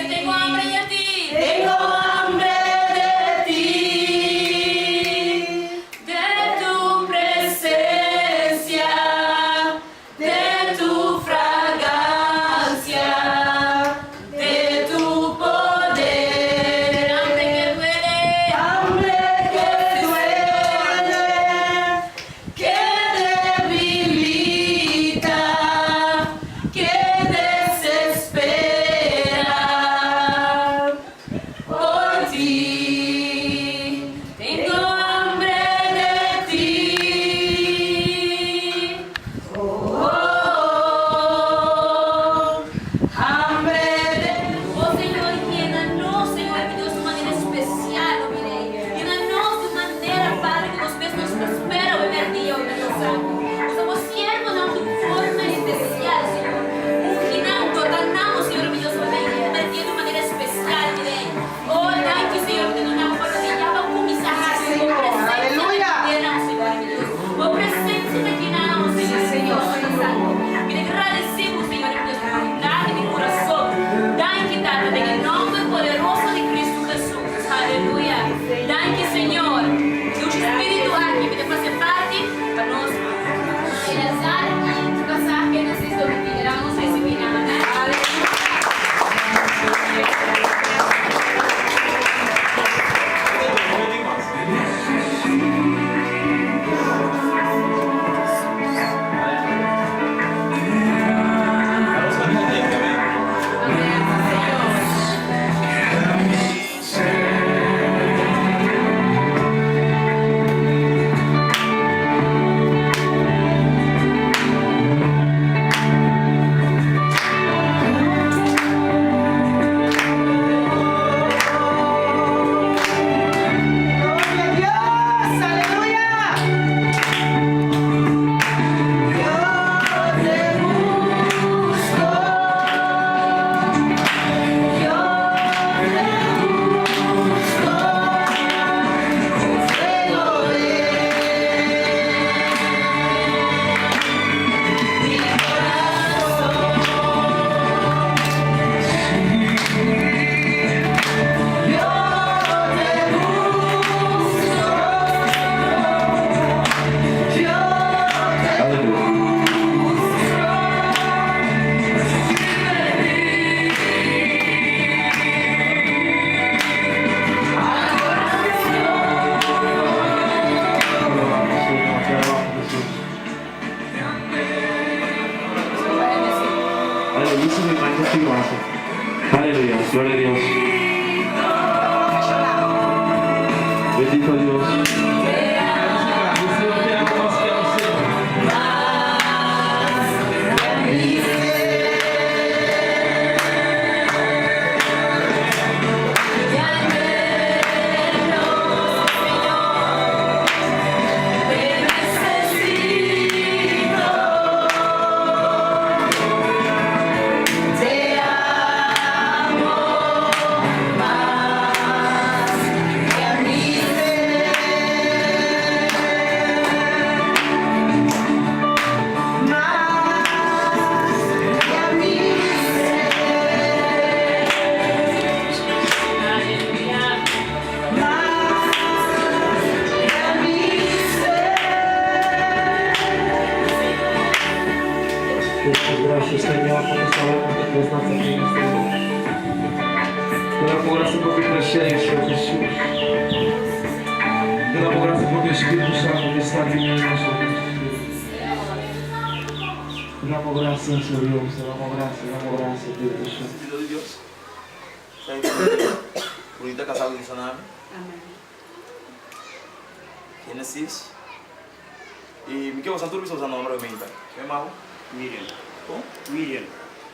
tengo hambre de ti. Tengo hambre de ti, De tu presencia, de tu fragancia, de tu poder. hambre que duele, Hambre que duele, que debilita, que desespera. Por ti, tengo hambre de ti. Oh, hambre de oh Señor, llénanos, Señor, mi Dios, de manera especial, oh mi Rey. Llénanos de manera, Padre, que nos ves, nos prospera, oh mi día, oh mi Dios Santo. Nos somos siervos de tu forma especial, Señor. Unginando, tanamos, Señor, mi Dios, oh mi Rey, de manera especial, mi Rey. Oh, thank you, Señor, que no nos por ti, ya va con mis ajas, Señor. Aleluya. Llenamos, Señor, mi Dios. Oh, presencia te llenamos, Señor, Señor, Señor Santo. Mira, agradecemos, Señor, mi Dios, por bondad de mi corazón. Thank you, Tata, en el nombre poderoso de Cristo Jesús. Aleluya. Thank you, Señor. Que tu Espíritu aqui me fazer parte para nós realizar e passar que necessito que iremos receber. Amém. Gloria a Dios, aleluya. Yo te busco, yo te busco, fuego de mi corazón. Yo te busco, yo Aleluya, mi magnífico. Aleluya, gloria a Dios. Bendito Dios. te amo más que a mi ser, más que a mi ser, Aleluya. más que a mi Gracias, Señor, porque sabemos que tú estás aquí en este lugar. Te damos gracias porque tú eres Señor Jesús. Te damos gracias porque el Espíritu Santo que está aquí en nosotros. Te damos gracias, Señor Dios. Te damos gracias, Dios Jesús. Espíritu de Dios. Ahorita casado con Sanami. Genesis. Y me quedo santo usando nombre de Mita. ¿Qué más? Miriam. ¿Cómo? Miriam.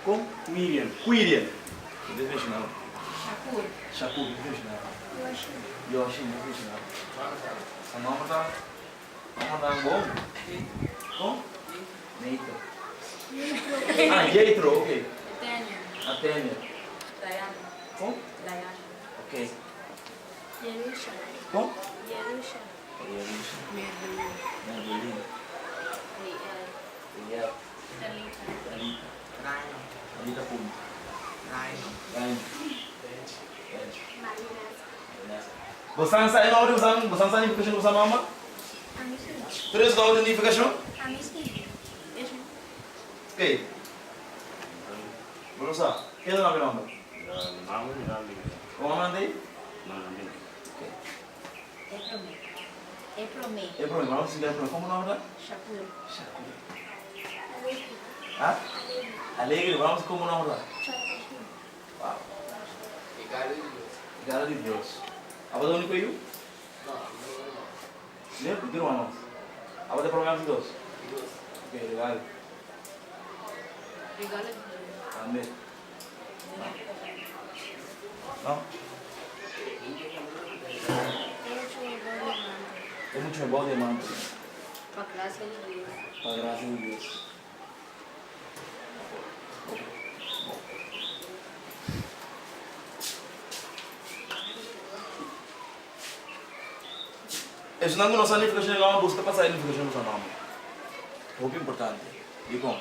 ¿Cómo? Miriam. Quirian. Definicional. Shakur. Shakur. Definicional. Yoshin. Definicional. Sa nombre da. Nombre da bom. ¿Cómo? Neito. Ah, Jethro. Ok. Tênia. Atenia. Dayana. ¿Cómo? Dayana. Ok. Yerusha. ¿Cómo? Yerusha. Merlin. Liel. Liel. Talita. Talita. Talita Pum. Lain. Você não sabe onde usando? Você não sabe identificação usando mama? Três da identificação? Ok. Vamos lá. Quem é o nome? O nome dele? É promê. É problema. Vamos seguir para como o nome dela? Shakura. Ah? Alegre. Vamos como o nome dela? Uau. Cara de Deus. Apa dah ni you? Dia di rumah mas. Apa dah program di Deus? Okay, legal. Regalo. Amém. Não? É muito bom de manto. Para a graça de Deus. Para a graça de Deus. Isso não é nossa identificação, não busca passar a identificação do nome. Muito importante. E bom.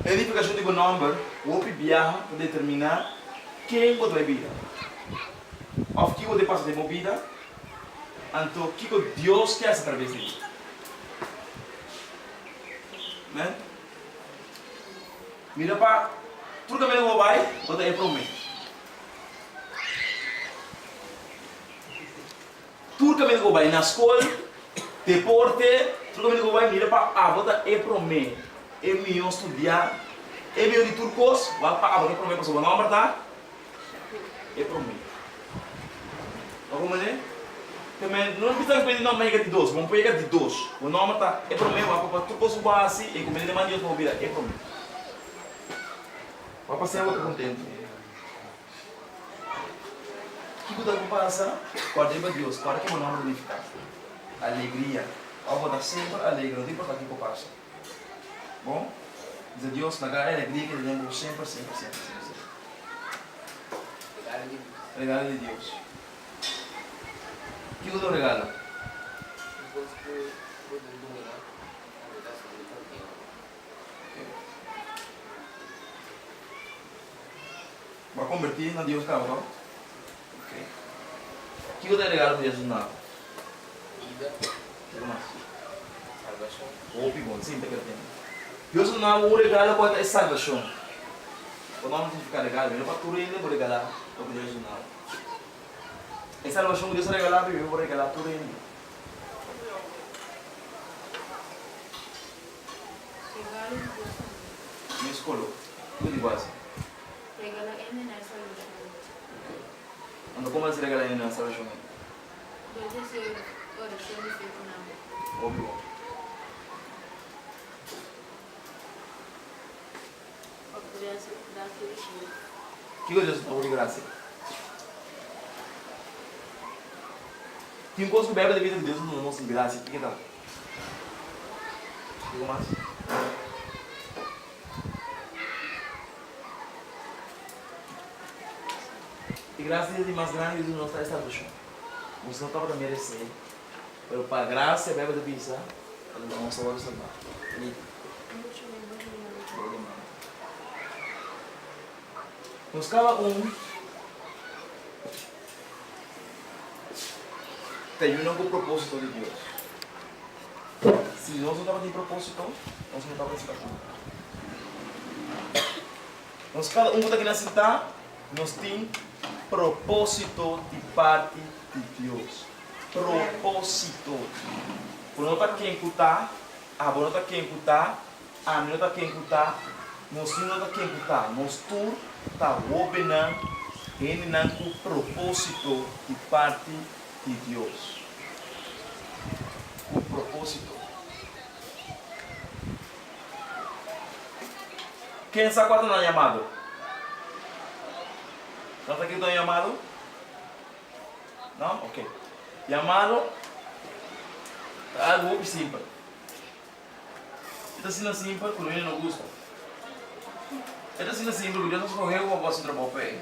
A identificação do número, o viaja para determinar quem você vai vida. Ou que você passa de uma vida, então o que Deus quer através de ti. Né? Mira para tudo que você vai, você é prometido. Tudo que você vai na escola, deporte, tudo que você vai, mira para você é prometido. É melhor estudar, é melhor de turcos, vai para você é prometido, você vai não apertar, é prometido. Como é? Também não precisa pedir não mais de dois, vamos pegar de dois. O nome está é prometido, vai para turcos vai assim e como ele demanda Deus para ouvir, é prometido. Vai passar algo contente. O que você passa? Guarda de Deus, para que o nome unificado. Alegria. Ao voltar sempre alegre, não importa o que passa. Bom? Diz a Deus, na cara alegria que ele lembra sempre. Regalo de Deus. O que você regala? Vai convertir na Deus cá, não? O que você regala para Jesus não? O que mais? Salvação. Bom, sempre que tem. Deus não o regala para a salvação. O nome significa regalo, mas para tudo ele pode regalar o que Deus não. A salvação que Deus regalar, eu vou regalar tudo ele. Regalo de Deus. Me escolho. Tudo de base. Regalo é na salvação. Quando como se regala na salvação? Deus é seu oração de fé com amor. Óbvio. A graça da felicidade. O que Deus está de graça? Tem coisas que bebe da vida de Deus não nos graça. O que tal? O que mais? E graça é mais grande do que nós está salvação. Você não estava a merecer. Mas para a graça bebe da vida, ela não salva o salvar. Nos cada tem um propósito de Deus. Se nós não estamos de propósito, nós não estamos nessa casa. Nós cada que está aqui na cidade, nós temos propósito de parte de Deus. Propósito. Por não estar quem escutar, a não estar quem escutar, a não estar quem escutar, nós não está quem escutar, nós tudo está obedecendo o propósito de parte de Deus. O propósito. Quem sabe quando não é chamado? Não está aqui tão chamado? Não? Ok. Chamado é algo simples. Está sendo simples porque o menino não gosta. Está sendo simples porque Deus não escolheu para você trabalhar pé.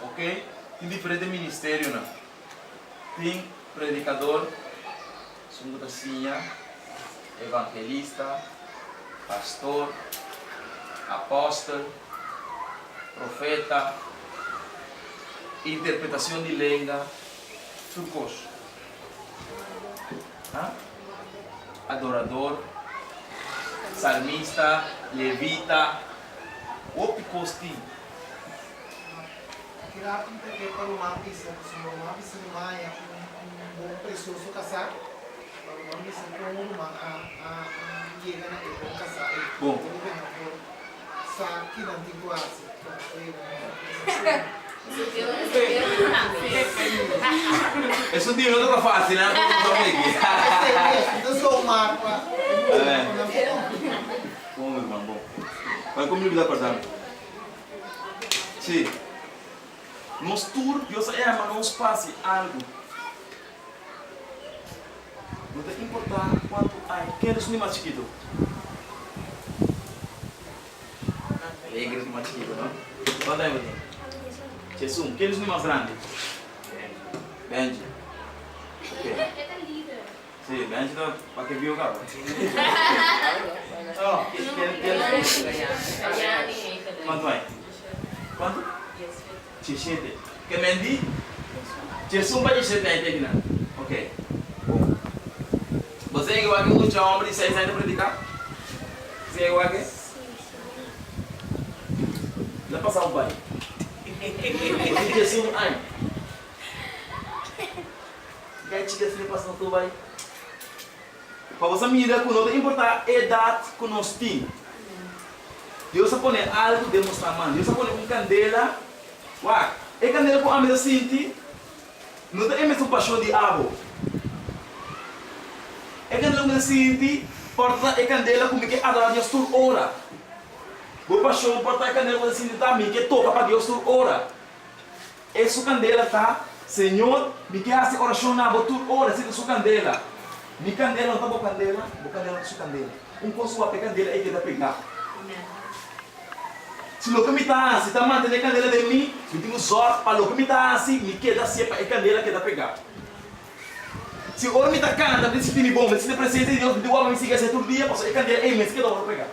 Ok? Tem diferentes ministérios, não? Tem predicador, segunda-feira, evangelista, pastor, apóstolo, profeta, interpretação de língua, turcos. Adorador, salmista, levita, o picosti. Kira que para uma pista no Maia, bom precioso casar, para uma pista com uma chega na que casar. Bom. Sa que não tem quase. Isso não é fácil, né? Eu sou um mapa. Bom, irmão, bom. Vai comigo da porta. Sim. Nos tour, Deus é, mas não espaço algo. Não tem que importar quanto há. Quem é o mais chiquito? É a igreja mais chiquito, não? Quanto é o Jesus, quem é o mais grande? Benji. Ok. Sim, Benji não para que viu o carro. Quanto é? Quanto? 17. Que mendi? Jesus vai 17 aqui, não? Ok. Bom. Você é igual que um homem de 6 anos para predicar? Você é igual que? Não passar um banho. Você Jesus, ai. Que chica se passa no teu banho? Para você mirar com nós, importa a idade que nós temos. Deus põe algo de mostrar mano. Deus põe uma candela. Uau! E candela com a mesa sinti. Não tem mesmo paixão de abo. E candela com a sinti. Porta e candela com que adorar Deus por hora. Boa paixão porta e candela com a sinti também que toca para Deus por hora. Essa candela tá, Senhor, me que hace oração na boa por hora se sua candela. Mi candela não tá boa candela não sua candela. Coisa a candela é que dá pegar. Se lo que me está assim, está mantendo a candela de mim, eu tenho sorte para lo que me está assim, me queda sempre a candela que dá pegar. Se o homem me está cantando, me sente bom, me sente presença de Deus, me deu me siga todo dia, posso a candela, ei, mas que dá para pegar.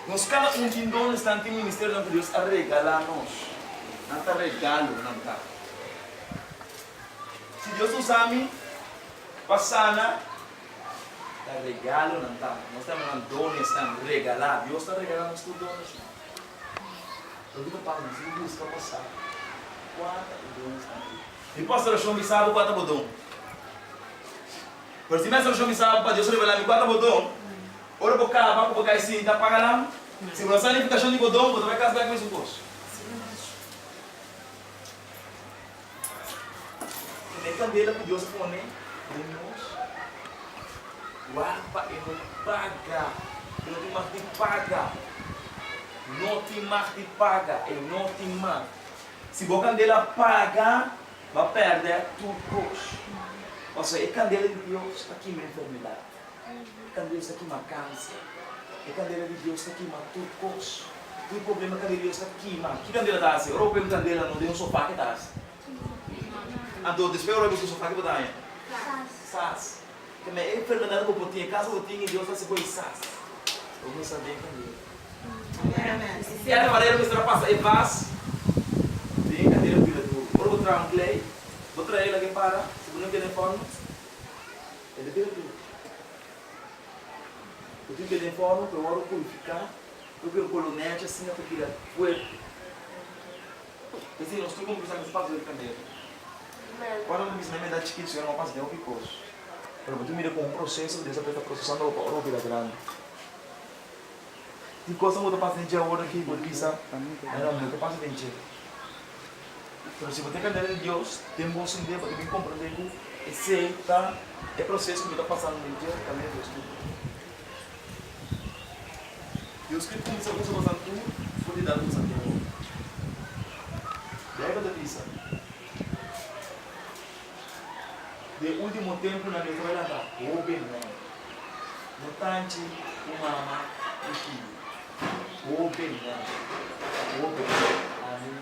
Nós cada de nós está no ministério de Deus a regalar-nos. Não está regalo, não está. Se Deus nos ama, passana, dá regalo, não está. Nós estamos dando dones, estamos regalando. Deus está regalando os teus dones. Eu digo para nós, Deus está passando. Quantos dones estão aqui? E posso ter o chão me sabe quanto bodão. Por se mesmo o chão me sabe para Deus revelar-me quanto bodão. Ora para cá, vai para cá assim, está pagando. Se você não fica chão de bodão, você vai casar com esse curso. Nem candela que Deus põe em nós. Guarda e não paga. Não tem mais de paga. Não tem mais de paga. E não tem mais. Se a candela paga, vai perder tudo. Ou seja, a candela de Deus está aqui uma enfermidade. A candela está aqui uma câncer. A candela de Deus está aqui uma tudo. Tudo problema que Deus está aqui. Que candela está assim? Eu tenho candela, não tem um sofá que está assim. Então, depois eu vou sofá que vou dar. Sas. Que é enfermidade que eu tinha, caso eu tinha, Deus vai se pôr sas. Eu vou saber que é. E a maneira que você vai passar, é paz. Tem cadeira vida do. Eu vou trazer um clay, vou trazer ele aqui para, se não tem forma, ele vira tudo. Eu tenho que ter forma, eu vou purificar, eu quero colonete assim, eu quero fuego. Assim, nós temos que usar esse espaço de candeira. Quando eu me ensinei a dar chiquito, eu não passo de um picoso. Pero tu mira com um processo, Deus está processando para o vida grande. Tem coisa que eu estou passando de agora aqui, por isso, não, eu estou passando de dia. Mas se você quer de Deus, tem bom entender, porque tem que compreender que esse é o processo que eu estou passando no dia, também Deus tudo. Deus que começou a passar tudo, pode dar tudo a Deus. Daí eu estou dizendo. De último tempo na minha vida está open no tanto uma mama e filho open ali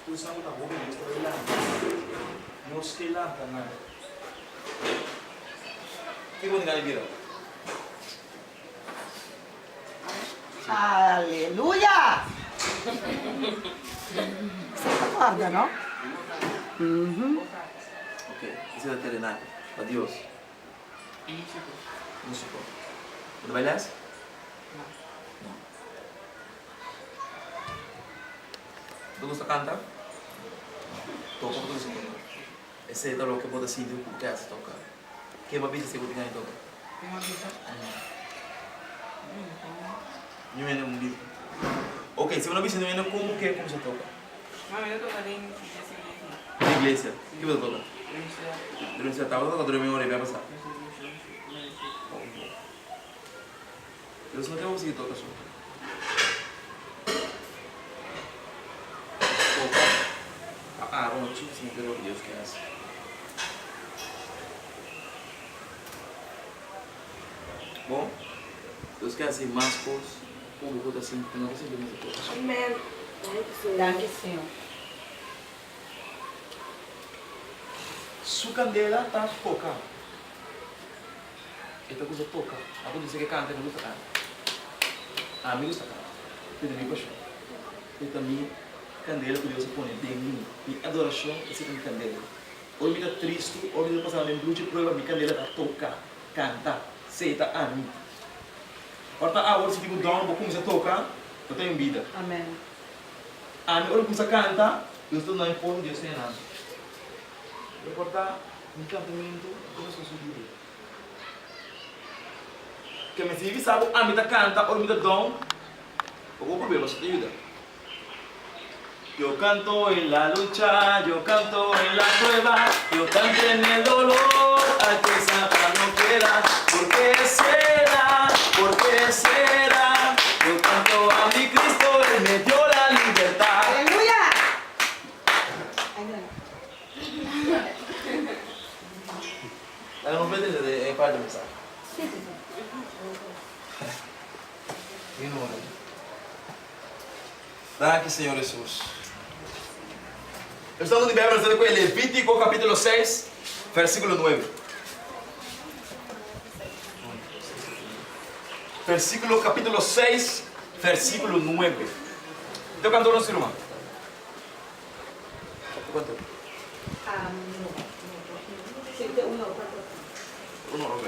tu sabe da open estou lá não sei lá nada que vou negar vida? Aleluia! Guarda, não? Ok, isso é da Telenai. Adiós. Músico. ¿Tú bailas? No. ¿Te gusta cantar? Toca, ¿tú gusta tocar? Ese es lo que puedo decir de qué haces tocar. ¿Qué más viste que tú tienes todo? Yo vengo un vídeo. Ok, si uno dice no viene ¿cómo se toca? Mami, eu tocarei em igreja. Na iglesia. O que você toca? Durante a tarde, toca durante a hora e vai passar. Deus não tem conseguir tocar só. Toca. Ah, não, tipo assim, pelo Deus que é essa. Bom, Deus quer assim, mais coisas. O público está assim, não vai ser muito tocar. Amém. Danke, Senhor. Sua candela está focada. Esta coisa toca. A coisa diz que canta, não gusta cantar. A mim gusta cantar. Eu também gosto. Eu também, candela que Deus põe de mim. Minha adoração é ser candela. Hoje me está triste, hoje me está passando em blue, prova minha candela está tocar, cantar, seita a mim. Porta agora se tipo down, vou começar a tocar, eu tenho vida. Amém. A mim, quando começa a cantar, eu estou não importa, Deus tem nada. Eu porta, meu cantamento, eu sou subido. Que me se sabe, a mim está canta, ou me está down, algum problema, você te ajuda. Yo canto en la lucha, yo canto en la prueba, yo canto en el dolor, al que Satanás no quiera. ¿Por qué será? ¿Por qué será? Yo canto a mi Cristo, Él me dio la libertad. Aleluia! Ela não vê de parte de mensagem. E não é. Gracias, Señor Jesús. Estamos en Levítico capítulo 6, versículo 9. Versículo capítulo 6, versículo 9. ¿Te canto no sirva? ¿Cuánto? Uno, ok.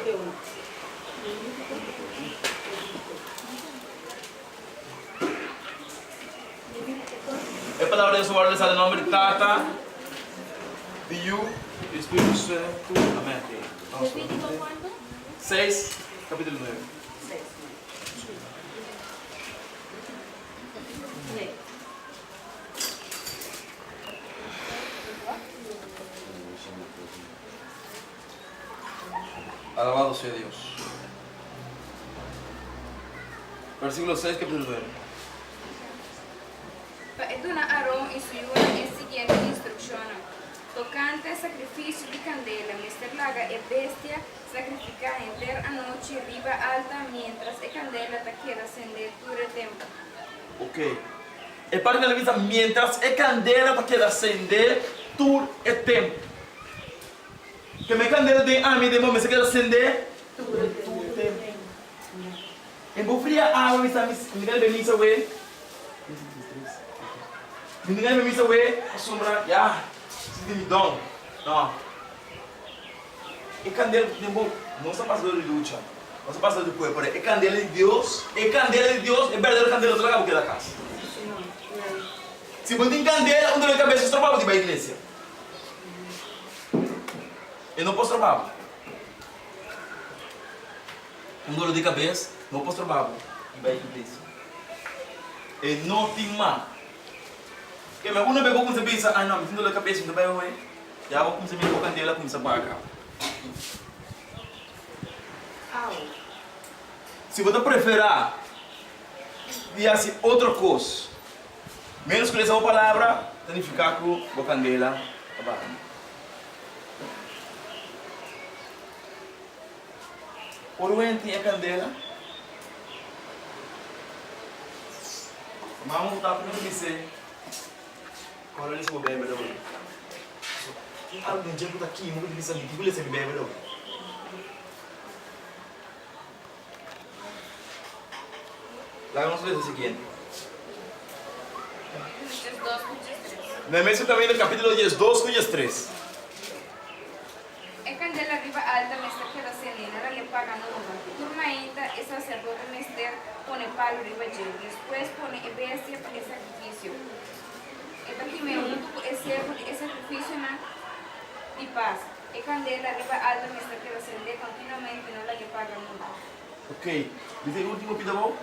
Es palabra de Dios, guarda el nombre de Tata, de You, Espíritu Santo. Amén. Levítico cuánto? 6, capítulo 9. Alabado sea Dios. Versículo 6, capítulo 9. Dona Arão e sua a seguinte instrução: tocante sacrifício de candela, mister laga e bestia, sacrificar inteira a noite, riba alta, mientras a candela te queda acender todo o tempo. Ok. É para que avisa mientras a candela te queda acender todo o tempo. Que minha candela de ami de momento se queda acender todo o tempo. E vou friar água, me queda bem isso, ué. Ninguém me misa ué, a sombra, já, se me dão, não. E candela de bom, não só passador de luta, não só passador de cuerpo, é candela de Deus, é verdadeira candela do lugar da casa. Se você tem candela, onde a cabeça estropava de ir para a igreja. Eu não posso estropar. Um dor de cabeça, não posso estropar de ir para a igreja. E não tem mal. Que me uno bebo com se pensa, ah não, me findo da cabeça, me vai hoje. Já vou com se me colocar dela com se paga. Se você preferir dizer outra coisa, menos que essa palavra, tem que ficar com a candela abaixo. Por onde é a candela? Vamos voltar para o que dizer. Kalau ni semua bayar berapa? Aku nak jemput tak kini, mungkin bisa beli boleh saya bayar berapa? Vamos ver o seguinte. Números 2, números 3. Neemías também no capítulo 10, 2, 3. E candela arriba alta mester que la senina la le pagan uno. Turmaita es sacerdote mester pone palo arriba lleno. Después pone bestia para el sacrificio. Esta primero es sacrificio y paz. E candela arriba alta mester que la sende continuamente no la le pagan uno. Ok. Dice o último pidabó.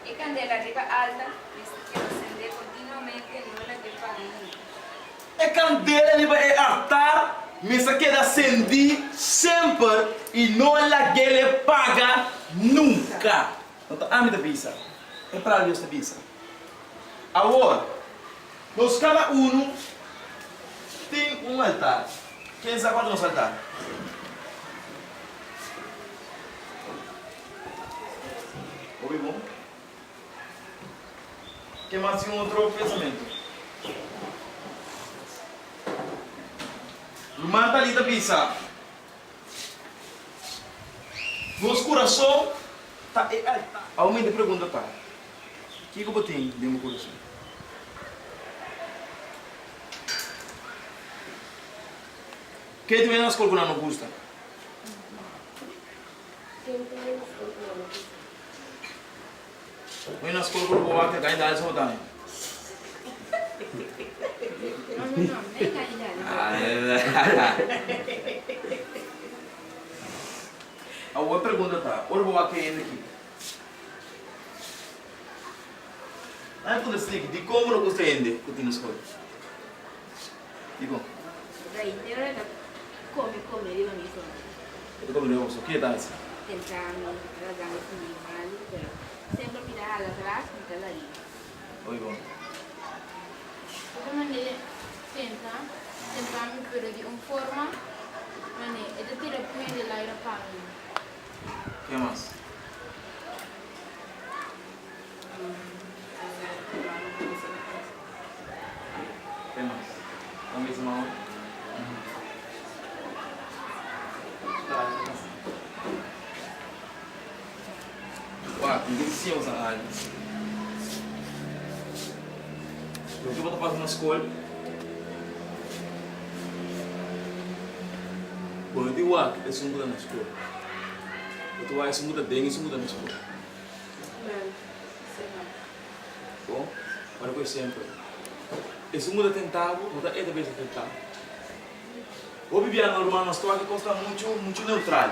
E candela arriba alta mester que la sende continuamente no la le pagan uno. É candela ali vai altar, mas queda acender sempre e não la que ele paga nunca. Então, a minha pizza é para Deus esta pizza. Agora, nós cada um tem um altar. Quem sabe qual é o nosso altar? Ouve bom? Quem mais tem um outro pensamento? Mata ali da pizza. Nosso coração está. Aumenta a pergunta, tá? O que eu botei dentro do meu coração? Quem tem na escola que não gosta? Vem na escola que eu vou até cair da área só tá. Não, nem candela. A outra pergunta tá, ora vou aqui ainda aqui. Aí quando você diz, de como não custa ainda que tem na escola? Digo, Daí, tem hora que come, digo nisso. eu como não gosto, o que é dança? Tentando, tratando de mal, pero sempre mirar atrás e tal aí. Oi, bom. Come tentami però di un forma, ma ne è da tira più dell'aria pagina. O que mais? O que mais? A mesma hora? Uau, ninguém se usa a área. O que eu vou fazer na escola? Quando eu digo que isso muda na escola, eu digo que isso muda bem, isso muda na escola. Bom, para por exemplo, isso muda tentado, muda é também tentado. O viver normal na escola que consta muito neutral,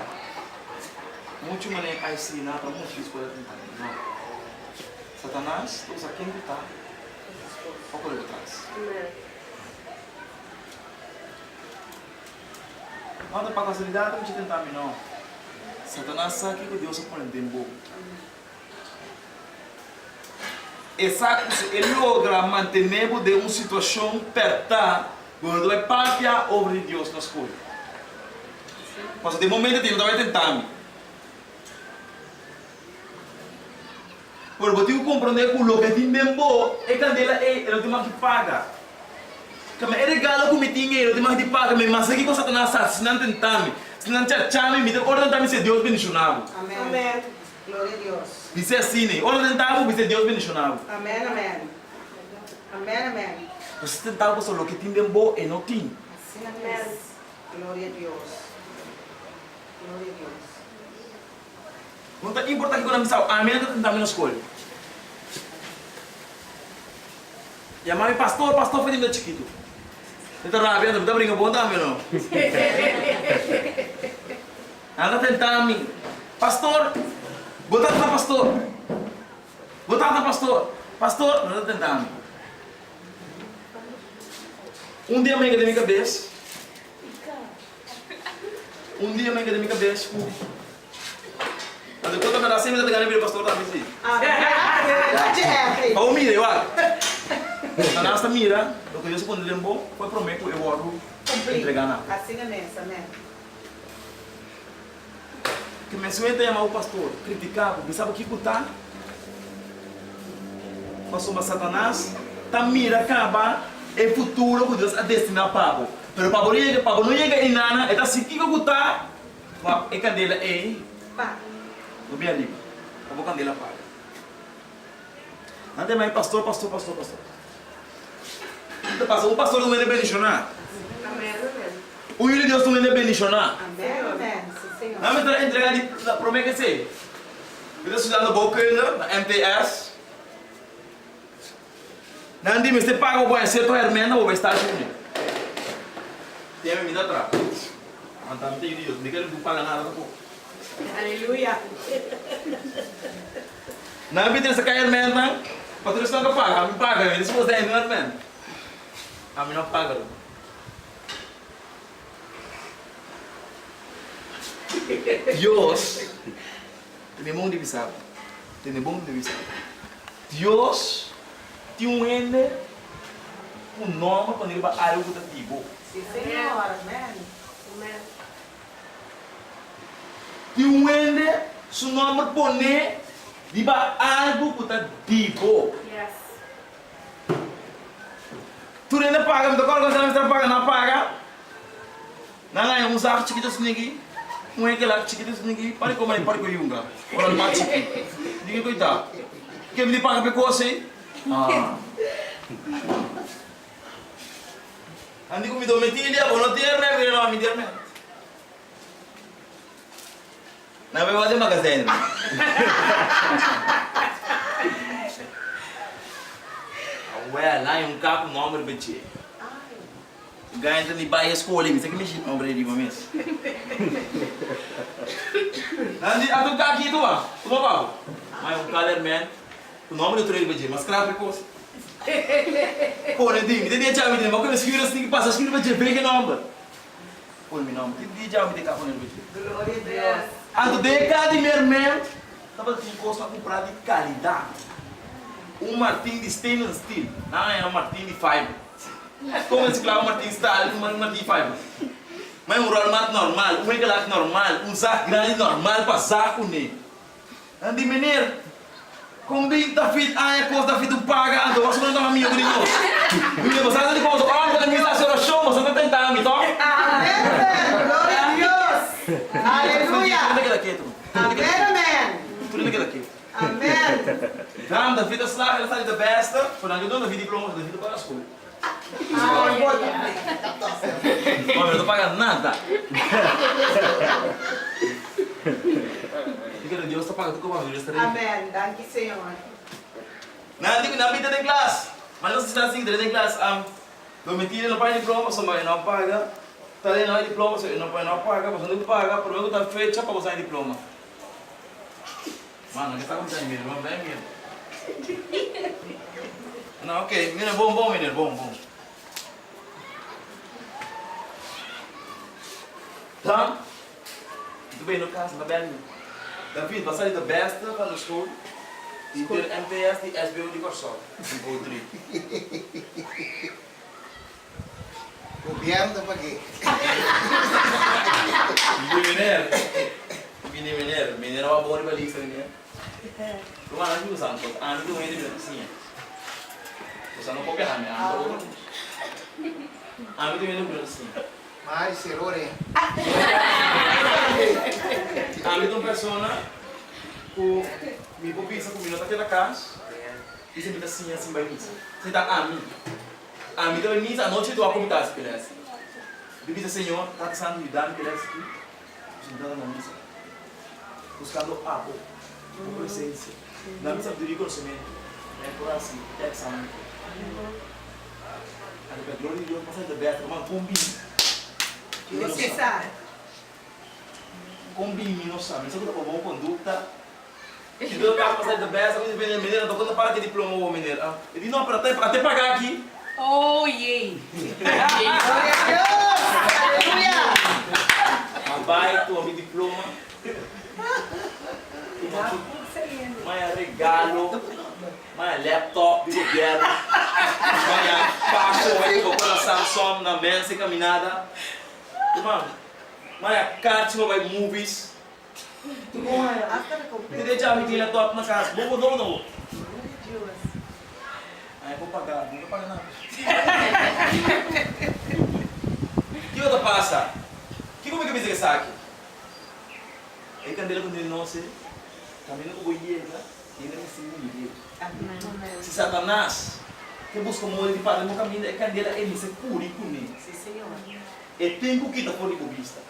muito maneira assim, nada para muito escola tentar. Não. Satanás, usa quem está, ou por trás. Não para facilidade, não te tentar não. Satanás sabe que Deus põe tempo. Ele logra manter de uma situação perto quando vai papiar sobre Deus na escola. Mas de momento ele não vai tentar. Por motivo compreender que o que tem tempo é quando ele não tem mais que pagar. Kami regalo ko mitingi, di mahdi pa kami masagi ko sa tanasa, sinantentami, sinanchachami, mi ora tentami se Deus bendicionado. Amém. Amém. Glória a Deus. Dice assim, ora tentavo, se Deus bendicionado. Amém, amém. Amém, amém. Você tentava só o que tem bom e não tem. Assim amém. Glória a Deus. Glória a Deus. Não tá importante que eu não me salve. Amém, eu tentava na escola. E a mãe, pastor foi de chiquito. Então, rabia, não está brincando bom também, não? Ela tentando, pastor, botar na pastor. Botar na pastor. Pastor, não está tentando. Um dia, mãe, de minha cabeça. Quando eu estou assim, eu estou ganhando o pastor da visita. Oh, mira, eu acho. Nasta mira, o que Deus quando lembrou, foi prometo eu vou entregar na. Assim é mesmo, amém. Que me suenta chamar o pastor, criticava, pensava que está. Pastor Satanás, tá mira acaba é futuro que Deus a destinar para. Pero para não chega em nada, é assim que eu está. É candela é. Pá. Não me ali. Acabou candela para. Não tem mais pastor. O pastor não é bendicionar. O filho de Deus não é bendicionar. Amém, amém. Sim, Senhor. Não me entregar de promessa que sei. Eu estou estudando boa na MTS. Não diz, você paga o banho, você está hermendo ou vai estar junto. Tem me dá atrás. Mas também tem Deus, não quero pagar nada tampoco. Aleluia. Não me interessa cair hermendo, não. Patrocínio não paga, me paga, eles vão dar hermendo. A mim não paga. Deus tem bom de visar. Tem bom de visar. Deus tem um ende, um nome quando ele vai algo do tipo. Sim, Senhor. Amém. Tem um ende, seu nome pone, ele vai algo do tipo. Tu ainda paga, me toca quando você paga, não paga. Não é um saco chiquito assim. Um é que lá chiquito assim, para como ele para com yunga. Ora mais chiquito. Diga coitado. Que me paga para você? Ah. Andi com me dou metilha, vou não ter mais, ele não me der mais. Não vai fazer magazine. Ué, lá é um carro nome do BT. Ganha então de bairro escola, isso aqui me chama o Brady mesmo. Andi, a tu aqui tu vá, tu não vai. Mas um colorman, o nome do treino BT, mas cravo precoce. Pô, né, Dimi, tem dia já me tem, mas quando escrever assim que passa, escreve BT, vem que nome. Pô, meu nome, tem dia já me tem carro no BT. Glória a Deus. Ando de cada de meu irmão, estava com custo a comprar de qualidade. Um martim de stainless steel, não é um martim de fiber. Como se clava um martim de steel, um martim de fiber. Mas um rolmat normal, um engelado normal, um saco grande normal para saco nele. Andi menino, com 20 fit, a costa fit paga, ando, você não dá uma minha de nós. Menino, você não pode falar, você não está sendo show, você não tem time, tá? Amém. Glória a Deus. Aleluia. Amém, amém. Tudo naquela aqui. Amém. Daarom, de vida slagen, dat is de beste. Voordat je doet, dan vind je diploma, dan vind je para a school. Ah, Mas não paga nada. Diga Deus está pagando com a família. amém. Danke, Senhor. Não, digo, na vida de classe. Mas não se está assim, de classe. Eu meti no pai diploma, só mas não paga. Tá ali não é diploma, não paga, você não paga, por menos está fecha para você diploma. Mano, que está com medo, não vem medo. Não, ok, menino, bom, menino, bom. Então, muito bem no caso, tá bem? David, vai sair da besta para o school e ter MTS e SBU de Corsol. Governo para quê? Mineiro é uma boa rivalista, né? Como a gente usa, a gente não entra na cozinha. Você não pode errar, né? A gente não entra na cozinha. Mas, errore. A gente é uma pessoa que me popisa comigo naquela casa e sempre está assim, vai missa. Você está a mim vai missa, a noite eu vou acompanhar essa pedaço. Bebida, Senhor, está pensando em dar-me pedaço aqui. Você está na missa. Buscando água. Com presença. Na missa do conhecimento. É por assim, é exame. A glória de Deus passa de berta, uma combina. Você sabe. Combine, não sabe. Isso é uma boa conduta. E Deus vai passar de berta, quando vem a menina, estou contando para que diploma o menino. Ele não, para até pagar aqui. Oh, yeah. Glória a Deus. Aleluia. Vai, tu amigo diploma. Mas regalo, mas laptop de governo, mas passo aí com a Samsung na mesa caminhada, mas cartinha vai movies, ele já me tira top na casa, não, aí vou pagar nada. Que outra passa? Que como é que me diz aqui? Aí candela quando ele não sei. Kami na uwi na Ele me segura de Deus. Amém. Se Satanás que busca morrer de padre no caminho, é candela, ele se cura com ele. Sim, Senhor. É tempo que está fora de vista.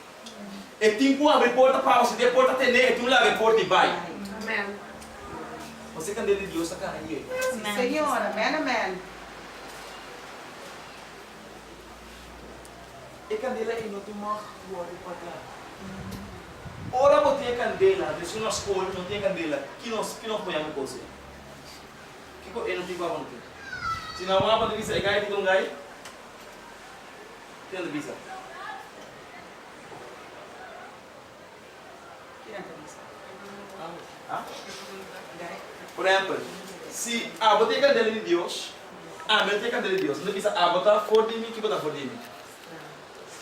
É tempo abre porta para você, de porta tem é tempo abre porta e vai. Amém. Você candela de Deus está caindo. Sim, Senhor. Amém, amém. E candela é não tem uma rua de pagar. Ora não tem candela, se nós escolhe não tem candela, que nós ponhamos com você. Que eu não tenho para não ter. Se não há para dizer gai de um gai, tem de visa. Por exemplo, se a botar candela de Deus, a botar candela de Deus, não precisa a botar fora de mim, que botar fora de mim.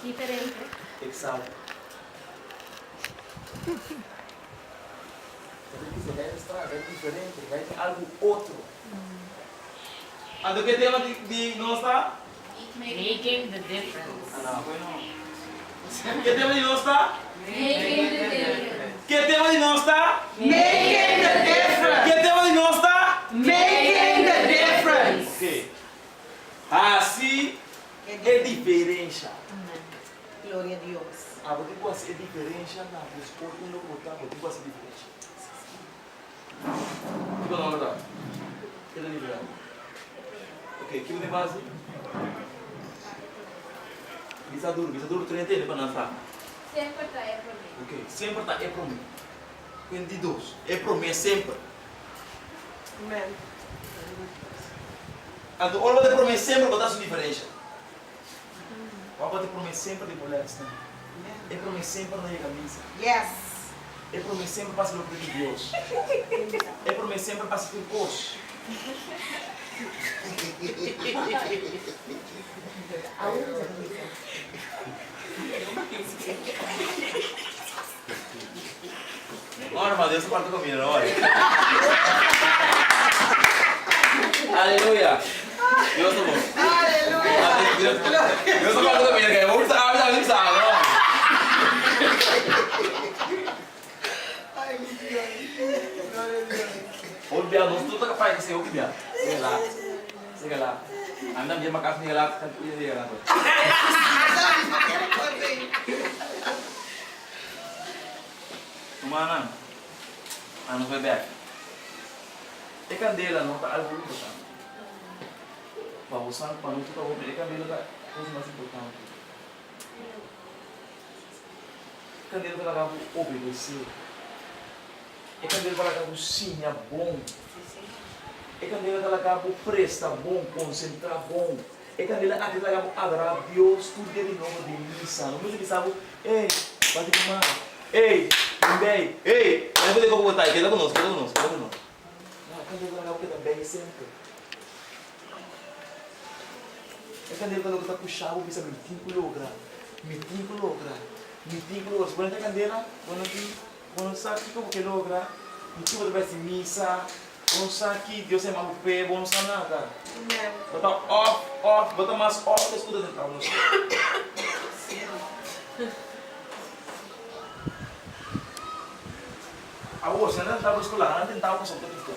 Diferente. Exato. É diferente, vai ter algo outro. Do que tema de não está? Making the difference. Ah, não, foi não. Que tema de não está? Making the difference. Que tema de não está? Making the difference. Que tema de não está? Making the difference. Ok. Assim é diferença. Glória a Deus. Ah, você pode ser diferença, não, os corpos não botam, você pode ser diferença. Tipo, não, verdade? Que é diferente. Ok, que de base? Bisa duro, tu entende para nós falar? Sempre está é para mim. Ok, sempre está é para mim. Quindi dos, é para mim sempre. Amém. Então, olha para mim sempre botar sua diferença. Olha para mim sempre de molesta. É para mim sempre na camisa. Yes. É para mim sempre passa no de Deus. É para mim sempre passa por coxa. Olha, mas Deus quarto comigo, olha. Aleluia. Deus é bom. Aleluia. Deus quarto comigo, que vamos saber, Ai, meu Deus. Glória a Deus. Olha, biar, nós tudo capaz de ser o que biar. Siga lá. Anda dia makas ni lá, kan dia lá. Mana? Ano foi back. E candela não tá algo importante. Para usar para não ficar o e candela tá coisa mais importante. Candela tá lá obedecer. E candela tá lá sim é bom. E candela tá lá presta bom, concentrar bom. E candela tá lá adorar Deus tudo de novo de missa. Não me sabe, ei, vai ter mais. Ei, bem, ei, eu vou ter que botar aqui, queda conosco. Não, candela tá lá que também sempre. E candela tá lá que tá puxado, bisa 25 kg. 25 kg. Quando a candela, quando sabe que como kg, e tu vai se missa, quando sabe que Deus é mal pé, não sabe nada. Bota off, bota mais off, que escuta dentro da música. Agora, se não tentava escolar, não tentava com solta cristã.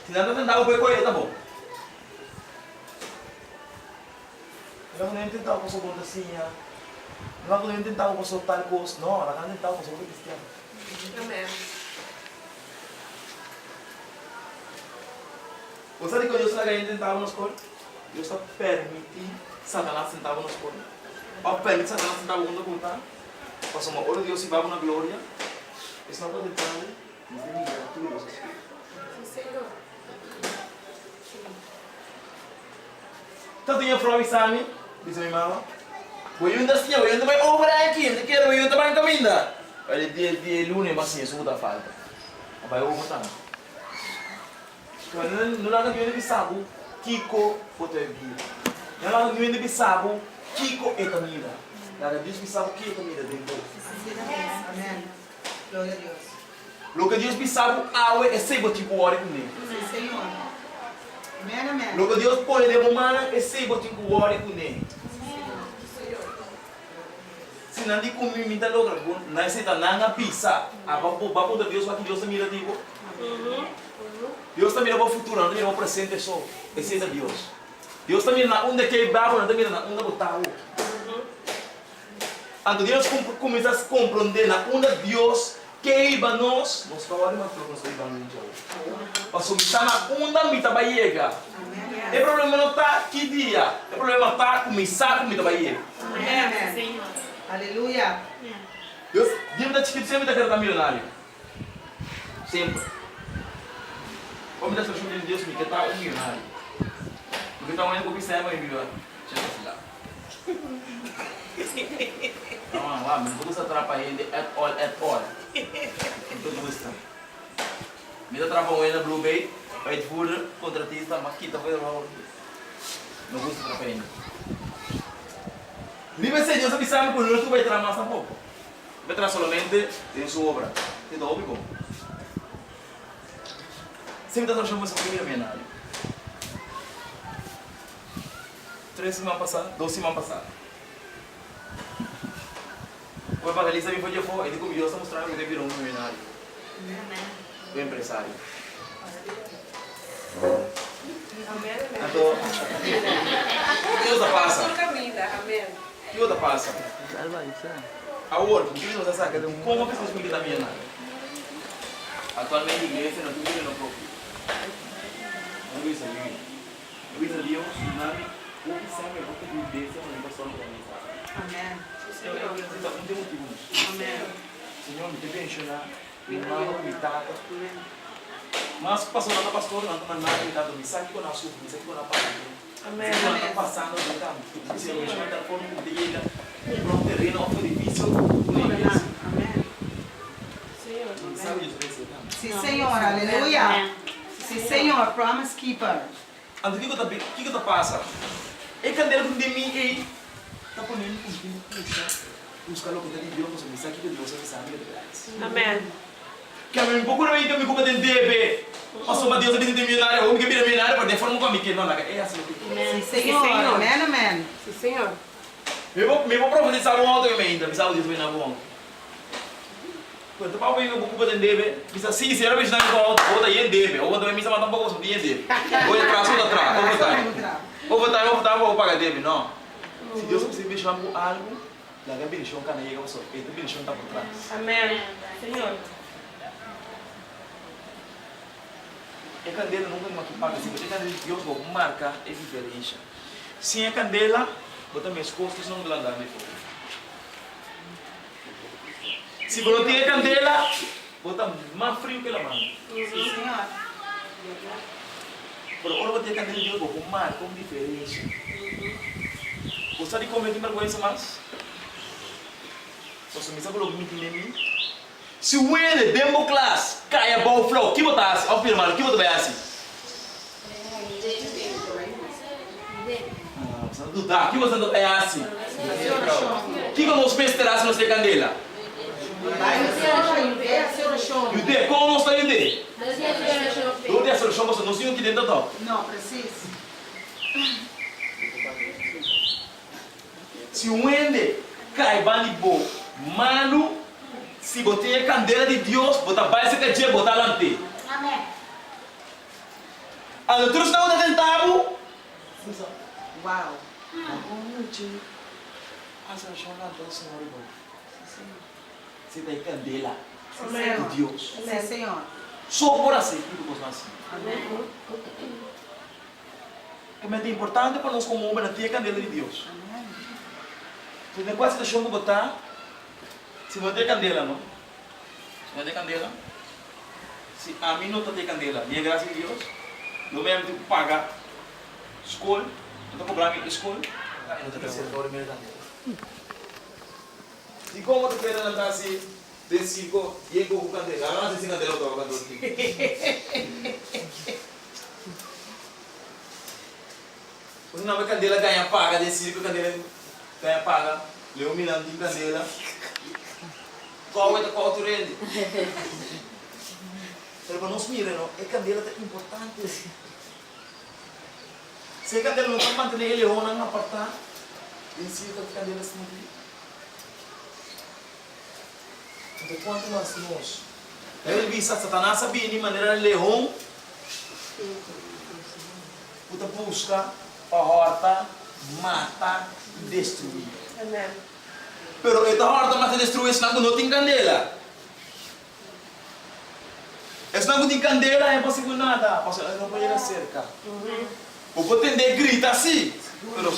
Se não tentava com coisa, tá bom. Não tentava com solta assim, não tentava com soltar coisa, não, não tentava com solta cristã. Amém. Você sabe que Deus está tentava nos coisas? Deus está permitindo Satanás sentar nos coisas. Para permitir Satanás sentar no contar. Passou uma hora Deus se vai na glória. Isso não pode entrar, mas tem que tudo isso. Sim, Senhor. Então tinha prova exame, disse a minha irmã. O Yunda sim, o Yunda vai obrar aqui, não quero o Yunda vai caminhar. Aí dia lunes mas sim, isso muda falta. Vai obrar. Não lá no Yunda sabe, Kiko pode vir. Não lá no Yunda sabe, Kiko é comida. Lá Deus sabe que é comida dentro. Amém. Glória a Deus. Lo que Deus sabe, é sempre tipo hora comigo. Sim, Senhor. Amém, amém. Lo que Deus põe de humana é sempre tipo hora comigo. Se não tem como me dar logo, não aceita nada pisa. A papo de Deus, que Deus está mirando tipo. Deus está mirando para o futuro, não está mirando para o presente só. Esse é Deus. Deus está mirando onde que é barro, não está mirando onde botar o. Quando Deus começa a compreender onde Deus quer nós trabalhamos mais para nós ir mas o que está na onda me está chega. O problema não está que dia, o problema está começar com me está chega. Amém. Senhor. Aleluia. Deus, Deus está chiquito sempre está querendo milionário. Sempre. Como está achando de Deus me quer estar milionário. Porque está olhando para o que sai mais milionário. Chega lá. Não, lá, mas não atrapalha ele at all. Tudo isso. Me atrapalha na Blue Bay, uitvoerder, contratista, maquita, não gosto de atrapalhar. Nem vai ser Deus que sabe que o nosso vai trabalhar mais um pouco. Vai trabalhar somente em sua obra. Tem do óbvio. Sempre está achando essa primeira bienal. 3 semanas passadas, 2 semanas passadas. O evangelista me foi de fora, ele comigo a mostrar que ele virou um milionário. O empresário. Então, que outra passa? Que outra passa? Agora, o que você sabe? Como a pessoa se está milionário? Atualmente, a igreja não tem no próprio. Não é isso ali. Não é isso ali, o que sabe é o que Deus disse, mas não só não tem. Amém. Não tem motivo. Amém. Senhor, me tem enxergar, me mama, me tata. Mas passou lá na pastora, não está nada, me tata, me sabe que eu não sofro, me sabe que eu não passo. Amém. Não está passando, não está. Se eu mexer na forma como te chega, para um terreno muito difícil, não é isso. Amém. Sabe disso, Sim, Senhor. Aleluia. Sim, Senhor. Promise keeper. Então, o que está passando? É candeira de mim e está ponendo um pouquinho de puxa. Buscar o que está de Deus, mas me sabe que Deus sabe que é verdade. Amen. Que a mim pouco não me me culpa de debe. Passou uma Deus a vir de milionário, ou me que vira milionário, para de forma como que não é assim. Sim, Senhor. Amém, amém. Sim, Senhor. Me vou profetizar um outro que me ainda, me sabe Deus na bom. Quando para ver o culpa de debe, precisa sim, se era bem na outra e debe, ou quando me chama tampoco sobre debe. Ou atrás ou atrás, ou votar, vou pagar debe, não. Se Deus precisa me chamar por algo, lá que ele chama cana chega passou, ele também chama tá por trás. Amém. Senhor. A candela nunca me paga, se você candela de Deus, vou marcar a diferença. Sem a candela, botar minhas costas não vão andar de fora. Se você tem a candela, botar mais frio que a mão. Sim, Senhor. Por hora você tem a candela de Deus, vou marcar uma diferença. Você de comer de vergonha mais? Você me sabe o que me tem em mim? Se o ele demo class cai a ball flow, que botar assim? Ao firmar, que botar assim? Você não dá, que você não é assim? Que como os peixes terás não se candela? E de como não está indo? Não tem a solução, você não se que dentro do. Não, preciso. Se o ele cai bani bo, mano, se botei a candela de Deus, botar base que dia botar lante. Amém. A doutora está onde tentavo? Uau. Asa chama do Senhor. Se tem candela Amém. de Deus. Sim, Senhor. Só por assim, tudo gosto assim. Amém. É importante para nós como homem ter a candela de Deus. Amém. Você tem quase deixando botar. Se não tem candela, não? Se não tem candela, se a mim não tem candela, minha graça de Deus, não mesmo tipo pagar escola, não estou cobrando escola, eu não tenho certeza minha candela. E como tu quer andar assim, de 5 e com candela, agora não sei se candela eu estou aqui. Quando não candela ganha paga, de 5 candela ganha paga, leu milhão de candela. Qual é o tu rende? Pero para nós mirar, a candela é importante. Se a candela não está mantendo ele ou não apartar, em si a candela se mantém. Então, quanto mais nós? Ele disse, Satanás sabia de maneira leão, puta busca, horta, mata e destruir. Pero esta horta mata e destruir, senão não tem candela. Se não tem candela, é possível nada. Porque não pode ir cerca. O pode entender grita assim, pero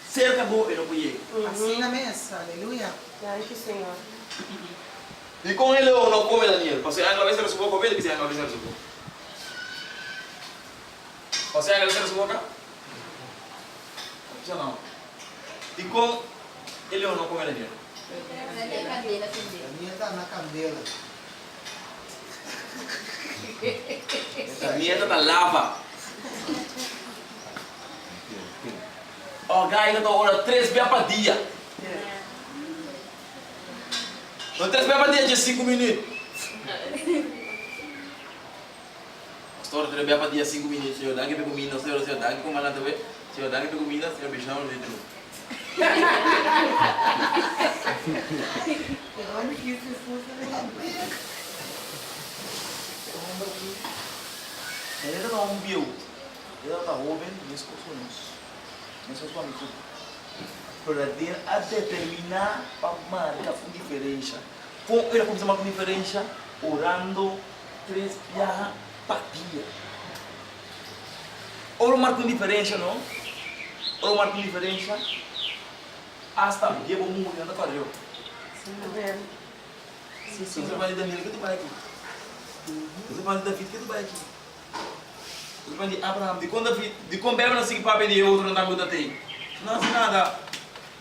cerca boa ele não pode ir. Assim na mesa, aleluia. Thank you, Senhor. E com ele eu não come Daniel. Porque a vez ele subiu comer, ele disse a vez ele subiu. Você a vez ele subiu cá? Já não. E com ele eu não come Daniel. Cadeira, acender. A minha está na candela. A minha está na lava. O gajo está ora 3 vezes para dia. Não 3 vezes para dia de 5 minutos. Pastor, 3 vezes para dia 5 minutos. Senhor, dá que pego comida, senhor, dá que comanda também. Senhor, dá que pego comida, senhor, beijão no dedo. Olha que isso Ele está um bio. Ele está jovem, mas com sonhos. Mas com sonhos. Para a determinar para marcar uma diferença. Como ele começa a marcar uma diferença? Orando 3 vezes para dia. Ora marca uma diferença, não? Ora marca uma diferença. Hasta dia vou morrer, não está eu. Você vai de Daniel que tu vai aqui. Você vai de David que tu vai aqui. Você vai de Abraham. De quando bebe assim para pedir outro não dá muito até. Não faz nada.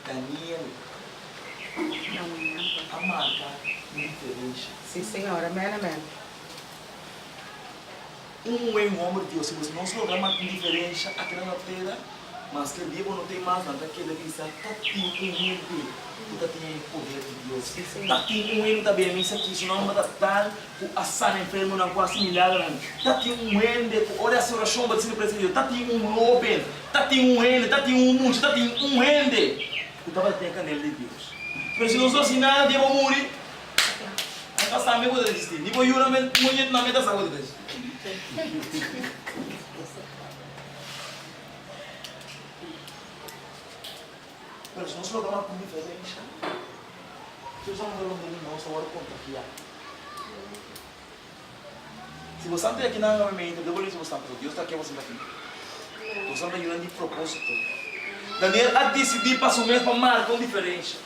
Daniel. A marca diferença. Sim, Senhor. Amém, amém. Homem de Deus, se você não se lograr marcar diferença aqui na terra, mas que Deus não tem mais nada que ele está tem está tem poder de Deus. Está tem ele também isso aqui, se não manda tal o sana enfermo não quase milagre. Está tem ele, olha a oração para dizer para Deus, está tem lobo, está tem ele, está tem mundo, está tem ele. Tu estava tendo canela de Deus. Mas se não sou assim nada, Deus vai morrer. Então está amigo de desistir. Depois eu não me na meta saúde dele. Pero se nós logramos com diferença, se nós não logramos não, só hora contagiar. Se você não tem aqui na mente, eu vou dizer você porque Deus está aqui, você está aqui. Você não está ajudando de propósito. Daniel a decidir para assumir para marcar uma diferença.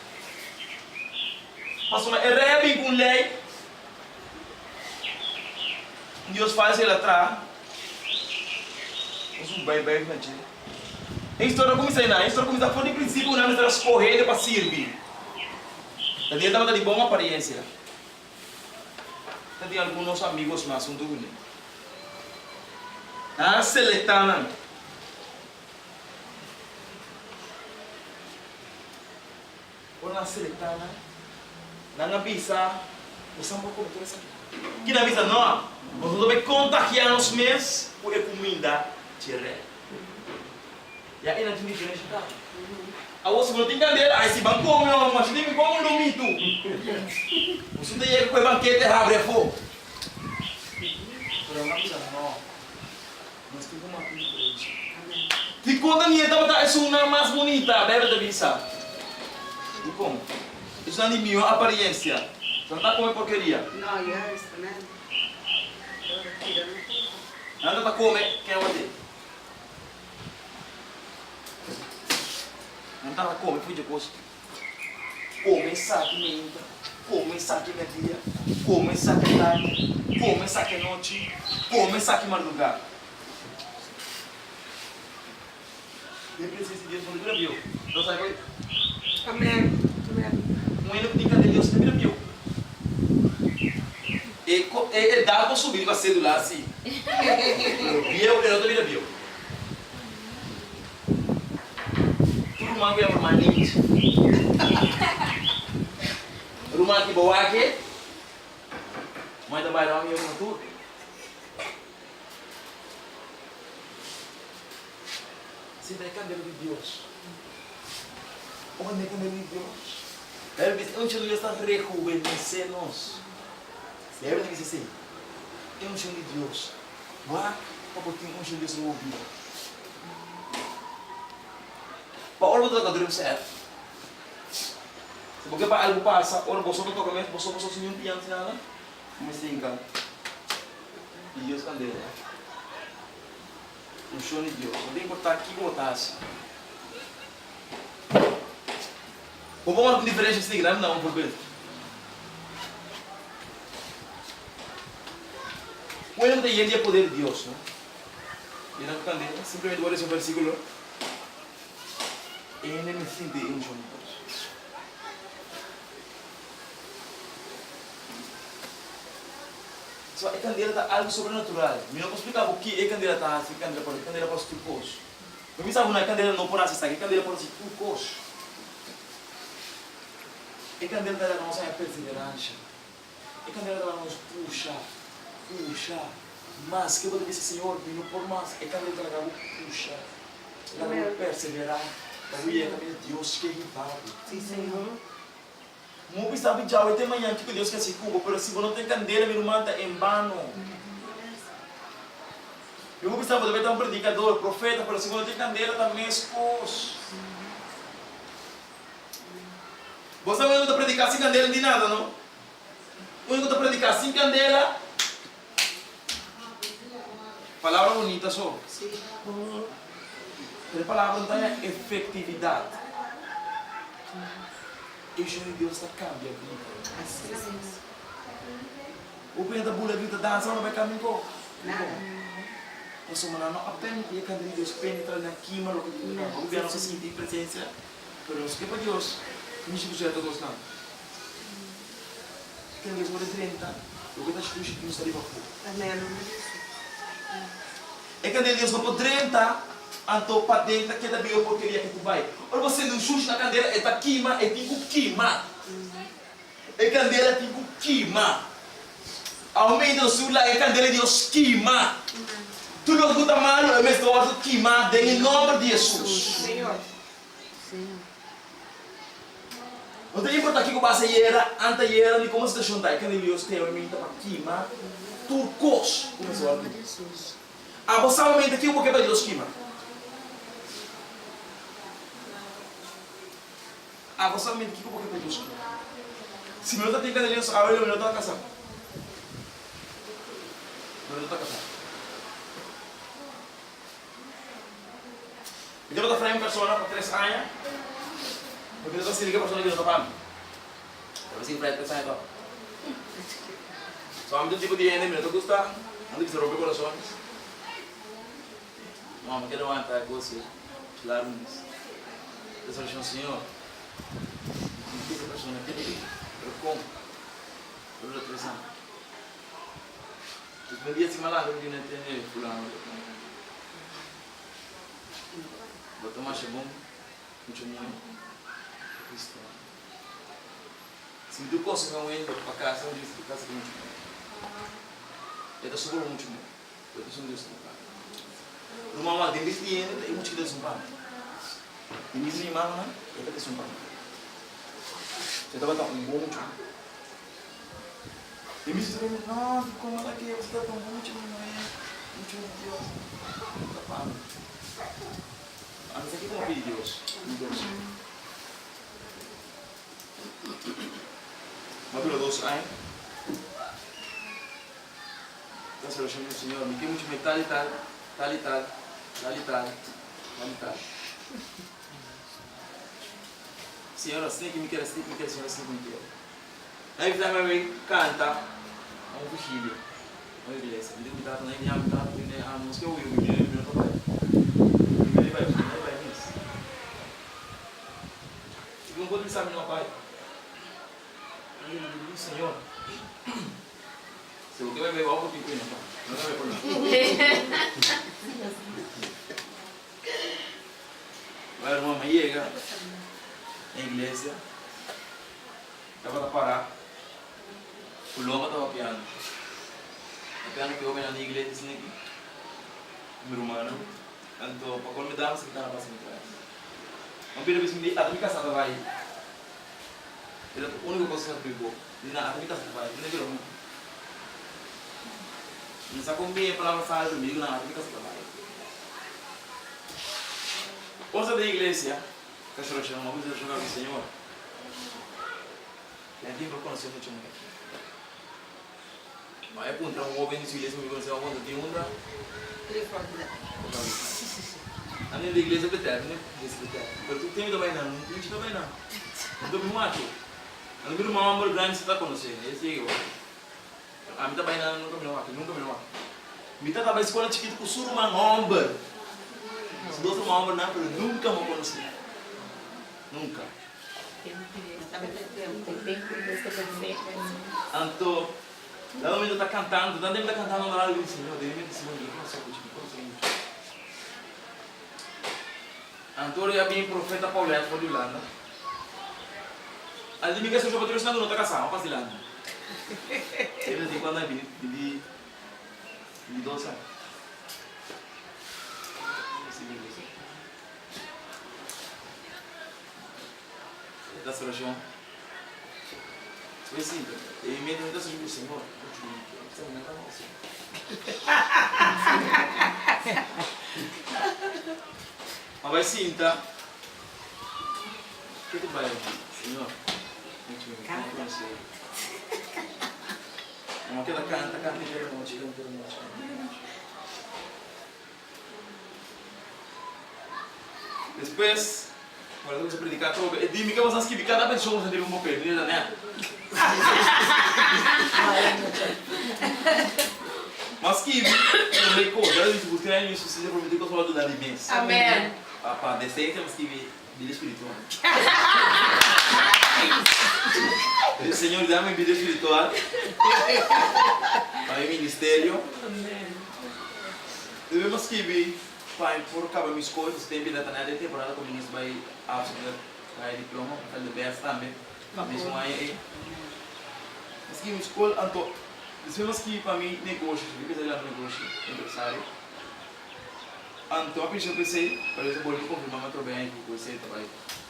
Para assumir, é com lei. Deus faz ele atrás. Os bem imagina. A história começa aí, a história começa por de princípio uma história escorrida para servir. Daniel estava de boa aparência. Tem alguns amigos mais um dúvida. Ah, seletana. Quando a seletana, não avisa, você não pode cometer isso aqui. Que não avisa não, você deve contagiar os meses com a comida tiré. E aí não tem diferença, tá? A você não tem cadeira, aí se banco meu, mas tem que comer no mito. Você tem que comer banquete abre fogo. Pero não avisa não, mas tem uma diferença. E quando a minha estava é uma mais bonita, deve avisar. E como? Isso não é minha aparência. Você não está comendo porqueria. Não, yes, amém. Não está comendo, quem é você? Não estava comendo, fui de gosto. Come saque menta, come saque media, come saque tarde, come saque noite, come saque madrugada. Eu preciso de Deus quando ele viu. Não sai com Amém. Amém. um ano que tem Deus também viu. E dá para subir com a cédula assim. Eu também viu. Tudo mais que é permanente. Rumah que bawa aqui, mas também não é o tudo. Se vai candeiro de Deus. Onde é candeiro de Deus? Ele diz, o unção de Deus está rejuvenescendo-nos. E aí ele diz assim, é um unção de Deus. Vá, para botar um unção de Deus no ouvido. Para orang tu tak dorang set. Sebagai Pak Albu Pasa, orang bosok tu kami bosok senyum tiang sana, mesti ingkang. Deus kan dia. Unção de Deus. Não tem importar aqui como está assim. Vamos ver uma diferença assim grande não por vez. Quando tem gente poder de Deus, não? E não can dia, simplesmente olha esse versículo. Ele me sente unção de Deus. So, a candela está algo sobrenatural. Eu não posso explicar o que a candela está assim, a candela pode ser turcos. Não me sabe uma candela não pode ser, a candela pode ser turcos. A candela está a nossa perseverança. A candela está a nos puxa. Mas que eu vou dizer, Senhor, não por mais. A candela está a puxa. Ela vai perseverar. Ela vai ir a Deus que é rivado. Sim, Senhor. Mo sabe já o tema yang que Deus quer se cuba, pero se não tem candela, meu irmão está em vano. Eu vou sabe deve ter um predicador, profeta, pero se não tem candela também é escos. Você não está predicar sem candela de nada, não? Não está predicar sem candela. Palavra bonita só. Sim. A palavra não tem efetividade. E o de Deus está cambia a vida. O bem da bula vida dança não vai caminhar. Nós somos não apenas que a Deus penetra na quima lo que o bem não se sente presença, mas que para Deus não se precisa todos não. Que Deus vai 30, o que está escrito não está livre. Amém. É que Deus não pode 30. Anto para dentro que da bio porcaria que tu vai. Ora você não suja na candeira é para queima, é tipo queima. É candeira tipo queima. Aumenta o sul lá é candeira de os queima. Tudo o que está mal é mesmo o que queima em nome de Jesus. Senhor. Senhor. Não tem importância que o base era, anta era, de como se deixou daí, candeira de os que aumenta para queima. Turcos, começou a dizer. A você aumenta aqui o que vai de os queima. Ah, você me diz que eu vou pedir isso. Se meu tá tem cadelinha só, ah, meu tá casado. Meu tá casado. Então eu tô falando pessoa para 3 anos. Porque eu tô se liga pessoa que não tá falando. Eu vou para 3 anos. Só ando tipo de enemy, eu gosta. Ando que se rompe corações. Mama, que não anda gosto. Claro nisso. Essa é o Senhor. Essa pessoa que eu como. Eu vou trazer. Os meus dias se malandro que não tem fulano. Vou tomar chabum, muito muito. Cristo. Se me do coisa com ele para casa, eu disse casa com muito. Eu tô super muito. Eu tô super muito. O mamãe tem visto ele, tem muito que desumbar. Tem visto ele mal, né? Eu tô desumbar. Você estava tão bom muito. E me disse, não, como ela quer, você está tão bom muito, não é? Muito Deus. Está falando. A não ser que como filho de Deus. Capítulo 2, aí. Então, se eu chamo o Senhor, me quer muito tal e tal, tal e tal, tal e tal, tal e tal. Senhor, assim que me quer assim, Senhor, assim que me quer. Aí que também canta, um filho, uma igreja. Ele me dá também, me dá também, a música eu ouvi, ele não vai. Ele vai nisso. E não vou pensar no meu pai. Ele diz, Senhor, se você vai ver algo que cuida, não vai por nada. Vai, irmã, chega. Na igreja, estava a parar, o lobo estava piano. O piano que eu venho na igreja, assim aqui, meu irmão, então, para quando me dá, você está na base de trás. Mas pelo menos me diz, a minha casa vai. Pero a única coisa que eu digo, na atividade que vai, não é verão. Não sabe como é a palavra fala comigo na atividade que vai. Ouça da igreja, que a senhora chama uma coisa de jogar com o Senhor. É tempo para conhecer muito mais. Mas é para um homem de sua igreja, me conhecer uma coisa de onda. A minha igreja é betel, né? Mas tu tem também não, não tem também não. Não tem muito. A minha irmã amor grande está conhecendo, esse é eu. A minha também não, nunca me não. Minha também escola chiquita com suruma omber. Se dois uma omber não, pero nunca me conheci. Nunca. Anto, lá o menino está cantando, tanto ele está cantando na hora do Senhor, Deus me disse, eu não sei o que Antônio ia vir profeta Paulette para Holanda. Ali me quer jogar não está casado, para Holanda. Ele disse quando ele vive 2 anos. Da solução. Foi assim, e mesmo da solução do Senhor, mas vai sim, tá? O que tu vai, Senhor? Não quer canta, inteira noite, inteira noite. Depois, agora vamos predicar todo. E dime que vocês que cada vez somos entre um pouco, né? Mas que eu recordo, a gente busca isso, se prometeu que eu falo do alimento. Amém. Para decência, mas que vida espiritual. O Senhor dá-me vida espiritual para o ministério. Devemos que vir para por acabar minhas coisas, tem vida também de temporada como ministro vai a diploma, para fazer best também. Mesmo aí. Mas que minha escola, então, devemos que para mim negócio, eu quero fazer negócio, empresário. Então, a pessoa pensei, para eu poder confirmar meu trabalho que você trabalha.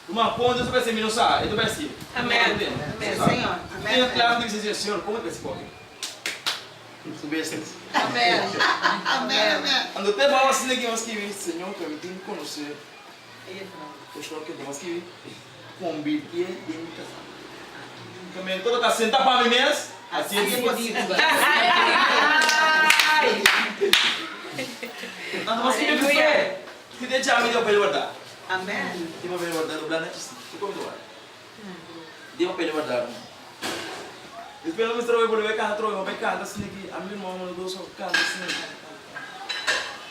Uma ponta eu pensei menos ah, eu pensei. Amém. Amém, Senhor. Amém. Amém. Claro, dizer Senhor, como é que esse pode? Subeste. Amém. Amém. Amém. Quando até fala assim que nós que Senhor, que eu tenho que conhecer. Pessoal que nós que convite em casa. Também toda a senta para mim mesmo. Assim é possível. Nós que me que tem chave de pelo guardar. Amém. Dia pelo guardar do plano assim. Tu como tu vai? Dia pelo guardar. Depois nós trabalhamos por ver cá, trabalhamos bem cá, assim que a minha irmã mandou dois só cá, assim.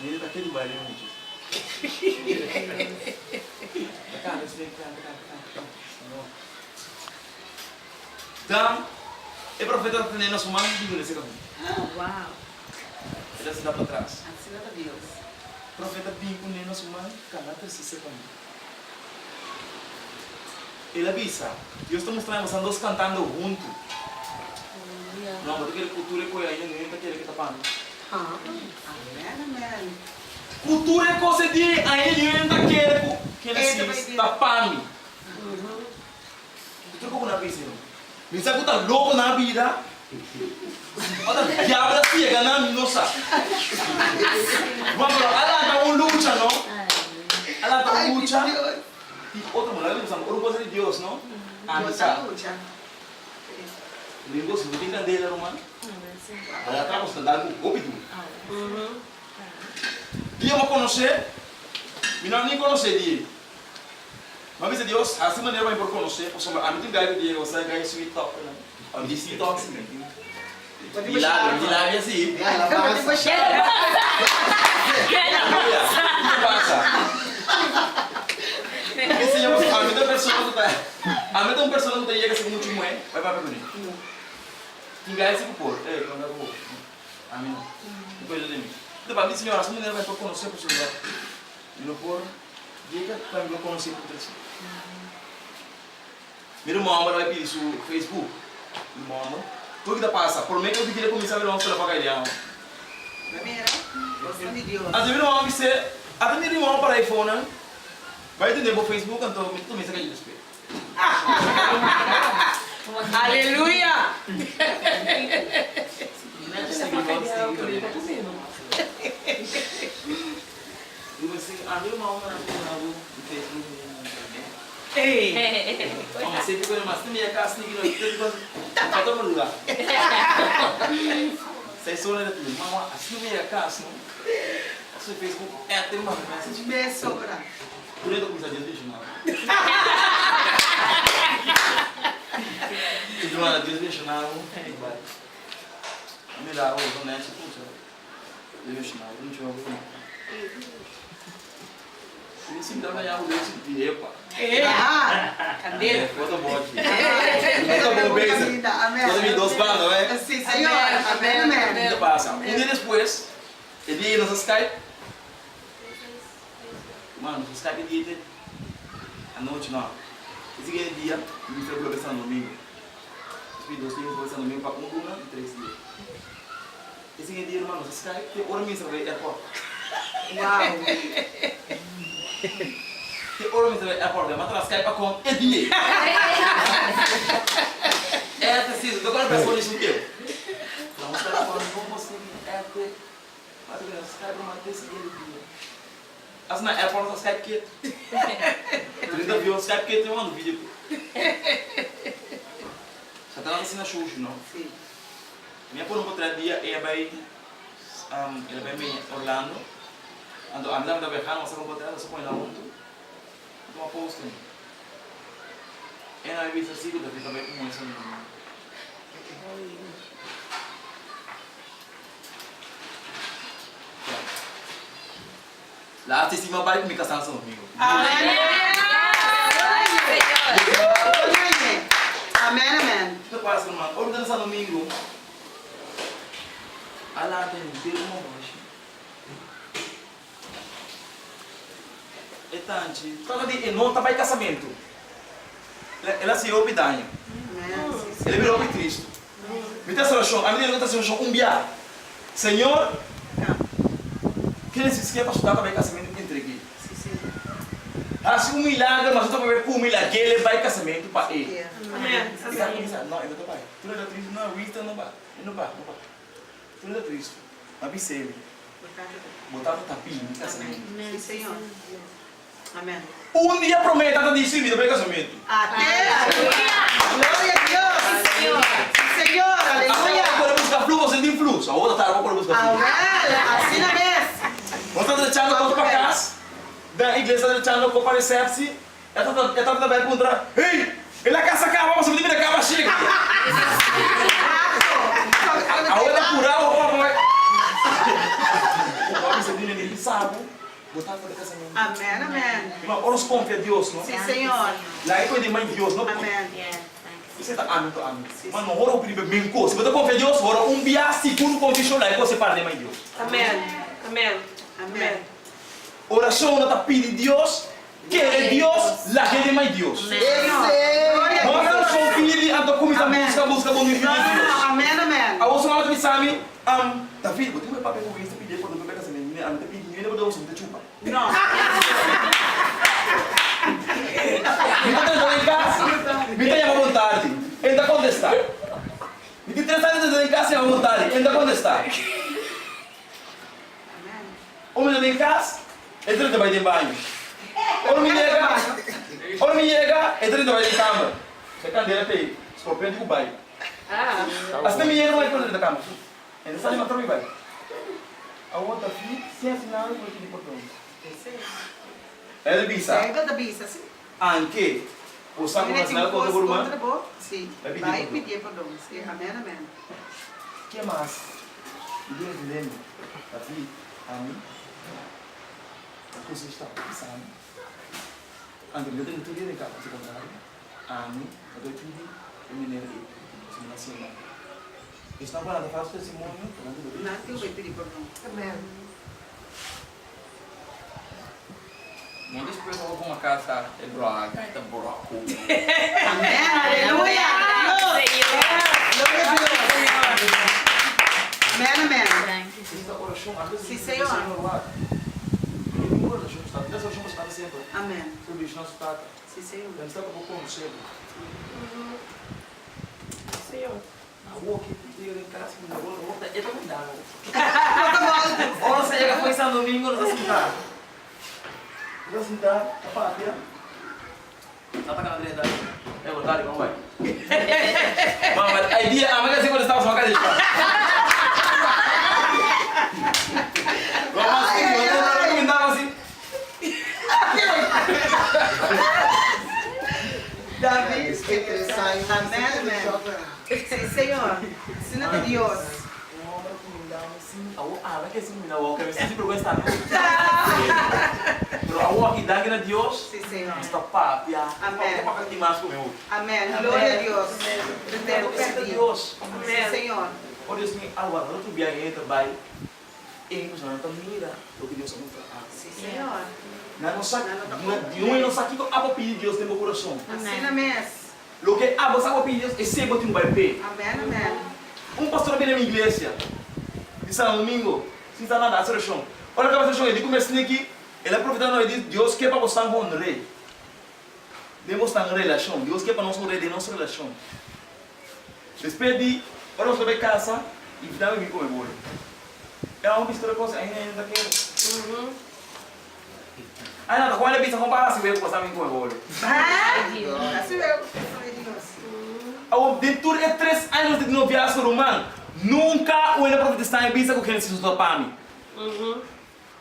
Ele está aqui do baile, não diz. Cá, assim, cá. Então, o profeta está tendo nosso mano de nesse caminho. Uau. Ele se dá para trás. Assim é Deus. O profeta vinha com nosso mano, caráter se caminho. Ele avisa, Deus está mostrando, nós andamos cantando juntos. Não, mas aquela cultura que ainda não está querendo que está falando. Amém. Cultura é coisa de ainda não está querendo que ele está falando. Tu trocou na vida, não? Me sabe que está louco na vida? Olha, diabo chega na nossa. Vamos lá, ela está luta, não? Ela está luta. E outra mulher, não coisa de Deus, não? Lingos não tem candeia, não, mano? Ela está com dando golpe duro. Dia eu conhecer, eu não nem conhecer dia. Mas Deus, assim maneira vai por conhecer, porque a mim tem gaio de Deus, sai gaio sweet talk, né? A mim sweet talk sim. Milagre assim. Esse é o a mim tem uma pessoa que tem chega assim muito moe, vai para bonito. Tem gaio assim por, quando eu vou. Amém. Depois de mim. Depois disse senhora, assim maneira vai por conhecer por celular. E não por diga para me conhecer por telefone. Meu irmão vai pedir seu Facebook. Irmão, o que está passando? Por mim que eu queria começar a ver uma coisa para ganhar. Primeira, gostando de Deus. Até meu irmão disse, até meu irmão para iPhone, vai entender o Facebook, então tu me saca de respeito. Aleluia! Ei! Você ficou mais de meia casa, ninguém tá todo mundo lá. Vocês são ainda tudo, mas assim meia casa, não? Você fez com até uma mensagem. Me sobra. Tu nem tô com Deus deixa não. Tu não Deus deixa não. Me dá o donete puxa. Deus não, não te ouve. Isso me dá ganhar o leite de epa. Cadê? Bota bom aqui. Bota bom beijo. Bota me dos bandos, né? Sim, Senhor. Amém, amém. O que passa? Dia depois, ele ia no Skype. Mano, o Skype dia à noite não. Esse dia, me fez conversar no domingo. Os vídeos que eu conversar no domingo para uma e 3 dias. Esse dia, mano, o Skype tem hora mesmo para ir airport. Uau! Tem hora mesmo para ir airport, mas o Skype com é dia. É preciso, agora para responder isso teu. Não, os caras falam, não consigo, é porque... Mas o Skype não tem esse dia. As na airport, o Skype que... Tu ainda viu o Skype que tem um vídeo. Já tá lá assim na Xuxa, não? Sim. Minha por um outro dia, ele vai em Orlando. Ando a minha da Berrano, mas eu só põe lá junto. Então a post. E aí visto assim, da vida vai com isso. Lá te cima vai comigo casar comigo. Amém! Amém, amém. Então passa, irmão. Organiza domingo. Alá tem inteiro uma voz. É tanto. Fala de não tá para casamento. Ela se ouve daño. Ele virou para Cristo. Me está solução. A menina não está solução dia. Senhor, que necessita para estudar para casamento que entreguei. Se um milagre, mas eu estou para ver um milagre, ele vai casamento para ele. Amém. Não, eu não vai. Tu não é triste, não, Rita não vai. Não vai. Tu não é triste. Mas pensei, botar no tapinho no casamento. Sim, Senhor. Amém. Um dia promete, ela disse, me dá para casamento. Até! Glória a Deus! Senhor. Sim, Senhor. Agora Aleluia! eu vou buscar fluxo, sem fluxo. A outra tarde eu vou buscar fluxo. Amém. Assim na mesa. Você está deixando a para casa, da igreja está deixando para recepção, ela está também contra, ei, ele é casa cá, vamos subir da cama, chega. A outra curar o povo vai. O povo se diz, ele sabe, botar para casamento. Amém, amém. Mas ora confia em Deus, não? Sim, Senhor. Lá é coisa de mãe de Deus, não? Amém. Você está amém, tô amém. Mas não ora o primeiro bem coisa. Se você confia em Deus, ora dia seguro convicção lá é você para de mãe de Deus. Amém. Amém. Amém. Oração não está pedindo Deus, quer Deus, lá que é mãe de Deus. Glória Nós a Deus. somos filhos de ando começar busca bom de Deus. Amém, amém. A outra hora que me sabe, David, você vai papel com isso pedir para não pegar essa menina, a gente pedir menina para você te chupa. Não. Me está em casa, me tem a vontade, ainda contestar. Me tem 3 anos em casa e a vontade, ainda contestar. O menino em casa, ele vai de banho. Quando me chega, ele vai de cama. Você cadeira tem, escorpião de Dubai. Assim me chega, não vai para da cama. Ele sai de matar o vai. A outra filha, sem assinar, não vai pedir portão. Ele bisa. Pega da bisa, sim. Anche, o saco nacional contra o Burma. Sim. Vai pedir Vai perdão. pedir perdão. Sim. Amém, amém. Que mais? Deus lembra. Davi, amém. A coisa está pensando. Ando, eu tenho tudo em casa, se contrário. Amém. Eu tenho tudo em mineiro e simulação. Está falando, faz testemunho. Natiu vai pedir perdão. Amém. Não depois eu vou para uma casa de broca, então broco. Amém. Aleluia. Glória a Deus. Amém, amém. Sim, Senhor. Amém. Sim, Senhor. rua que eu em casa, na rua, é tão cuidado. Ora, você chega foi São Domingo, não está sentado. Não está sentado, a pátria. Não está na direita. É verdade, vamos vai. Vamos, aí dia, amanhã você pode estar só cadê? Vamos assim, eu estou recomendando assim. David, Amén, amén. Sí, Señor. Sino de Dios. Vai que assim, não, que me sinto vergonha estar. Pero a que dá a Deus. Sí, Señor. Está papia. Amén. Para que mais comigo. Amén. Gloria a Dios. Pero que Deus. Sí, Señor. Oh Deus, me algo, não tu viaje também. E você não mira o que Deus nos faz. Sí, Señor. Não sabe, não sabe que abo pedir Deus no meu coração. Assim na mesa. Lo que abo sabe pedir Deus é sempre um vai pé. Amém, amém. Um pastor vem na minha igreja. De São Domingo, se está na seleção. Olha que a seleção, ele começa aqui, ele aproveita e diz, Deus quer para você com um rei. Deus está em relação, Deus quer para nós um rei de nossa relação. Depois de, olha nós vai casa e dá me comer bolo. É uma mistura de coisas ainda daquele. Aí nada, quando ele pensa com barra, se vê que você me comer bolo. Assim eu. Dentro de 3 anos de noviazgo romano, nunca o ele profetizar em vista com quem se soltou para mim.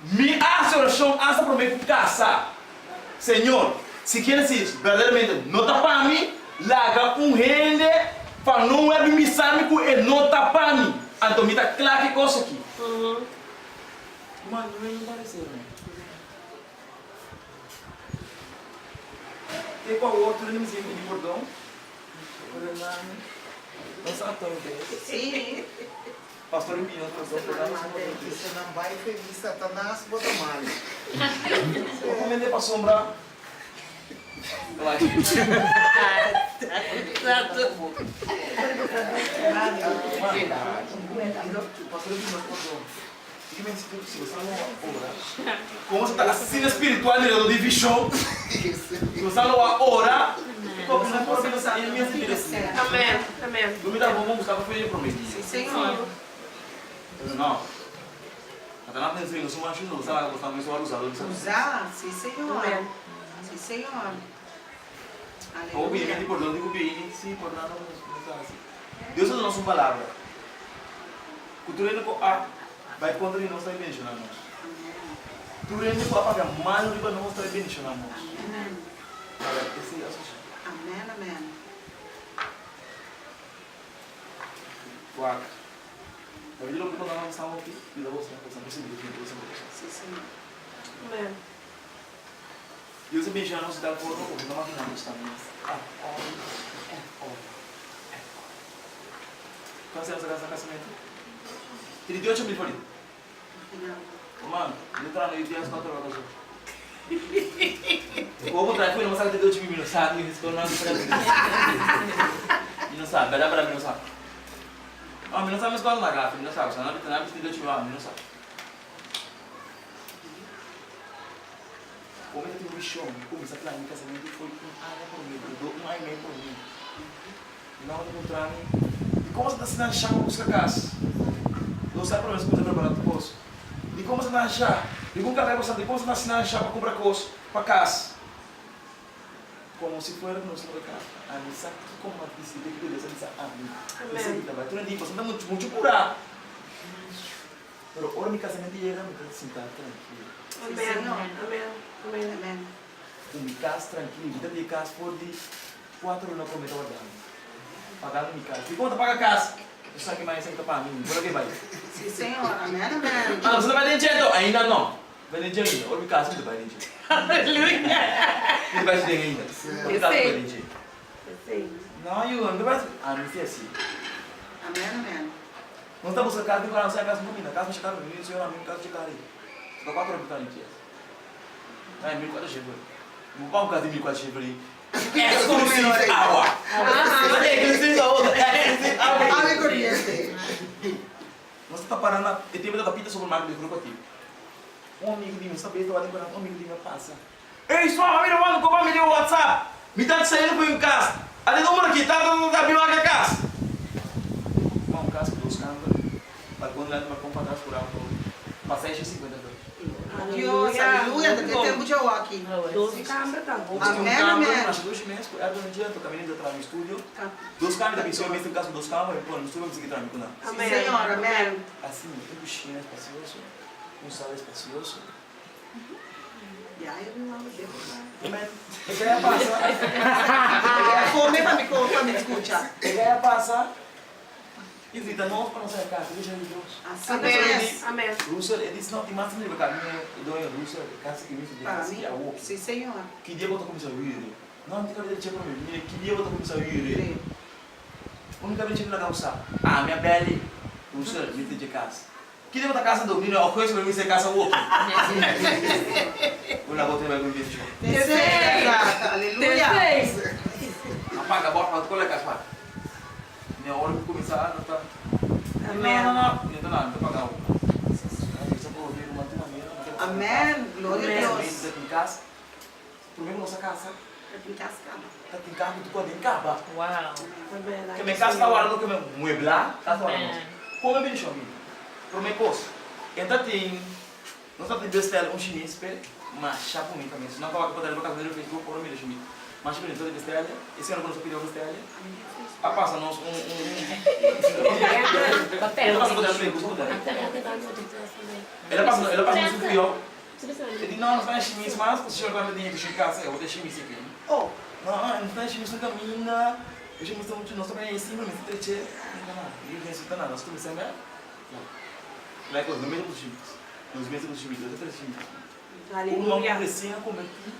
Me hace oração, hace promete casar. Senhor, se queres isso, verdadeiramente, não está para mim, larga rende para não é me sabe que ele não está para mim. Então me está claro que coisa aqui. Mano, não parece, né? Tem qual outro, ele me diz de bordão. Não sabe tão bem. Sim. Pastor Emílio, Você não vai feliz, Satanás, bota mal. eu recomendei para sombra. Como você está assim espiritual, ele é divisão. Se você não ora, como não pode pensar em minha direção. Amém. Amém. Não me dá bom, Gustavo, foi ele prometido. Sim, Senhor. Não. Até na pensei, não sou macho, não. Sabe, Gustavo, eu sou usado. Usar, sim, Senhor. Sim, Senhor. O bem, é importante, digo bem, sim, importante, não assim. Deus é a nossa palavra. Cultura não vai contra nós, está bendicionando nós. Cultura não vai pagar mal, não vai nós, está bendicionando nós. Esse é o assunto. Amém, amém. 4. A vida lo que nós estamos aqui, e da vossa coisa, não se diz, não se diz. Sim, Senhor. Amém. Deus é bendicionando nós, dá por não imaginamos também. Quantos anos você casamento? 38 mil por aí. Mano, ele está no dia às 4 horas. Como trai foi, não sabe 38 mil, não sabe, ele ficou não sabe. Não sabe, vai dar para mim, não sabe. Ah, não sabe mais qual é a garrafa, não sabe, não sabe 38 mil, não sabe. Como é que tem um bichão, começa a planejar casamento, foi por mim, um ano e meio por mim. Não encontrar e como você está assinando chá para buscar casa? Não sabe para onde você pode preparar o poço? E como você está assinando chá? E como você está assinando chá para comprar coisa para casa? Como se fosse nosso lugar. A mim sabe como a disse que Deus é a mim. Amém. Tu não diz, você está muito curado. Mas ora meu casamento chega, me deixa sentar tranquilo. Amém. Amém. Amém. Amém. Minha casa tranquilo, vida de casa por de 4 anos como eu estou pagando minha casa. E quanto paga a casa? Eu sei que mais sempre para mim, por que vai? Sim, Senhor. Amém, amém. Ah, você não vai ter dinheiro? Ainda não. Vai ter dinheiro ainda. Olha minha casa, não vai ter dinheiro. Aleluia. Não vai ter dinheiro ainda. Não vai ter dinheiro. Sim. Não, eu não vai ter. Ah, não sei assim. Amém, amém. Não está buscando casa, não sai casa bonita. Casa de casa bonita, senhor, a minha casa de casa. Só 4 habitantes. Ah, 1.400 chevros. Vou pagar um casa de 1.400 chevros. Exclusive água. Não é exclusive outra. É exclusive água. Água e corrente. Nós estamos parando e temos a pita sobre o marco de grupo aqui. Um amigo de mim, sabe, estava lembrando, um amigo de mim passa. Ei, sua família, mano, como me deu o WhatsApp? Me está saindo para em casa. Ali número aqui, tá abrindo a casa. lá para comprar por algo. Passei 52. Dios, aleluia, tem tempo de eu aqui. 12 câmeras, tá bom. Amém, amém. Mas 2 meses, é do dia, tô caminhando atrás no estúdio. 2 câmeras, da pessoa, mesmo caso 2 câmeras, pô, no estúdio, eu consegui trabalhar com ela. Sim, Senhor, amém. Assim, um bichinho espacioso, um sal espacioso. E aí, eu não amo Deus. Amém. Eu queria passar. Come para me escutar. Eu queria passar. E grita, não, para nossa casa, deixa ele Deus. Assim, Amém. Russell, ele disse, não, tem mais de caminho, eu dou em Russell, casa que me fez para assim, a mim. outra. Sim, Senhor. Que dia eu vou começar a vir? Não, não tem cabelo de cheiro para mim. Que dia eu vou começar a vir? Como cabelo de cheiro na calça? Ah, minha pele, Russell, me tem de casa. Que dia eu vou estar casa dormindo, eu conheço para mim ser casa outra. Vou lá voltar vai comer de Terceira, aleluia. Apaga, bota para tu colegas, pá. Minha hora de começar, não tá. Amém. Não tá nada, não tá pagando. Amém. Glória a Deus. Está em casa. Primeiro nossa casa. Está em casa, tu pode em casa. Uau. Que minha casa está guardando que meu mueblar, está guardando. Como é bem chamado? Primeira coisa. Então tem, nós temos besteira chinês, mas chapo muito também. Se não coloca para dentro da casa dele, fez grupo por mim, chama. Mas chama então de besteira. Esse ano quando eu pedi besteira, a passa nós Papel. Ela passa por dentro do meio, ela passa no frio. Ele diz, não, não está em chinês, mas se o senhor vai me dinheiro de casa, eu vou ter chinês aqui. Oh, Não está em chinês, não caminha. Eu já me estou muito, nós também em cima, me estou treche. Não, eu não estou nada, nós estamos em cima. Lá é coisa, no meio dos chimis. Nos meses dos chimis, eu estou treche. Uma recém como aqui.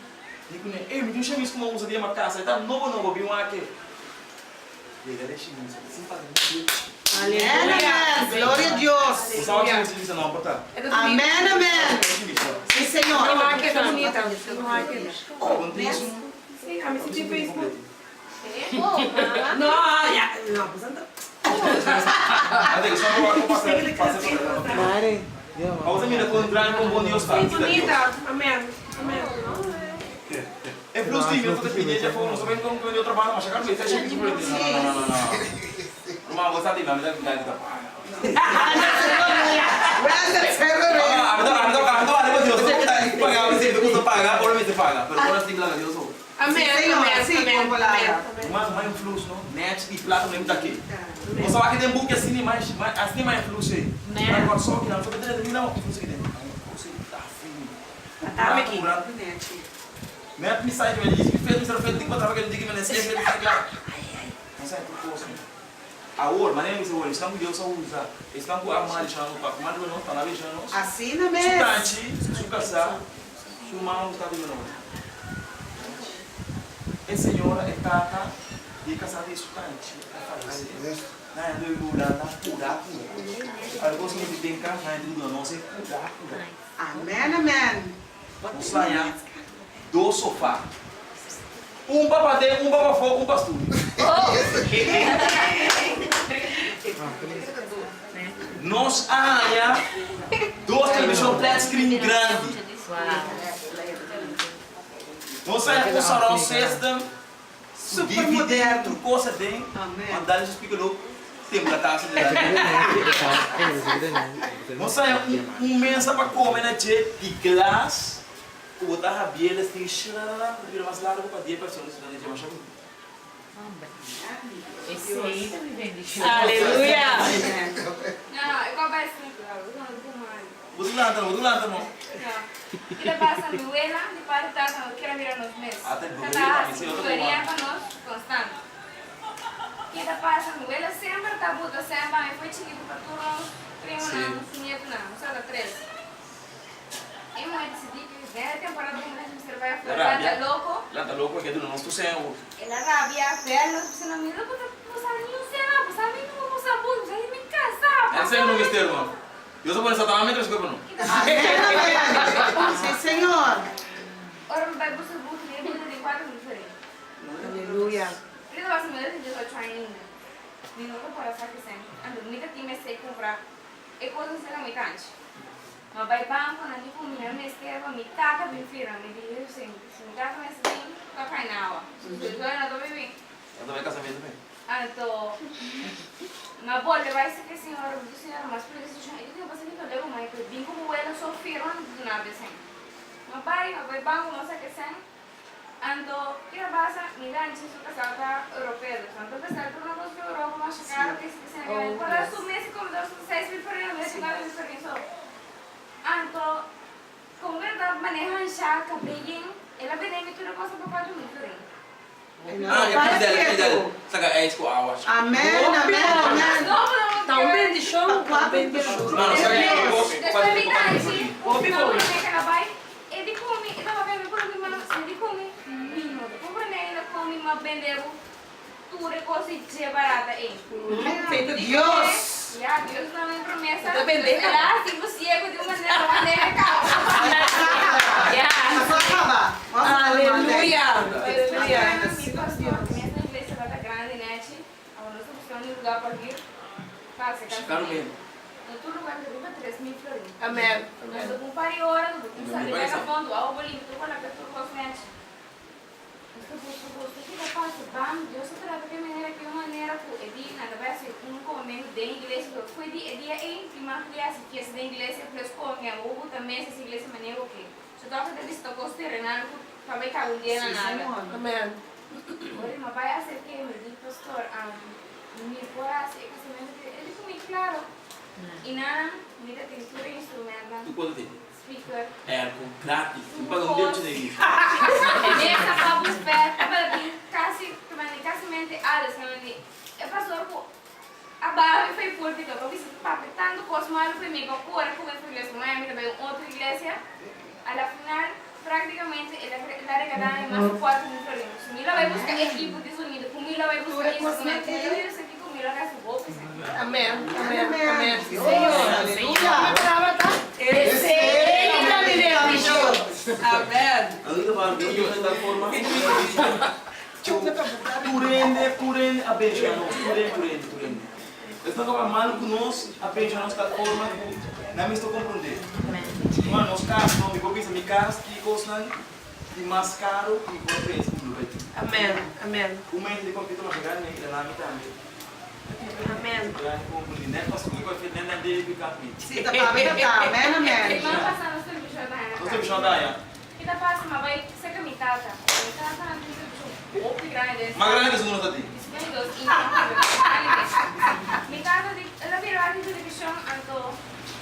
Digo, ei, me diz chemis como usa de uma casa, está novo, bem aqui. Ele é chinês, assim faz muito. aleluia. Glória a Deus. Usava o chinês não, botar. Amém, amém. Sim, Senhor. Que é bonita. Contíssimo. Sim, a minha tipo isso. Oh, Não, já. Não, pues anda. Até que só vou passar por Mare. a outra menina encontrar com bom Deus tá. Bonita. Amém. Amém. É plus time, eu tô pedindo já fomos também como eu trabalho, mas chegaram aí, tá cheio de problema. Não. Uma moça de nome da vida da pagar, você tem que pagar, ou não pagar, mas agora tem que lá Deus. Amém. Amém. Mais influxo, não? Net e plata mesmo daqui. Você vai que tem book assim mais assim mais influxo aí. Mas agora só que não, só que tem não influxo aqui dentro. Você tá frio. Tá aqui. Net me sai de mim, fez me feito tem que botar aquele diga me nesse ele fica lá. Não sai por coisa. A ouro, mas nem isso, estão com Deus a usar. Estão com a mãe já no papo, mas não está na vez já não. Assim na mesa. Sustante, se casar, sumar um estado de menor. A senhora é tata e casada de sustante. Não é do lugar, não é pura. Algo que me tem cá, não é do não sei pura. Amém, amém. O saia do sofá. Um papadeiro, um papafó, um pastor. Nós arranha 2 televisões flat screen grande. Nós saímos com o salão sexta, Super moderno. coisa tem, andar nesse picolô, temos a casa dele. Nós saímos mesa para comer na de glass, o outro rabiela tem xará, vira mais largo para 10 pessoas, não é de mais chabu. Esse aí tá me vendo. Aleluia! Não, eu converso com Vou lá, não. Kita pasa mi abuela, mi padre estaba que era mirar los meses. Estaba tutoría para nós constante. Kita pasa mi abuela sempre está puta, sempre me foi chiquito para todos, primo não, nieto não, só da 3. E moi decidi que desde a temporada que nós me vai a louco. Lá tá louco que tu não estou sem o. Ela rabia, vela, você não me dá para usar nenhum cena, você não me usa muito, você me casar. Esse é o mistério, mano. Eu sou por essa também, mas eu não. Sim, Senhor. Ora, vai buscar muito, nem muito de 4 diferentes. Aleluia. Ele vai se mudar de jeito trying. Nem nunca para saber sempre. Ando muita time sei comprar. E coisas serão muito antes. Mas vai banco, não tipo minha mestre, me taca bem firme, me diz assim, se me taca mais bem, toca em água. Se eu não tô bem. Eu também casamento também. Então, Mas bom, vai ser que a senhora mas por isso eu tenho bastante que levar mais que bem como ela sofreram do nave assim. Mas vai banco não sei que sem. Ando que a base mira antes do casal europeu, tanto que está por nós que Europa mas caro que se sem. Para assumir esse como 6 mil por ano, esse cara de diferença. Ando como verdade manejar já cabrinho, ela vem me tudo coisa para 4 mil por ano. Idal. Saka é isso que eu acho. Amém, amém, amém. Tá bem de show? Tá bem de show. Não, saka é Depois me dá esse, o final que ela vai, ele come, ele vai ver por mim, mas ele come vinho. Depois ele come uma vender tudo coisa de barata aí. Feito Deus. Já Deus não é promessa. Tá vender? Lá, se você é de uma maneira calma. Só acabar. Aleluia. Essa igreja vai estar grande, né? Agora nós estamos buscando um lugar para vir. Caro mesmo. No todo lugar que derruba 3 mil florins. Amém. Nós estamos com um par de horas, nós estamos a ligar a fundo, ao bolinho, tu vai lá para tu cosmete. O que vai fazer? Bam, Deus se trata de maneira que uma maneira que é digna, vai ser um comendo de inglês, que foi dia em prima classe, que é de inglês, plus com o também essa igreja maneira o quê? Se toca de vista costa renal, para ver que algum dia na nada. Amém. Agora, mas vai ser que me diz pastor, me coração, ele foi muito claro. E na mira tintura instrumento, Tu pode ter. speaker. É grátis. Tu paga um dia de dinheiro. Essa papo esperta, para mim, casamento, eu pastor a barra foi forte, que eu vi papo tanto coisa mal para mim, que eu corro com essa igreja, mas também outra igreja, ao final, praticamente, ela regalada em mais 4 mil florins. Mila vai buscar equipo de sonido, Mila vai buscar instrumento, eu sei que Mila vai subir o piso. Amém. Amém. Senhor, aleluia. Receita de Deus. Amém. Ainda vai ver de outra forma. Curende, a beijar nós. Curende. Eles não vão mal conosco, a beijar nós da forma que não me estou compreendendo. Mano, os caras não me vão pensar, me caras que gostam de mais caro e com preço. Amém. O meio de competir uma grande negra lá, me também. Amém. Grande compreendendo, não é para subir com a fita, nem dele ficar aqui. Sim, tá para amém, amém. Semana passada nós temos que Não sei o da ya. E da próxima vai ser que a mitad não tem outro grande. Mas grande é segundo tati. Mitad ela virou a televisão, então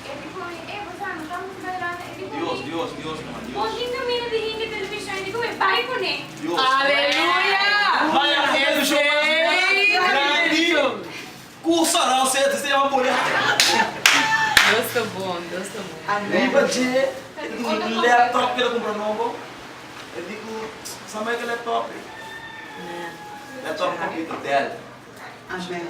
ele dijo, você não estamos adelante. Dios, hermano, Hoje em caminho de ringue televisão, ele dijo, vai com ele. Dios. Aleluia. Vai a televisão grande. Cursará o certo, você é uma mulher. Deus tá bom. Amém. Viva de laptop que ele comprou novo. Eu digo, sabe que laptop? Laptop computer dela. Amém.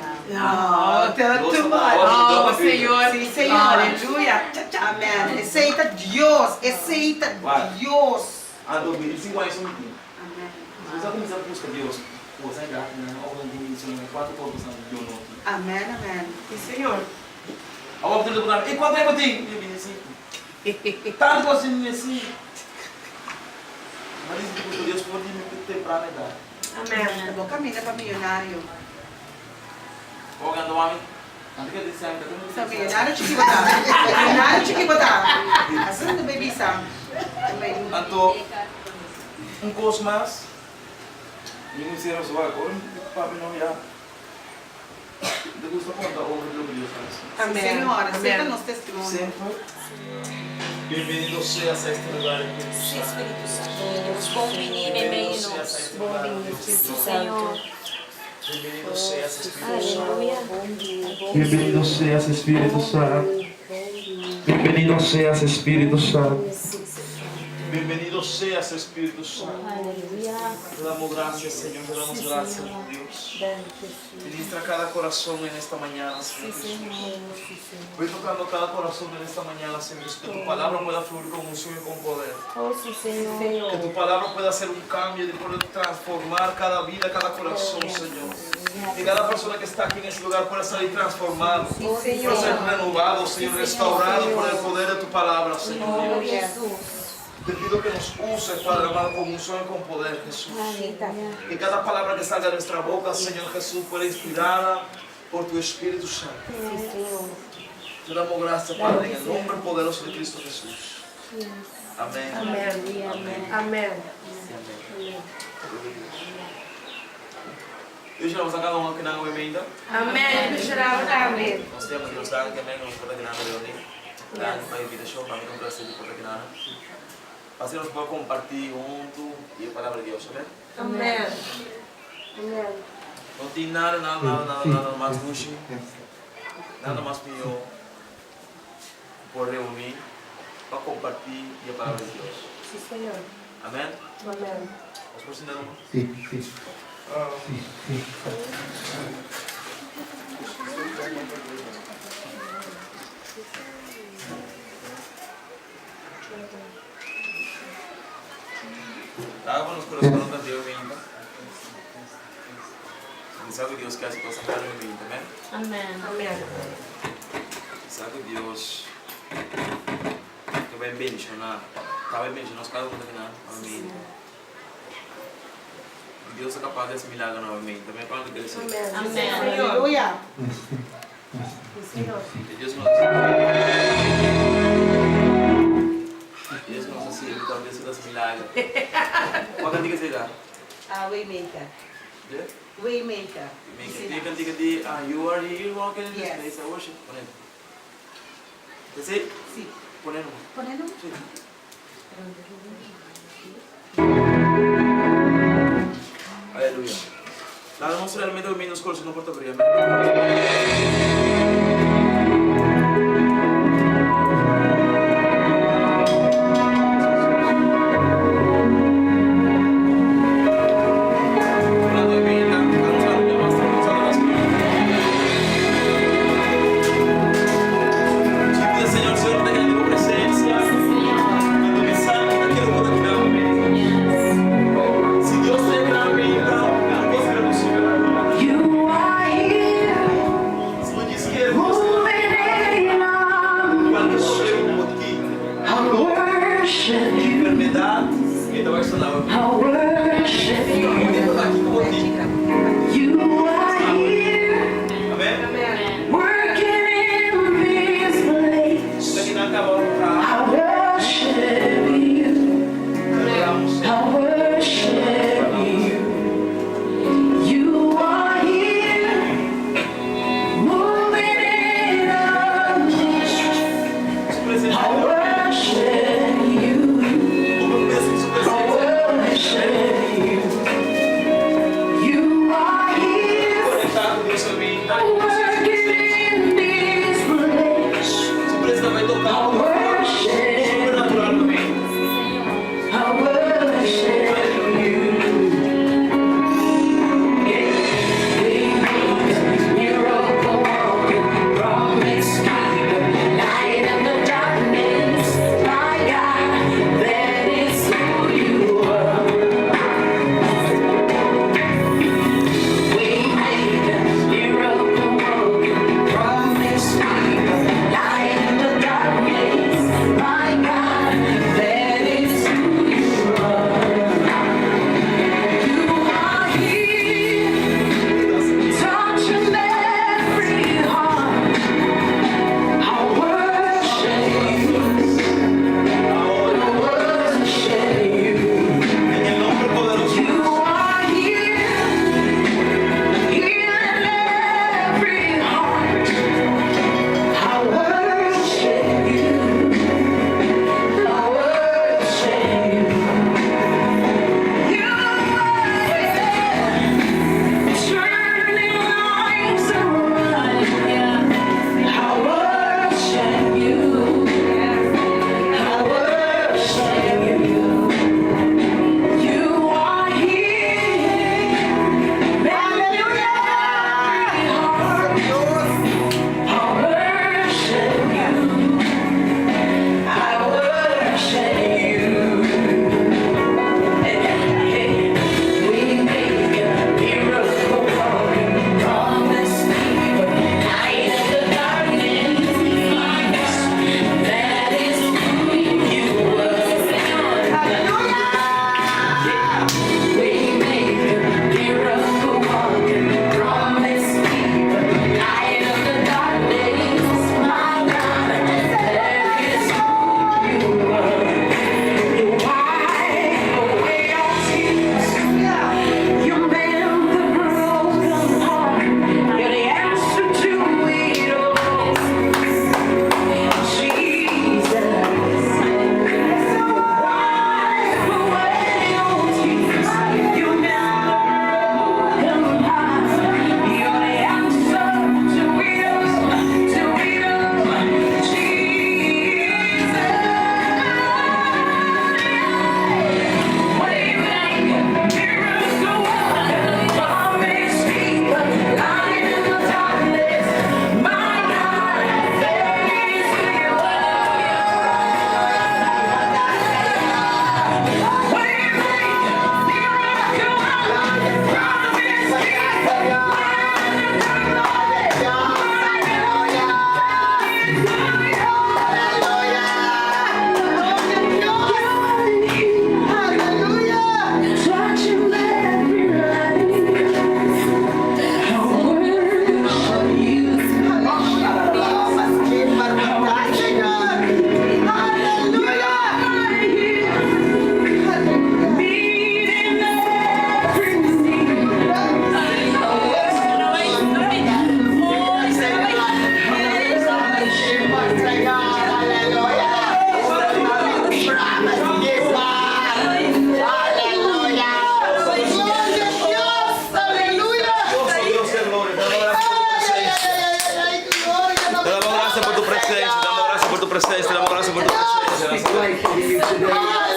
Tanto mais. Oh, Senhor. Sim, Senhor. Aleluia. Amém. Aceita Deus. Ando 2005 anos um dia. Amém. Se você começar a buscar Deus, você é grato, né? Ou não tem isso, não é 4 corpos de Deus não. Amém. Senhor. Agora você perguntar, e quanto é que eu tenho? Eu disse, tanto assim, assim. Mas isso que Deus pode me ter para me dar. Amém. Vou caminhar para milionário. Ou quando o homem, antes que eu disse, ainda Sa milionário chique botar. Assim do baby sam. Anto, curso mais. E não sei se vai agora, para não ir. Eu gosto de contar o que Deus faz. Amém. Senhor, aceita nosso testemunho. Sempre. Bem-vindo seas a este lugar. Sim, Espírito Santo. Bom menino, bem-vindo. Sim, Senhor. Bem-vindo seas Espírito Santo. Bienvenido seas Espíritu Santo. Bienvenido seas Espíritu Santo. Bem-vindo seas Espírito Santo. Te damos gracias, Señor. Te damos gracias, Dios. Ministra cada corazón en esta mañana, Señor Jesús. Voy tocando cada corazón en esta mañana, Señor Jesús. Que tu palabra pueda fluir con unción y con poder. Que tu palabra pueda hacer un cambio y poder transformar cada vida, cada corazón, Señor. Que cada persona que está aquí en este lugar pueda salir transformado, pueda ser renovado, Señor, restaurado por el poder de tu palabra, Señor Dios. Te pido que nos uses, Padre amado, con unción y con poder, Jesús. Que cada palabra que salga de nuestra boca, Señor Jesús, pueda inspirada por tu Espíritu Santo. Sí, Señor. Te damos gracias, Padre, en el nombre poderoso de Cristo Jesús. Amén. Amén. Amén. Amén. Eu já vamos acabar uma que não é ainda. Amén. Amén. Nós temos Deus dar que também nos pode ganhar melhor nem. Dar para a vida show, para mim não precisa de poder ganhar. Assim nós podemos compartilhar junto e a palavra de Deus, amém? Amém. Amém. Não tem nada mais luxo, nada mais melhor por reunir para compartilhar a palavra de Deus. Sí, Señor. Amém? Amén. Nós precisamos. Sí, sí. Água nos corações da Deus ainda. E sabe Deus que as coisas estão em mim também? Amen. Amén. Sabe Deus que vai mencionar, vai mencionar os caras que não, amém. Deus é capaz desse milagre novamente, também para não crescer. Amén. Amén. Aleluya. Sí, Señor. E Deus nos assiste, talvez seja esse milagre. Qual cantiga será? Waymaker. Yeah? Waymaker. Cantiga de You are here walking in this Yes. place, I worship. Ponendo. Você? Sí. Ponendo. Ponelo. Sim. Aleluya. La vamos realmente dormir nos corazones, no importa brillar. Si Dios te da vida, es posible. presencia, damos gracias por tu presencia. Speak life over you today. No matter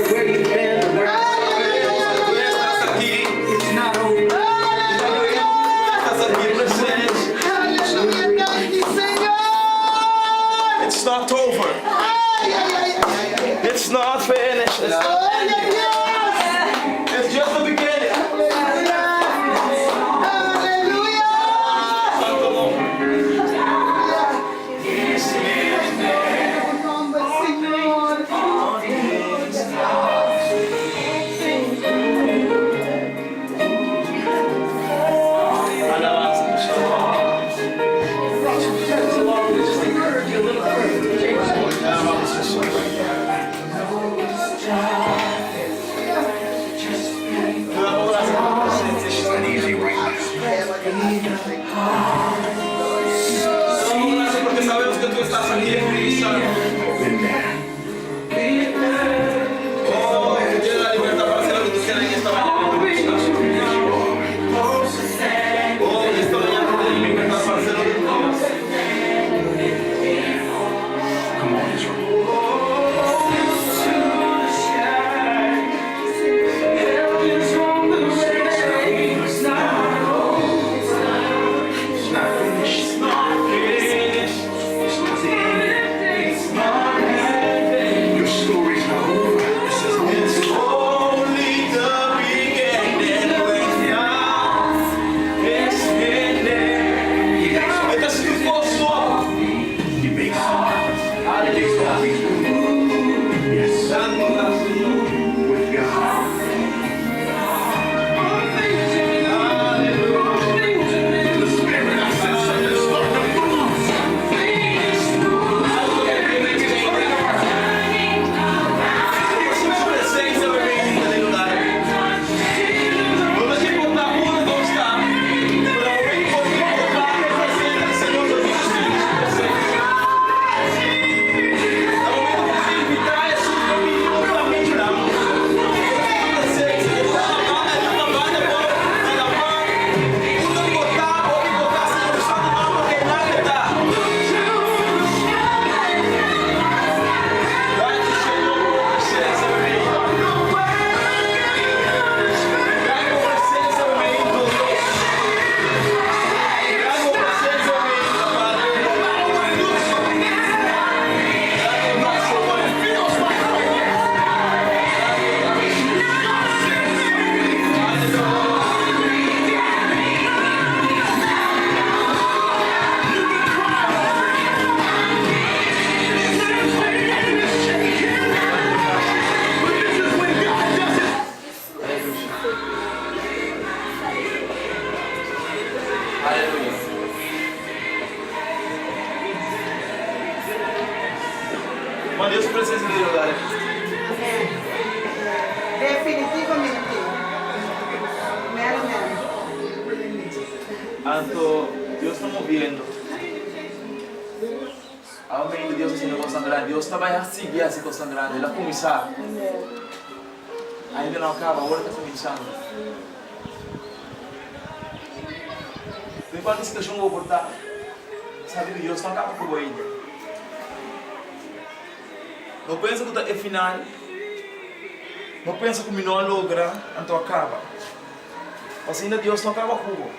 where you've been or where Tú estás aquí, it's not over. estás aquí presente. It's not over. It's not finished. It's not ending. It's just the beginning. Porque sabemos que tú estás aquí en Cristo. Oh, que tienes la libertad para hacer lo que tú quieras en esta mañana. Oh, en esta mañana tienes libertad para hacer lo que tú quieras. Cuando Dios presencia en el lugar. Definitivamente. Amen. Anto Dios está moviendo. Amém. Deus haciendo cosas grandes. Deus também vai seguir essa coisa grande. Ele vai começar. Ainda não acaba, agora está começando. Não importa a situação que eu vou portar. Sabe que Deus não acaba com ainda. Não pensa que é final. Não pensa que não logra, então acaba. Mas ainda Deus não acaba com o.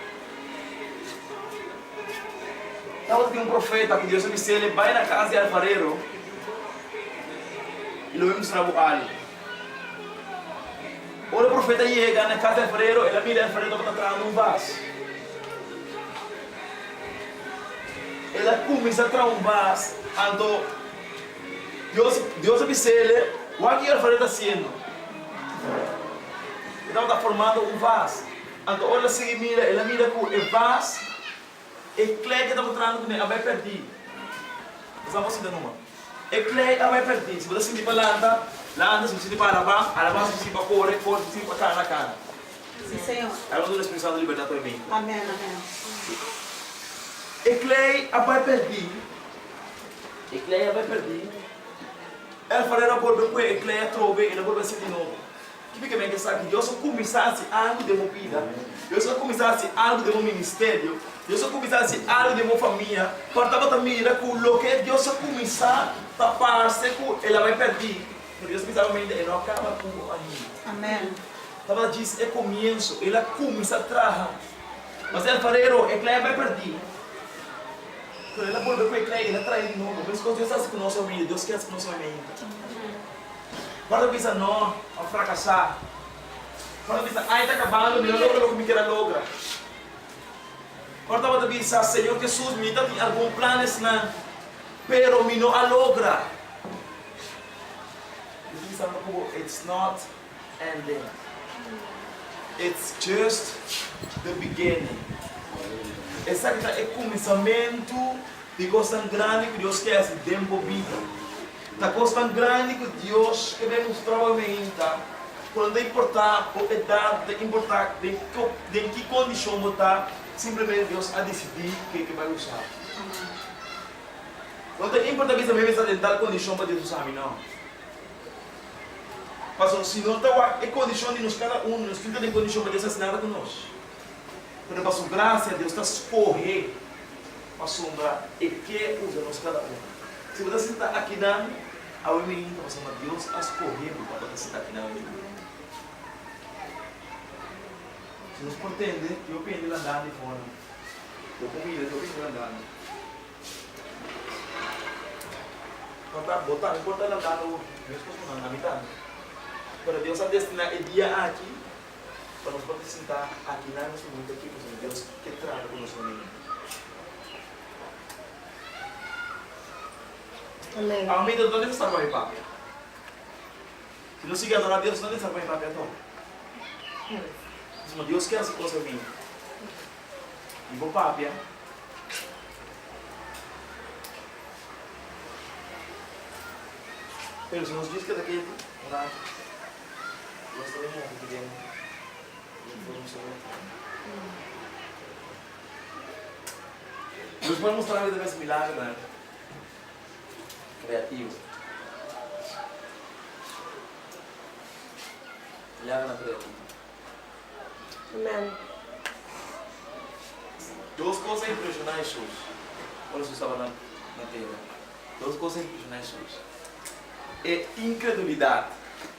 Estava aqui profeta que Deus disse, ele vai na casa de alfarero e lo vemos trabalhar. Ora o profeta chega na casa de alfarero, ele mira o alfarero que está trazendo vaso. Ele começa a trazer vaso, então Deus disse ele, o que o alfarero está fazendo? Ele está formando vaso. Então ele se mira, ele mira com o vaso. E clay que está mostrando que vai perder. Estamos fazendo uma. E clay vai perder. Se você sentir para lá, se você sentir para lá, se sentir para correr, se sentir para cara na cara. Sim, Senhor. Aí vamos expressar a liberdade também. Amém, amém. E clay vai perder. E clay vai perder. Ele falou por bem que e clay trove, ele vai ser de novo. que fica bem que sabe que eu só começasse algo de minha vida, eu só começasse algo de meu ministério, eu só começasse algo de minha família, para também que o que Deus só começar a partir que ela vai perder, porque Deus pensava ainda, ele não acaba com ainda. Amém. Estava diz é começo, ela começa a trabalhar, mas ele falou, é que ela vai perder. Quando ela volta com ele, ela traz de novo, mas quando Deus está com nossa vida, Deus quer com nossa vida. Quando pensa, não, a fracassar. Quando pensa, ai, está acabando, não logra o que me quer logra. Quando pensa, Senhor Jesus, me dá algum planos, pero me não logra. It's not ending. It's just the beginning. Essa é o começamento de coisa tão grande que Deus quer se desenvolver. Da coisa tão grande que Deus quer mostrar ainda. Quando é importante, é importar de que condição está, simplesmente Deus a decidir que vai usar. Quando é importante também estar em tal condição para Deus usar, não. Mas se não está em condição de nos cada um, nos fica em condição para Deus assinar conosco. Quando passou graça, Deus está escorrer para sombra e que usa nos cada um. Se você está aqui dando, a menina está passando Deus a escorrer para você estar aqui dando. Se nos pretende, eu penso ele andando de fora. Eu comida, eu penso ele andando. Quando está botando, enquanto ele andando, Deus está na mitad. Quando Deus está destinado o dia aqui, para nós poder sentar aqui na nossa vida aqui, porque Deus quer tratar com nosso menino. Amém. A medida de onde está o pai? Se não seguir adorar a Deus, onde está o pai? Então, Deus quer essa coisa minha. E vou papi, Pero se nos diz que daqui orar, nós também não podemos. Deus vai mostrar a vida desse milagre, né? Criativo. Milagre na criativa. Amém. Duas coisas impressionantes, Jesus. Quando Jesus estava na terra. Duas coisas impressionantes, Jesus. É incredulidade.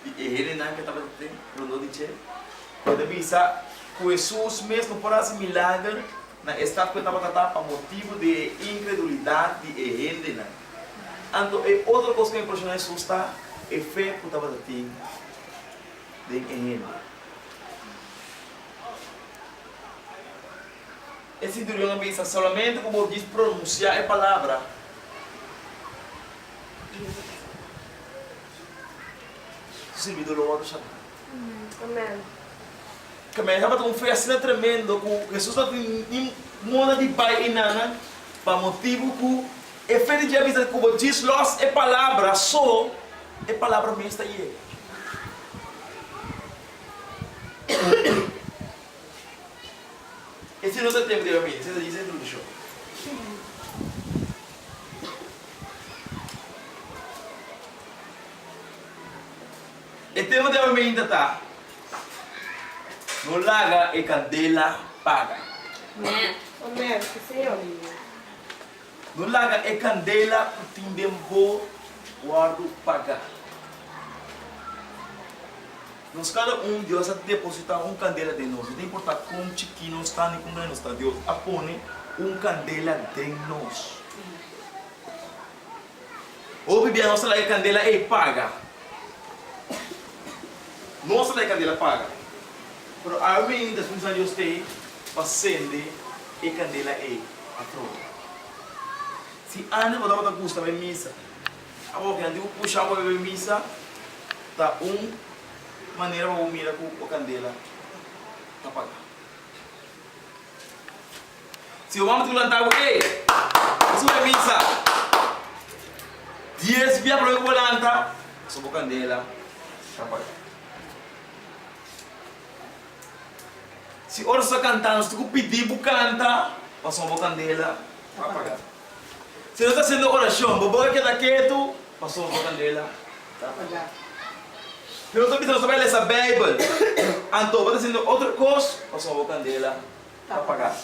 E ele não que estava dizendo, quando pensa que Jesus mesmo por esse milagre, na estado que estava tratando por motivo de incredulidade de ele, né? Então, é outra coisa que é impressionante Jesus está, é fé que estava tratando de ele. Esse centurião pensa somente como diz pronunciar a palavra. Servidor louvado Shaddai. Amém. Que me estava com fé assim tremendo que Jesus está em moda de pai e nana para motivo que é fé de dia vista como diz los é palavra só é palavra mesmo está aí. Esse não é tempo de mim, você diz tudo show. O tema de hoje ainda está. Não larga e candela paga. Amém. Amém. Senhor. Não larga e candela que tem tempo guardo pagar. Nós cada Deus a depositar candela de nós. Não importa como chiquinho está nem como grande está. Deus apone candela de nós. Ou bebê nossa lá candela é paga. Nossa lá candela paga. Pero a mim das coisas Deus tem para acender e candela é a prova. Se Ana botar para custa vai missa. A boca não puxar para ver missa tá maneira para mirar com a candela apagar. Se o homem lantar o quê? Isso é missa. 10 dias para eu lantar, só a candela apagar. Se ora está cantando, se tu pedir para cantar, passou a candela apagar. Se não está fazendo oração, vou que está quieto, passou a candela apagar. Eu não estou pensando sobre essa Bíblia. Então, vou dizendo outra coisa, passou a candela apagada.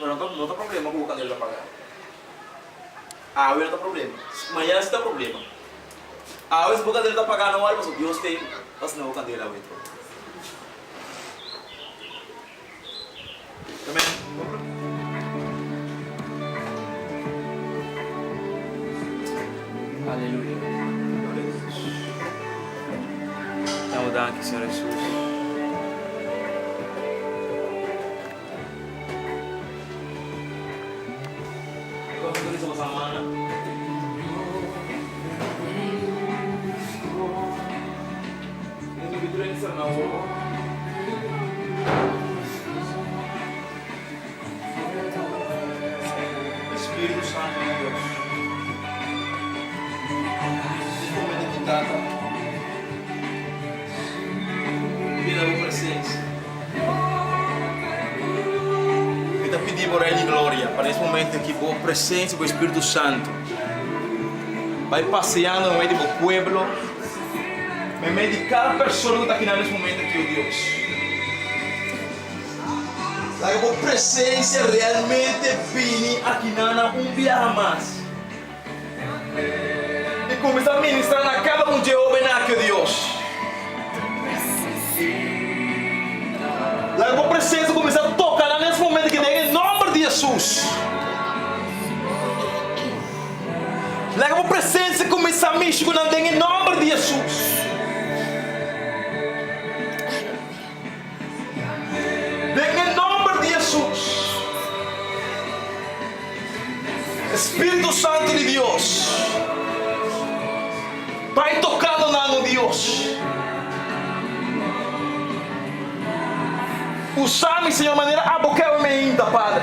Não tem problema com a candela apagada. Ah, não tem problema. Amanhã não tem problema. Ah, se a candela está apagada, não olha, mas Deus tem, mas não a candela vai entrar. Também. Aleluia. Dá danke, Senhor Jesus. Vamos fazer essa semana. Ini biduran sana wo. Espírito Santo de Deus. Nesse momento aqui está. Pela tua presença. Eu te pedi por Ele glória para esse momento aqui, por presença do Espírito Santo. Vai passeando no meio do povo, no meio de cada pessoa que está aqui nesse momento aqui, oh Deus. A tua presença realmente vem aqui um dia mais. E começar a ministrar a cada de homem aqui, oh Deus. A tua presença começa a tocar nesse momento aqui, em nome de Jesus. A tua presença começa a mexer em nome de Jesus. Em nome de Jesus. Espírito Santo de Deus. Vai tocando na Deus. Usame, Senhor, de maneira aboquemente, Padre.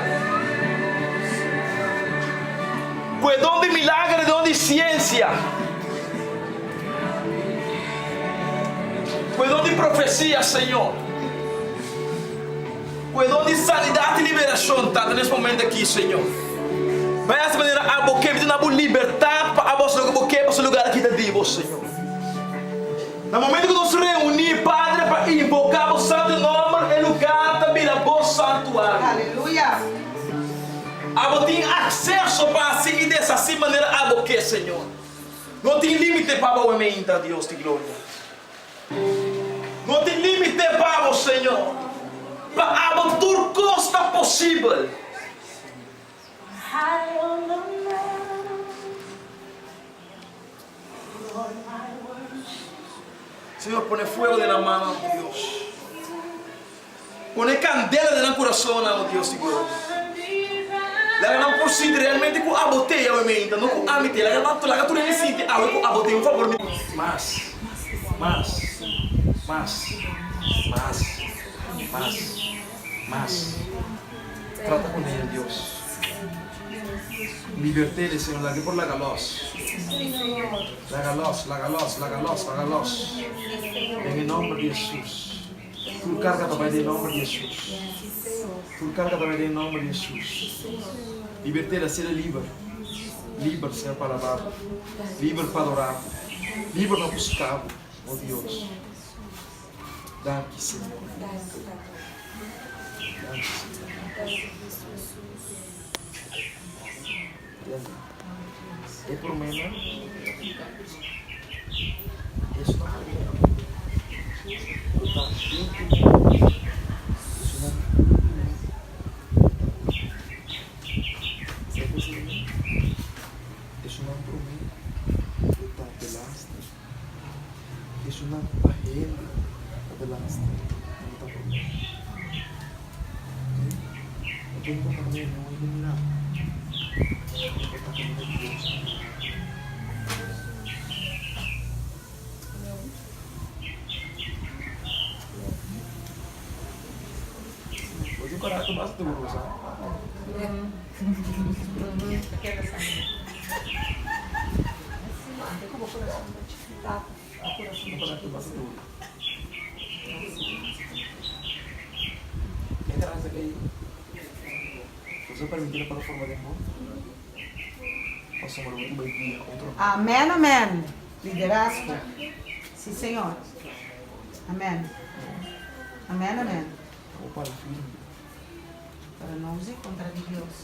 Foi dom de milagre, dom de ciência. Foi dom de profecia, Senhor. Foi dom de sanidade e liberação, tá? Nesse momento aqui, Senhor. Vai essa maneira aboquemente, na libertar para a vossa lugar aqui de Deus, Senhor. No momento que nós nos reunimos, Padre, para invocar o santo nome, o lugar também é o santuário. Aleluia. Abo tem acesso para seguir dessa maneira, abo que, Senhor. Não tem limite para o homem, Deus de glória. Não tem limite para o Senhor. Para abo tudo costa possível. Senhor, põe fogo na mão, Deus. Põe candela no coração, Deus de glória. Ela não pode realmente com a boteia, não com a mitela. Ela não toca tudo nesse sítio. A boteia, por favor. Mas. Trata com ele, Deus. Liberté-le, Senhor, largue por la galos. Lagalos. Em nome de Jesus. Tu carga também em nome de Jesus. Em nome de Jesus. Liberté-la, seja livre. Livre, Senhor, para adorar. Livre para adorar. Livre para buscar, oh Deus. Dá-me, Senhor. Dá-me, Senhor. É problema. Isso não é. Isso não promete. Está belasta. Isso não arrenda. Está belasta. Não está promete. Ok? Eu tenho que comer, não eliminar. Hoje o caraca mais duro, sabe? Você permitir para formar de novo? Amen, amen. Liderazgo. Sí, Señor. Amén. Amén, amén. Para não ir contra Deus.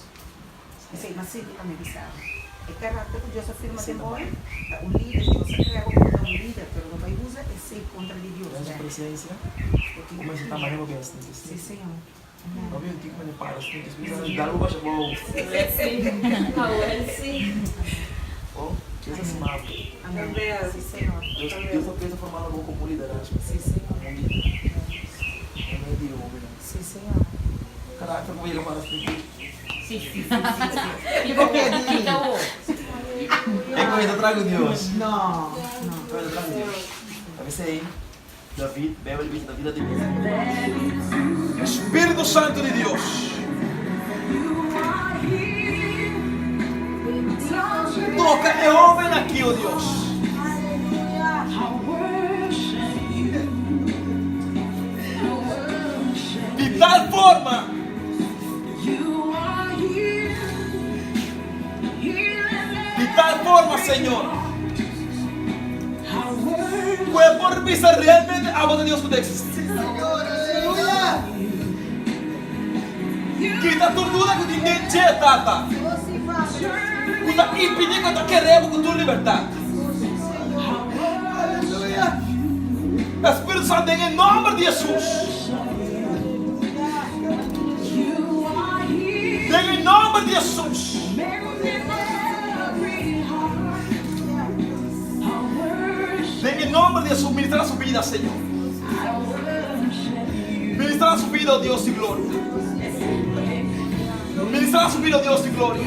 Esse mas sim, a medição. É caráter que Deus afirma temor. O líder, Deus crea como um líder, mas não vai usar esse contra Deus. Nessa presença, começa a estar mais que essa. Sim, Senhor. Não viu o que me para, tem que explicar algo para chamar o... Oh, Deus é smart. Amém. Sim, Senhor. Deus só pensa formar algo como liderança. Sim, Senhor. Sim, Senhor. Caráter, como ele fala assim. E por que Deus? É coisa trago Deus. Não. Coisa trago Deus. Sabe isso aí? David, bebe el da vida de Deus. Espírito Santo de Deus. Toca e ouve aqui, ó Deus. De tal forma Senhor, fue por vista realmente a voz de Dios que existe. Quita tu duda que ninguém te tata. Quita impedir que tu queremos com tua liberdade. Espírito Santo, em nome de Jesus. Em nome de Jesus. En nombre de Jesús, ministra su vida, Señor. Ministra su vida, oh Dios de gloria. Ministra su vida, oh Dios de gloria.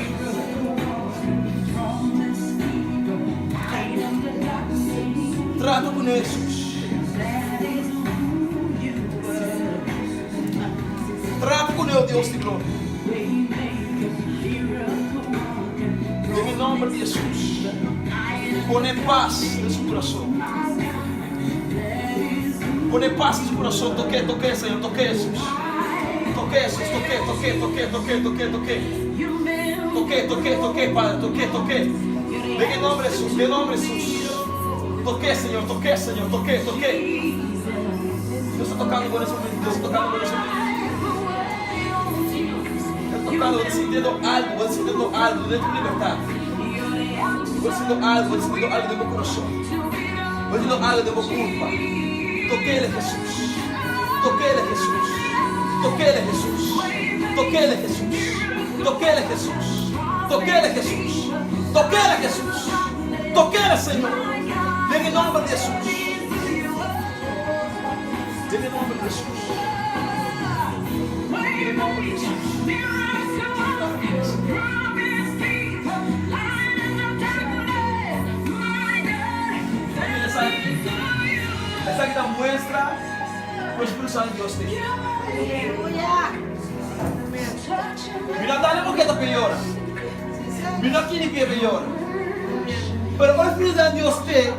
Trato con Jesús. Trato con el Dios de gloria. En el nombre de Jesús. Pone paz en su corazón. Pone paz en su corazón. Toque, Señor. Toque, Jesús. Toque, Jesús. Toque, Padre. Toque. En el nombre de Jesús. En el nombre de Jesús. Toque, Señor. Toque. Dios está tocando con eso. Dios está tocando con eso. Está tocando, sintiendo algo de tu libertad. Voy sintiendo algo de mi corazón. Voy sintiendo algo de mi culpa. Toquele Jesús. Toquele Jesús. Toquele Jesús. Toquele Jesús. Toquele Jesús. Toquele Jesús. Toquele Jesús. Toquele Señor. En el nombre de Jesús. En el nombre de Jesús. En el nombre de Jesús. Esa que muestra o Espírito Santo de Deus tem. Mira, dale porque está pior. Mira aqui que é pior. Pero o Espírito Santo de Deus tem.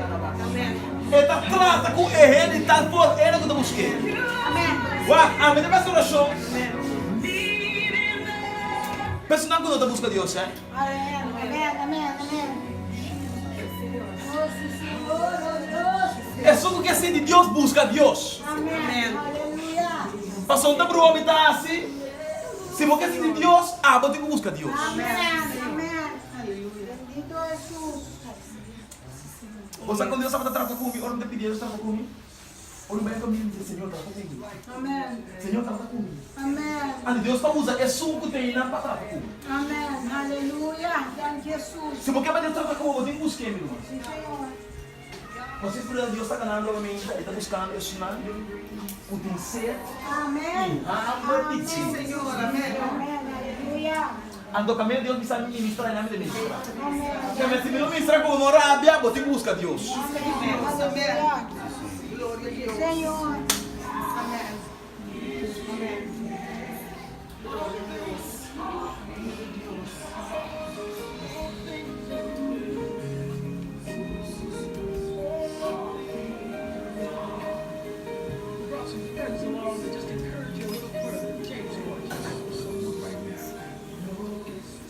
Ele trata com ele de tal forma ele que eu busquei. A minha restauração. Pensa quando eu busco Deus, é? É só porque assim de Deus busca Deus. Amém. Passou um tempo o homem está assim. Se você assim de Deus, você tem que buscar Deus. Você quando Deus está tratando comigo, ou não te pediu, Deus trata comigo. Ou não vai comigo e diz, Senhor, trata comigo. Amém. Senhor, trata comigo. Amém. A Deus para usar é só que tem na para tratar comigo. Amém. Aleluia. Jesus. Se você vai tratar comigo, eu tenho que buscar, meu irmão. Sim, Senhor. Você, Espírito de Deus, está ganhando novamente, ele está buscando, ensinando, o tem ser. Amém. Amém, Senhor. Amém. Aleluia. Ando caminho de Deus me sabe ministrar em nome de ministrar. Porque se não ministrar com rabia, você busca Deus. Amém. Aleluia. Glória a Deus. Senhor. Amém. Amém. Glória a Deus.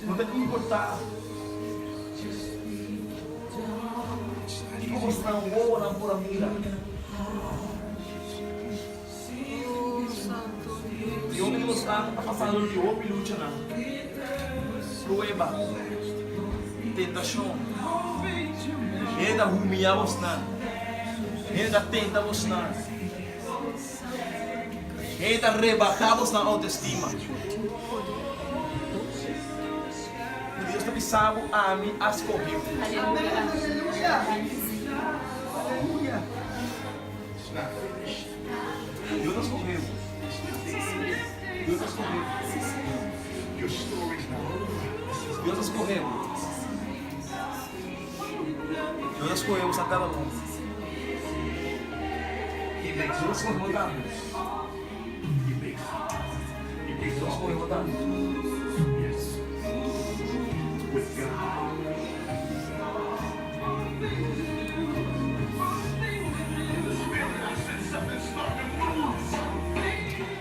Não tem que importar como por mira. Yo me digo, está pasando el yo me lucha na. Prueba. Tentação. Ele da humilhar vos na. Ele da tenta vos na. Ele da rebaixar vos na autoestima. Deus está pisando a mim as correu. Aleluia. Deus nos correu. Deus nos correu. Deus nos correu. Deus nos correu a cada um. Deus nos correu a Deus nos correu a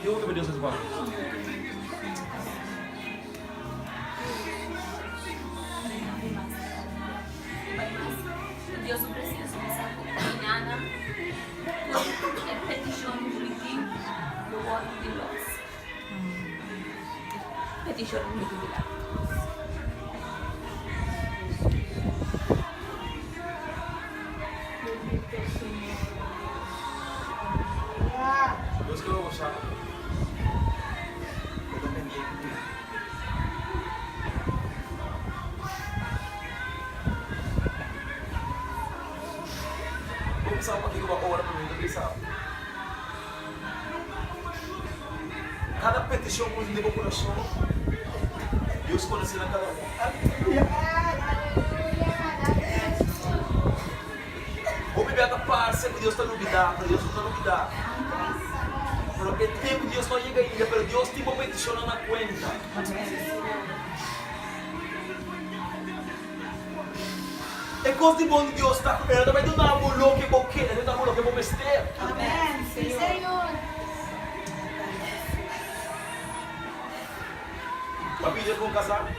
Eu vou Deus as palavras. Dios não precisa começar com nada. É petição intuitiva do voto de Deus. Petição intuitiva. Deus quer gostar. Vamos uma aqui uma hora para mim, pensar. Cada petição que eu tenho no coração, Deus conhece cada um. Obrigado a paz, que Deus está novidade, Deus está novidade. Porque tempo Deus não chega ainda, mas Deus tem uma petição na conta. É coisa de bom de Deus está com ela, também não há amor que vou querer, não há amor que vou vestir. Amém, Senhor. Vai pedir com casar?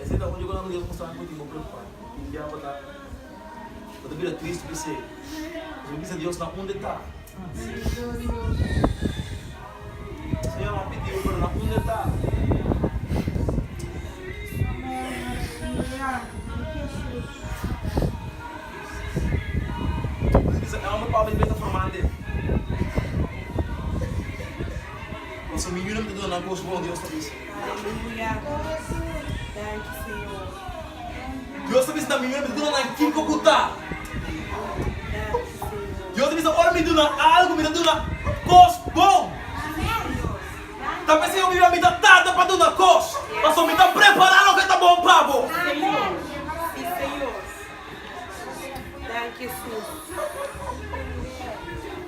Esse é onde eu não Deus mostrar muito tempo preocupado. E já botar. Quando vira triste, pensei. Eu disse a Deus na onde está. Senhor, não pediu para na onde está. É uma palavra de beta formada. Nossa, menina me deu na coisa bom, Deus está dizendo. Aleluia. Thank you, Senhor. Deus está dizendo, menina me deu na quinco cuta. Deus está dizendo, olha, me deu na algo, me deu na coisa bom. Também se eu vivo a vida tarde para dar na coisa. Mas eu me está preparando o que está bom, pavo. Senhor. Sim, Senhor. Thank you, Jesus.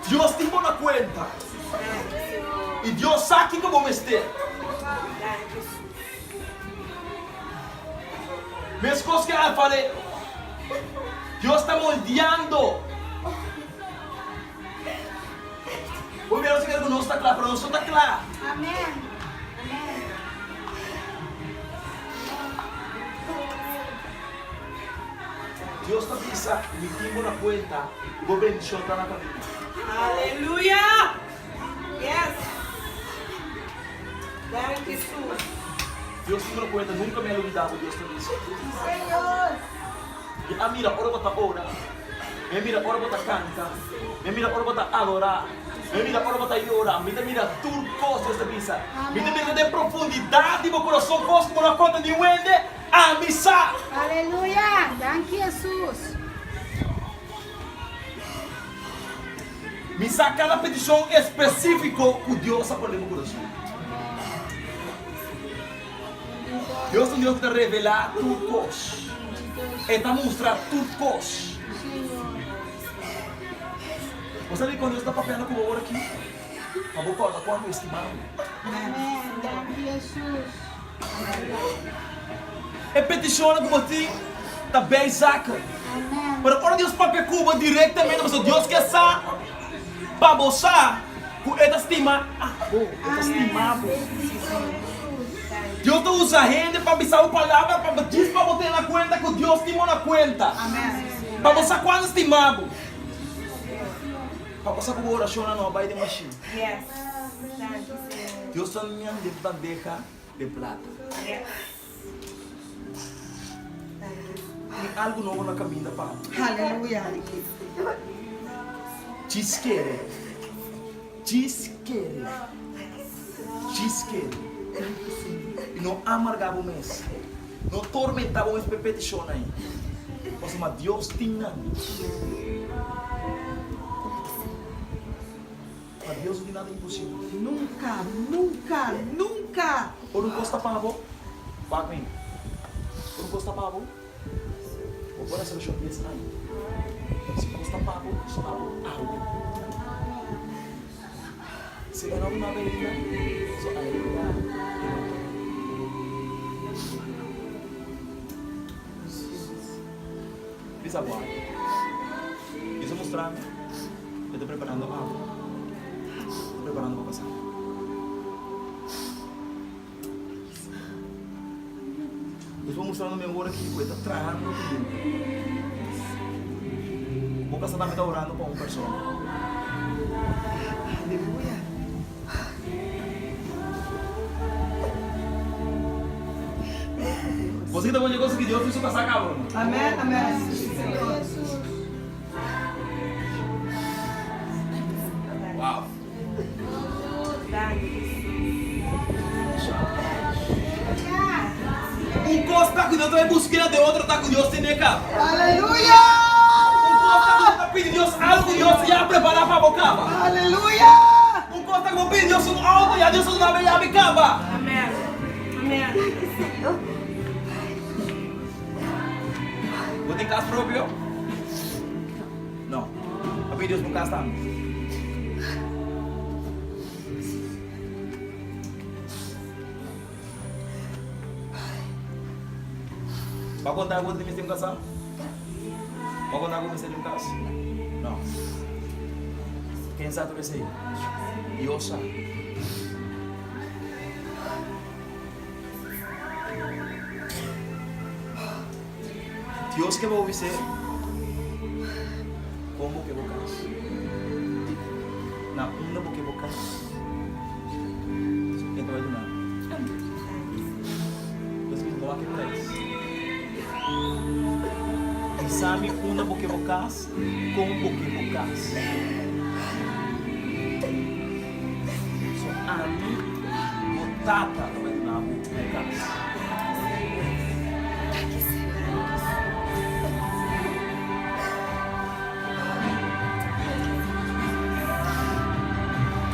Deus tem boa conta. E Deus sabe que eu vou vestir. Mesmas coisas que eu falei. Deus está moldeando. O melhor que não está claro, para nós está claro. Amém. Deus está pensando, me tem boa conta. E vou bendição para na cabeça. Aleluia. Yes. Thank you, Jesus. Deus tem uma coisa, nunca me olvidado, Deus está dizendo. Senhor. E a mira, ora bota ora. Me mira, ora bota canta. Me mira, ora bota adorar. Me mira, ora bota llorar. Me mira, tudo coisa, Deus está pensando. Me mira de profundidade, meu coração, coisa como na conta de Wende, a missa. Aleluia. Thank you, Jesus. Me saca cada petição específica que Deus está falando no coração. Deus é um Deus que está revelar tudo coisa. E está mostrar tudo coisa. Você sabe quando Deus está papelando com o ouro aqui? A boca olha quanto estimado. Amém. Thank you, Jesus. É petição que você está bem saca. Pero quando Deus para Cuba diretamente, mas Deus quer sa para você com esta estima, esta estimado. Deus não usa gente para avisar a palavra, para dizer para botar na conta que Deus estimou na conta. Para você quando estimado. Para você com oração não vai de machine. Deus está de bandeja de plata. Tem algo novo na caminho para. Aleluia. Disquere. E não amargava o mês. Não tormentava o mês para petição aí. Mas Deus tinha. Para Deus não tem nada impossível. Nunca. Ou não gosta para avô? Paga aí. Ou não gosta para avô? Ou pode ser o show desse aí. Se gosta para avô, gosta para avô. Se não na avenida, só a avenida. Bisa buat. Bisa mostrar. Eu estou preparando a água. Estou preparando para passar. Eu estou mostrando meu ouro aqui, coisa traindo. Vou casar também está orando com uma pessoa. Aleluia. Você que está bom negócio que Deus fez o casar cabrão. Amém. Uau. Um costa está com Deus, vai buscar de outro está com Deus sem negar. Aleluia. Um costa está pedindo Deus algo, Deus já preparar para a boca. Aleluia. Um costa que pedindo Deus um algo, e Deus não vai já me cava. Amém. Você tem casa próprio? Não. A pedir Deus não casa também. Vai contar quanto tem um casal? Vai contar quanto tem um casal? Não. Quem sabe o que é isso? Deus sabe. Deus que vai ouvir como que vou casar. Na onda porque vou casar. Então vai do nada. Deus me coloca em três. Sabe uma porque vou casar, como porque vou casar. Só ali, botata vai do nada porque casar.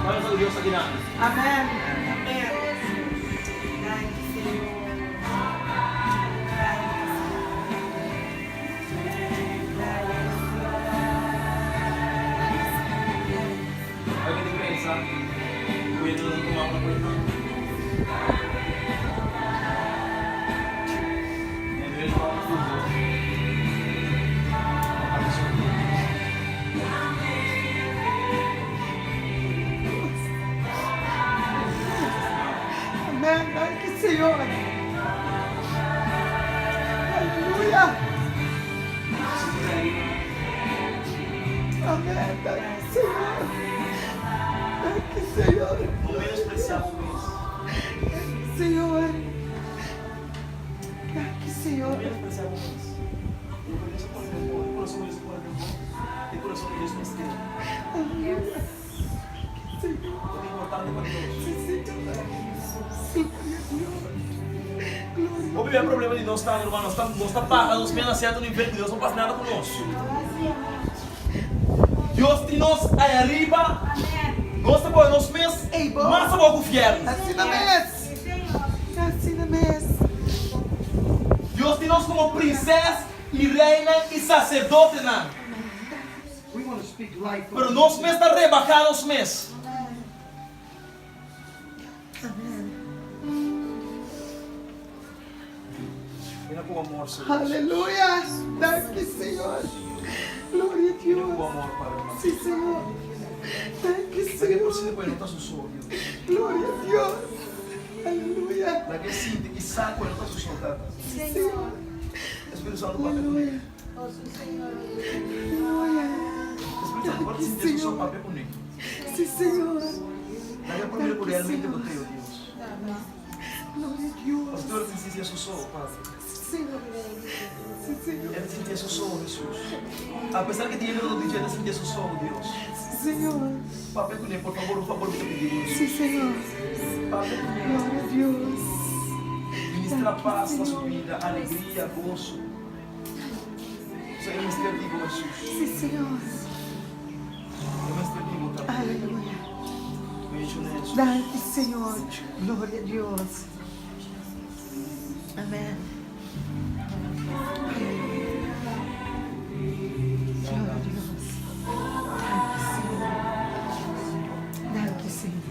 Olha o Deus aqui na. Amém. Alguém tem que pensar. Cuida de tomar uma coisa. É mesmo tudo. Amém. Ai, que Senhor. Aleluia. Amém. Ai, que Senhor. Ai, que Senhor. Não menospreciar o mês. Senhor. Ai, que Senhor. Não menospreciar o mês. O coração de Deus pode ter bom. O coração de Deus tem estrela. O importante é para Deus. O primeiro problema de nós está, irmão, nós está pagando os pés na certa no inferno de Deus, não faz nada conosco. Deus tem nós aí arriba, nós estamos nós mesmos, mas estamos confiando. Assim na mesa. Assim na mesa. Deus tem nós como princesa e reina e sacerdote, não. Mas nós mesmos estamos rebaixando os mesmos. com amor, Senhor. Aleluya. Gracias, Señor. Gloria a Viene com Dios. amor, Padre. Sí, Señor. Gracias, La que por Señor. si depois não está sus olhos. Gloria a Dios. Aleluya. La que siente que sabe quando está sus soldados. Sí, Señor. Espírito Santo, papel. Aleluya. Aleluya. Espírito Santo, pode sentir seu papel comigo. Sí, Señor. La que por mim realmente do teu, Deus. Gloria a Dios. Pastor, te sentia seu sol, Padre. Señor. Sí, Señor. Ele sentia seu sol, Jesus. Apesar que tinha medo do dia, ele sentia seu sol, Deus. Señor. Papel comigo, por favor, que te pedimos. Sí, Señor. Papel comigo. Gloria a Dios. Ministra paz na sua vida, alegria, gozo. Senhor, esteja vivo, Jesus. Sí, Señor. Eu esteja vivo também. Aleluya. Beijo, né, Jesus. Gracias, Señor. Gloria a Dios. Amén. Gloria a Dios. Gracias, Señor.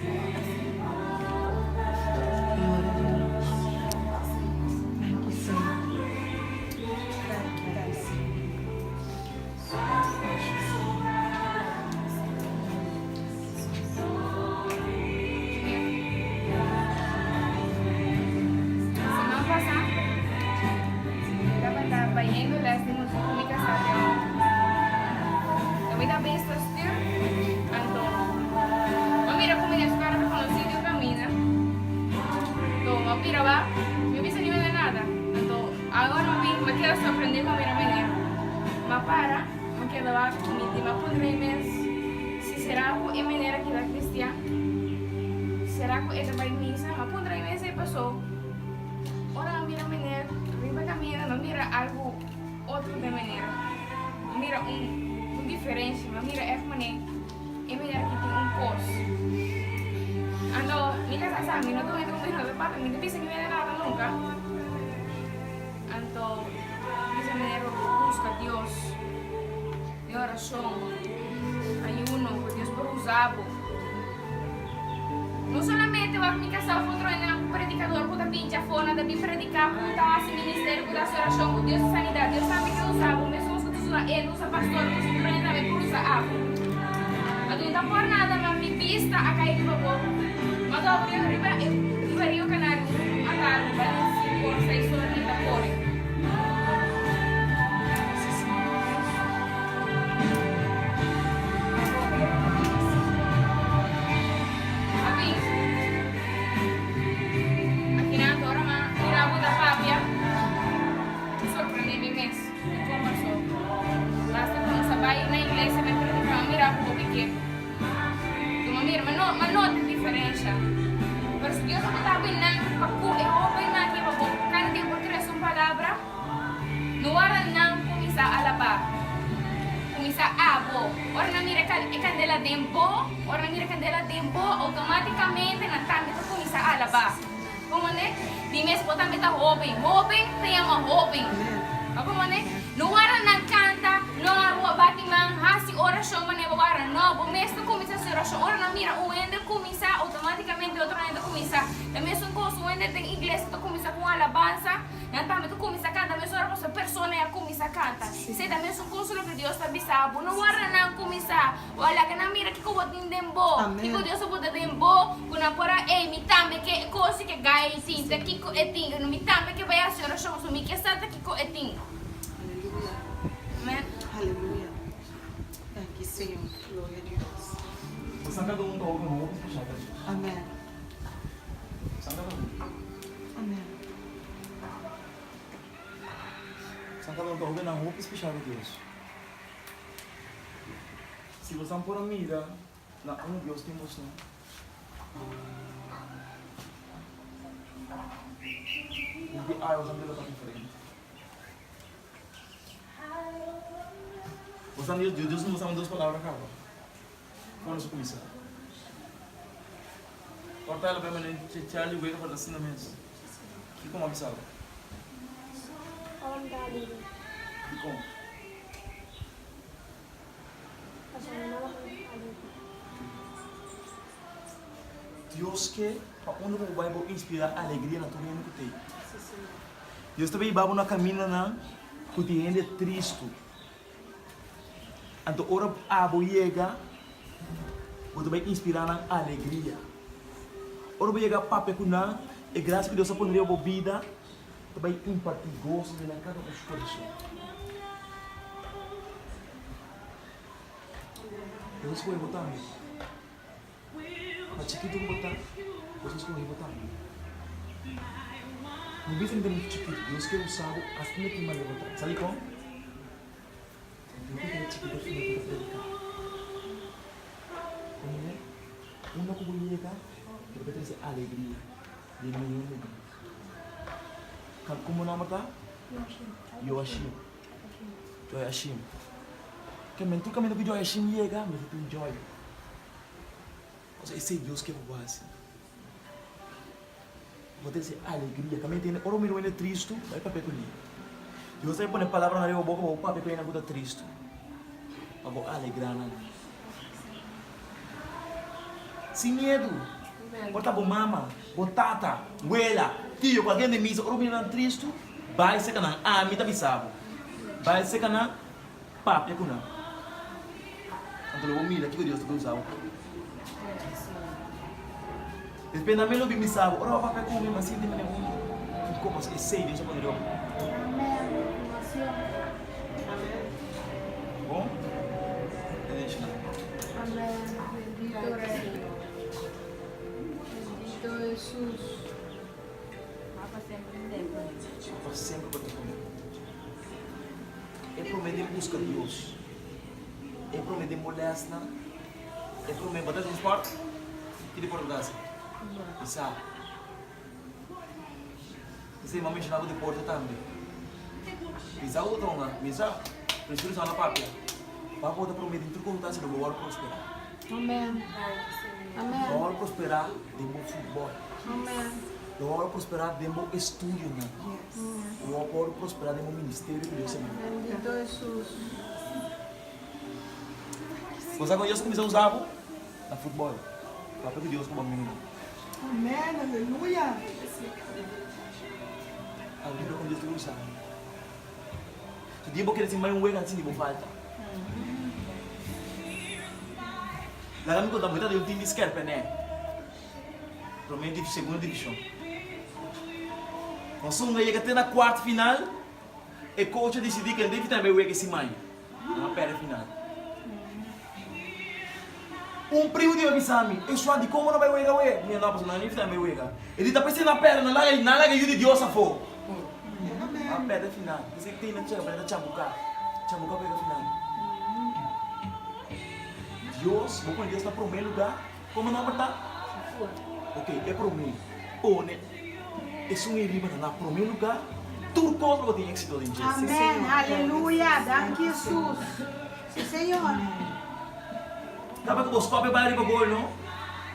Gloria a Dios. Gracias, Señor. Gracias. Semana pasada, estaba yendo las comunicación. Também está bem estou então, mira como eles para reconhecido o caminho. Então, mira va, eu vi sem ver nada. Então, agora me quero surpreender com a minha maneira. Mas para, me quero lá, me pondrei mesmo. Se será a maneira que da cristiana, será que é vai missa, me pondrei mesmo e passou. Ora, mira maneira, arriba caminha, não mira algo outro de maneira. Mira diferente, mas mira é maneira que tem pós. Ando, mi casa sabe, não estou indo com meu pai, me difícil que me nada nunca. Ando, essa maneira busca Deus, de oração, ayuno, por Deus por usá-lo. Não somente vai me casar com um predicador, com a pincha fona, de predicar, com esse ministério, com essa oração, com Deus sanidade. Deus sabe que usava, mesmo que usa ele, usa pastor, usa treina, também usa água. Mas não está por nada, mas me pista a cair do babô. Mas eu abri o canário, a carne, vai por 6 horas de vapor. Mas não tem diferença. Mas se Deus está bem na cada dia por três uma palavra, não hora não começar a lavar, começar a abo. Ora não mira candela tempo, ora não mira candela tempo, automaticamente na tarde tu começar a lavar. Como né? De mês botar meta hoping, tem uma hoping. Como né? Não hora não canta, não há rua batiman, hasi oração mané bagara, não, o mês tu começa a oração, ora não mira o ende começa automaticamente outro ende começa. Também são coisas o ende tem inglês tu começa com alabança, não também tu começa a cantar, mas ora você persona é começa a cantar. Se também são coisas que Deus está bisabo, não hora não começa. Olha que não mira que eu vou tempo, que Deus pode tempo, quando por aí me também que coisa que gai tinta, que é tinta, não me também que vai a oração, só me que salta que é tinta. Amém. Aleluya. Gracias, Señor. Gloria a Dios. Sangka todo mundo ouve um outro puxado. Amén. Sangka todo mundo. Amén. Sangka todo mundo ouve na roupa especial de Deus. Se você não pôr a mira na Deus tem emoção. Porque você não deve estar diferente. Deus não usa duas palavras, cara. Quando você começar. Corta ela bem, mas te ali o para assim mesmo. E como avisava? E como? Deus quer para onde o Bible inspirar alegria na tua vida que tem. Deus também vai no caminho na que te rende triste. Então, ora a boiega, você vai inspirar na alegria. Ora boiega papai com na, e graças que Deus a poderia bebida, vai impartir gosto na cada dos coração. Deus escolhe botar. A chiquito que botar, Deus escolhe botar. Não bisa ainda muito chiquito, Deus quer usar assim que mais botar. Sabe como? Tem que ter chiquito assim que predicar. Uma que boiega, vai trazer alegria. E nenhum medo. Como o nome tá? Yoashim. Yoashim. Tu caminho que Yoashim chega, mas tu enjoy. Esse é Deus que eu assim. Vou ter alegria. Caminho tem, ora me é triste, vai para peculiar. Deus vai pôr palavra na minha boca, vou para peculiar na triste. Vou alegrar na. Sem medo. Bota bo mama, bo tata, abuela, tio, alguém de misa, ora me é triste, vai ser canã, me tá bisabo. Vai ser canã, papi com não. Então eu vou mirar que Deus vai usar. Depende da melhor bim bisabo, ora papi com mim, mas se tem um como assim, sei Deus pode dar. Bom? Deixa. Amém. Bendito Rei. Bendito Jesus. Papa sempre lembra. Papa sempre vai ter comigo. É prometer buscar Deus. É prometer molesta. É prometer botar em esporte. Que de Portugal. Bisa. Bisa mami mencionava de Porto também. Bisa o tronga. Bisa. Preciso usar na papia. Papa pode prometer tudo como está sendo bom prosperar. Amém. Amém. Bom prosperar de bom futebol. Amém. Bom prosperar de bom estudo, né? Bom prosperar de bom ministério que Deus tem. Bendito Jesus. Você conhece como Deus usava na futebol? Papa que Deus como menino. Amém, aleluia. A Bíblia como Deus usava. Se Deus quer dizer mais um assim de falta. Lá me conta muito de um time de Scarpa, né? Provavelmente de segunda divisão. Nós somos chega até na quarta final e o coach decidiu que deve também jogar esse manhã. Na perna final. Primo de Abisami, eu só de como não vai jogar, minha nova pessoa não também jogar. Ele está pensando na perna, na lá que de Deus a for. A perna final. Você tem na chega para chambucar. Chambucar para a final. Deus, vou pôr Deus no primeiro lugar. Como não está? Ok, é primeiro. Pone. É um irmão no primeiro lugar. Tudo coisa que tem êxito em Jesus. Amém, aleluia. Daqui Jesus. Sim, Senhor. Dapat que você cobre para o gol, não?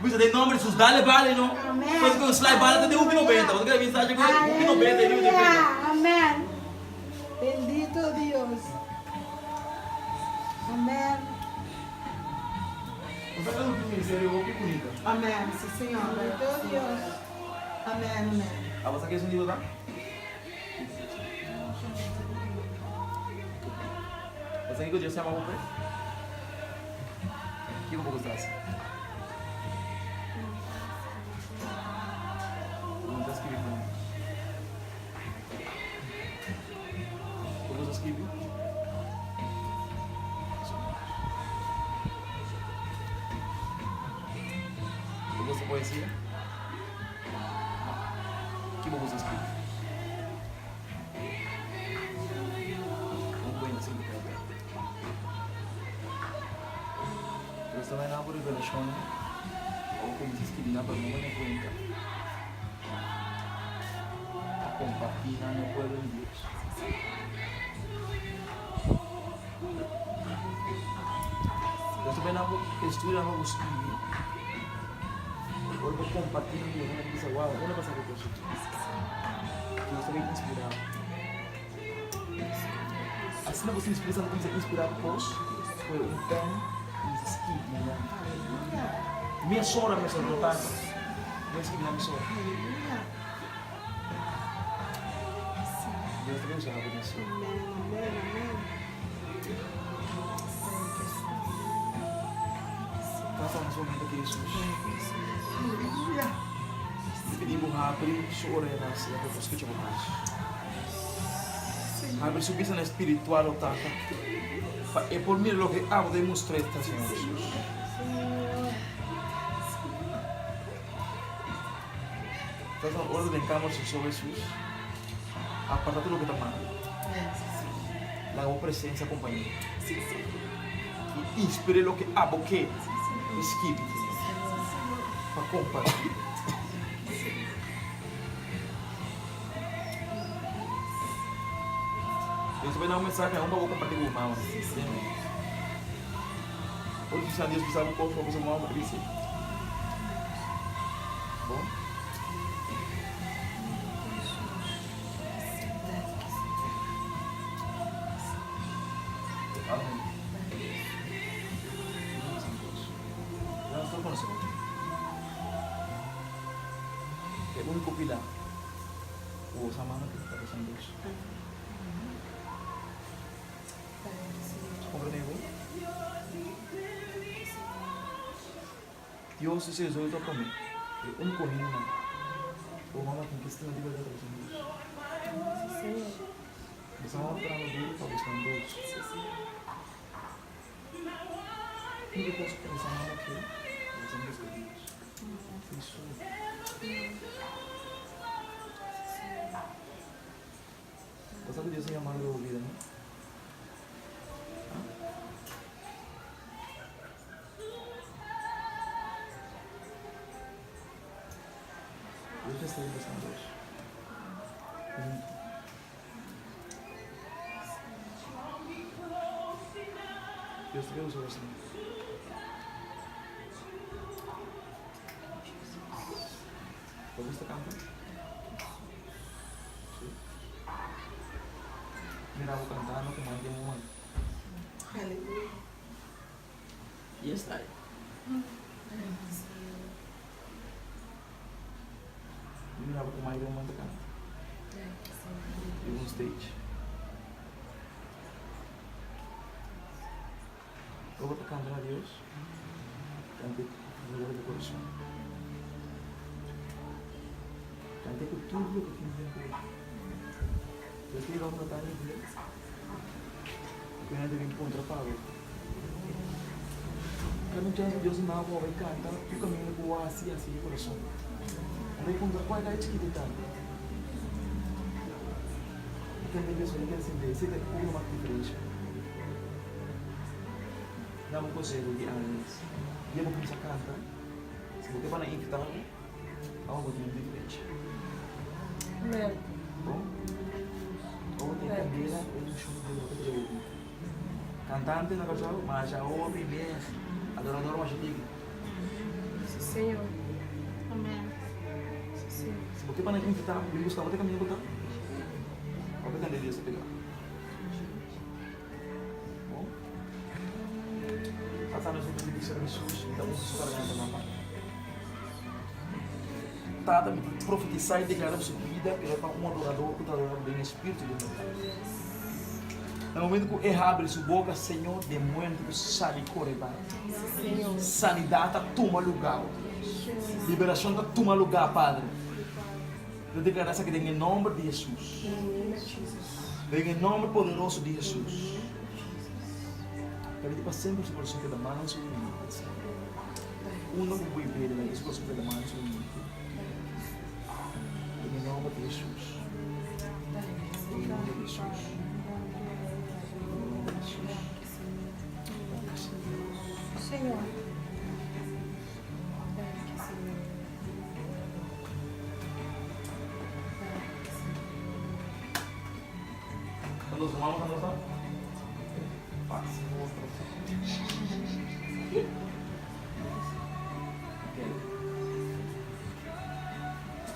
Você tem nome de Jesus, dá-lhe vale, não? Amém. Quando você slide vale, tem 1,90. Você quer mensagem com 1,90 e 1,90. Amém. Bendito Deus. Amém. Você quer um ministério bonito? Amém, sim, Senhor. Bendito Deus. Amém, amém. Ah, você quer sentido, tá? Você quer que Deus se ama você? O que eu vou gostar assim? Vamos escrever para mim. Vamos escrever? Eu gosto de poesia? O que vamos escrever? Vamos ver assim. Deus também dá por revelação, ou como diz que dá para não me cuenta. A compartilhar no pueblo de Deus. Deus também dá por estudar no escrever. Agora vou compartilhar com Deus, uma coisa uau, olha para essa coisa. Deus também te inspirar. Assim você inspira, não precisa inspirar depois. Foi um pé. Minha sogra não tá? Minha esquina, minha sogra. Deus te abençoe, abençoe. Passa nesse momento aqui, Jesus. Te pedimos, abre su ordenança, que escucha voz. Abre su vista espiritual, Tata. E por mí lo que hago demostré esta, Señor Jesús. Entonces, ordenamos, Señor Jesús. Apartate lo que está mal. La presencia, compañero. Y inspire lo que hago, que esquive, para compartir. Deus vai dar um mensagem, não vou compartilhar com o mal. Hoje, se Deus precisava um pouco, vamos fazer uma alma crescer. Bom? Amém. Já estou com você. É o único pilar. O sama que está pensando Deus. Compreendeu? Dios se resuelve para mí. El único niño. O mamá con que está en la libertad de los niños. Estamos esperando duro para buscar un dos. Y yo pienso que esa mamá que los hombres que Dios. Eso. Cosa que Dios se llama de vida, ¿no? Deus já está pensando hoje. Deus te usa você. ¿Cómo está cantando? Sí. Mira, vos cantando como alguien humano. Aleluya. Y está ahí. Mira como alguien humano canta. En un stage. Luego te cantan a Dios. Cante con el corazón. Cante con todo lo que tienes dentro de ti. Yo estoy llegando a una tarde de Dios. Que nadie me encuentra pago. Cada chance Dios me va a cantar. Tu caminho voa assim, assim de coração. Não encontra qual é a chiquitita. E também Deus vai querer acender. Você tem que uma diferença. Dá um conselho de anos. E eu vou começar a cantar. Se você vai na invitar, algo de diferente. Bom? Ou tem candeira, ou um show de outro. Cantante na casa, mas já ouve bem. Adorador mais antigo. Senhor. Amém. Sim. Se você vai na invitar, vem buscar, você caminha botar. Qual é a candeira você pegar? Bom? Passando os outros vídeos de Jesus, então vamos só carregando na mão. Tada, profetizar e declarar sua vida, que é para um adorador que está adorando bem o Espírito de Deus. No momento que abre sua boca, Senhor, demônio que sai e corre vai. Sanidade toma lugar. Liberação toma lugar, Padre. Eu declaro essa que tem em nome de Jesus. Em nome poderoso de Jesus. Quero para sempre o coração que da mão no seu limite. Uno com o viver, né? Esse coração que da mão no seu limite. Em nome de Jesus. Em nome de Jesus. Senhor. Quando os humanos vão dançar, passa.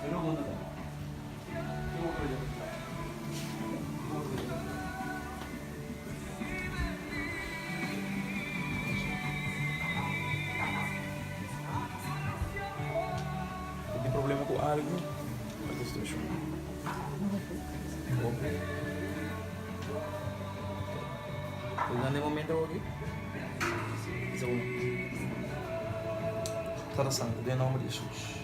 Eu não vou dançar. Eu vou perder. Tem problema com algo, mas eu estou chorando. Pues de momento aquí. Segundo. Padre Santo, em nome de Jesus.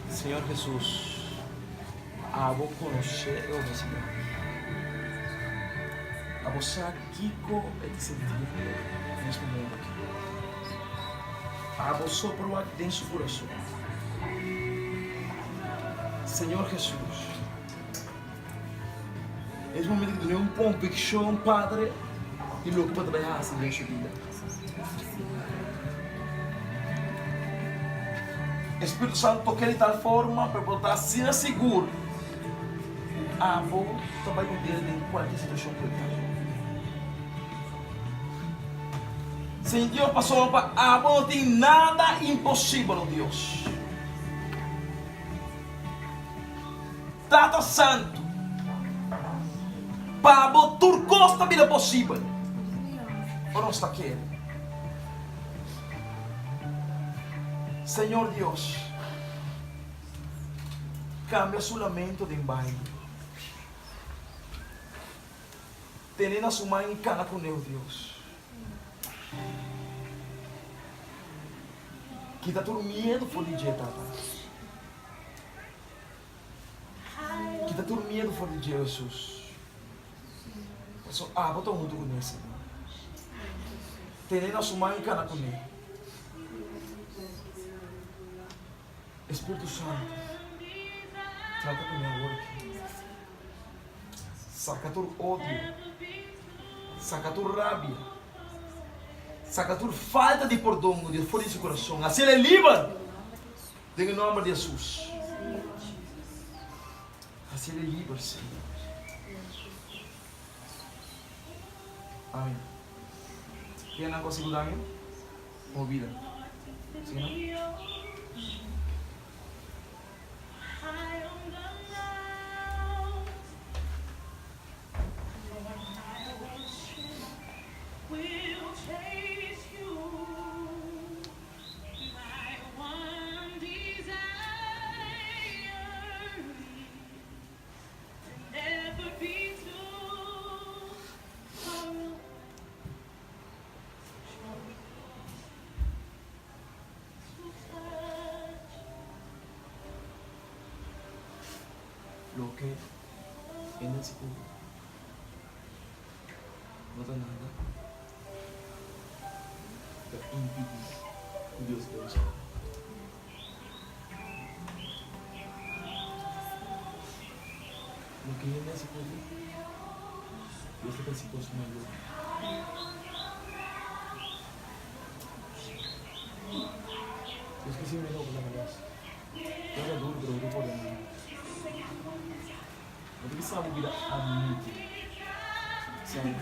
Senhor Jesus, a vou conhecer eu, meu Senhor. A você aqui é de sentir nesse momento aqui. A você provar dentro do coração. Senhor Jesus, nesse momento que tenho convicção, Padre, e o que pode trabalhar assim dentro da vida. Espírito Santo toque de tal forma para botar assim seguro. Vou trabalhar com Deus em qualquer situação que eu tenho. Sem Deus passou para não tem nada impossível, Deus. Trata santo. Para tudo costa vida possível. Ou não está querendo? Senhor Deus, cambia su lamento de baile. Tendo a sua mãe em cana com meu Deus. Quita todo medo por de dia, tata. Quita todo medo por de dia, Jesus. Bota junto com ele, Senhor. Tendo a sua mãe em cana com ele. Espírito Santo, trata com meu aqui. Saca todo ódio, saca toda rabia, saca toda falta de perdão de fora desse coração. Assim ele é livre, em nome de Jesus. Assim ele é livre, Senhor. Amém. Quem não conseguiu dar amém? Ouvida. Sim, não? Lo que en el segundo no da nada para impedir que Dios te use. Lo que en el segundo Dios te persiguió su mayor. Dios que siempre lo que la verdad. No era duro, pero no por el mundo. Não sabe virar amigo, sabe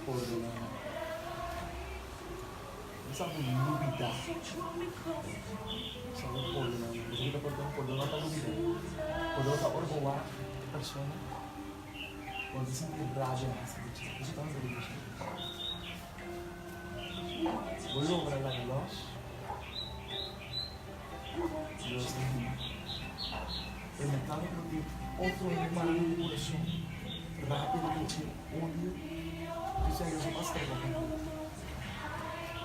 ordenar, não sabe duvidar, sabe ordenar. Você está ordenando para duvidar, ordenar para orgulhar a pessoa, quando se sente raiva nessa vida, isso está no Deus. Vou lograr a luz, Deus tem el mercado productivo, otro hermano de corazón, rápido que odio, que se haga más trabajo.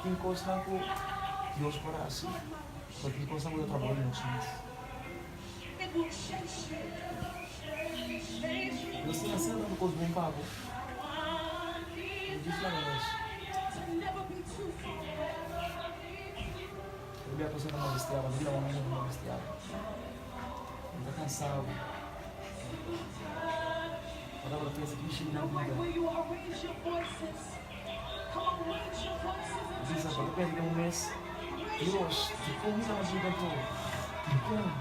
Quem consta com Deus para assim, porque quem consta com o trabalho de nós mesmos. Deus tem aceitado com os bons pagos. Eu disse para nós. Eu vi a pessoa na bestiária, eu vi a mamãe na bestiária. Está cansado. Agora pensa que enche na vida. Diz agora, eu perdi um mês. Deus, te comida na vida toda. Te como.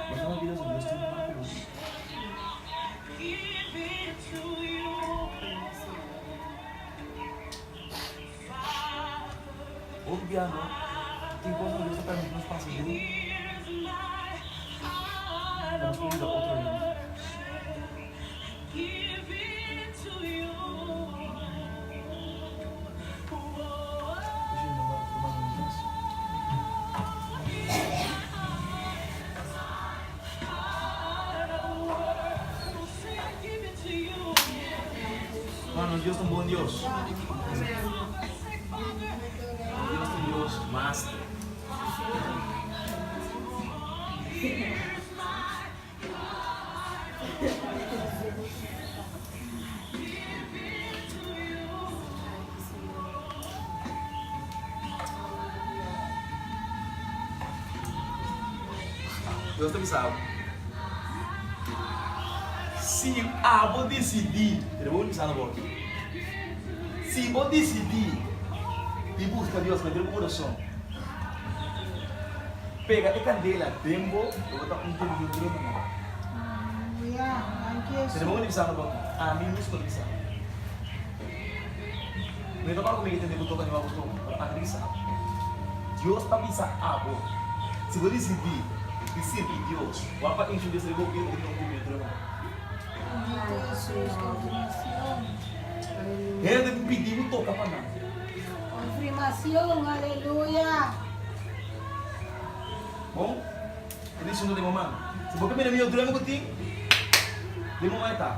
Mas na vida de Deus tem um pouco. Outro piano, tem coisa que Deus está perguntando nos passos dele. Vamos convidar outro ainda. hermano, Dios es un buen Dios. Dios es un Dios master. Deus te avisava. Se vou decidir, eu vou avisar na boca. Se vou decidir e busca Deus com o coração, pega a candela, tempo, eu vou estar com um tempo de eu vou avisar na boca. A mim não estou avisando. Não estou comigo entender que eu estou com animal, estou avisar. Deus está avisando a boca. Se vou decidir e servir Deus, o apa enche desse governo que não come outra mão. Ele deve pedir o toca para nada. Confirmação, aleluia. Bom, ele disse de mamãe. Se você me deu drama que tem, de mamãe tá.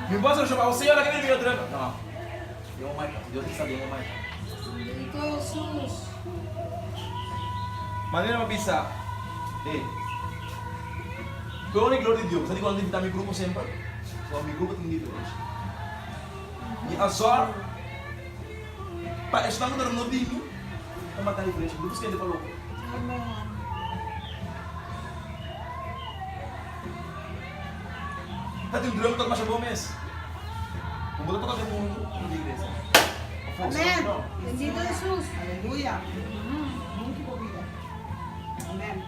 Me posso chamar você olha que me deu drama? Não. De mamãe tá. Deus está de mamãe tá. Bendito Jesus. Maneira para pensar. Ei. Glória e glória de Deus. Sabe quando eu meu grupo sempre? Só meu grupo tem diferença. E agora, para estar no no time, é uma tarefa diferente. Deus que ele falou. Amém. Tá tendo drama todo mais bom mês. Como botar todo mundo na igreja. Amém. Bendito Jesus. Aleluia. Nunca ouvida. Amém.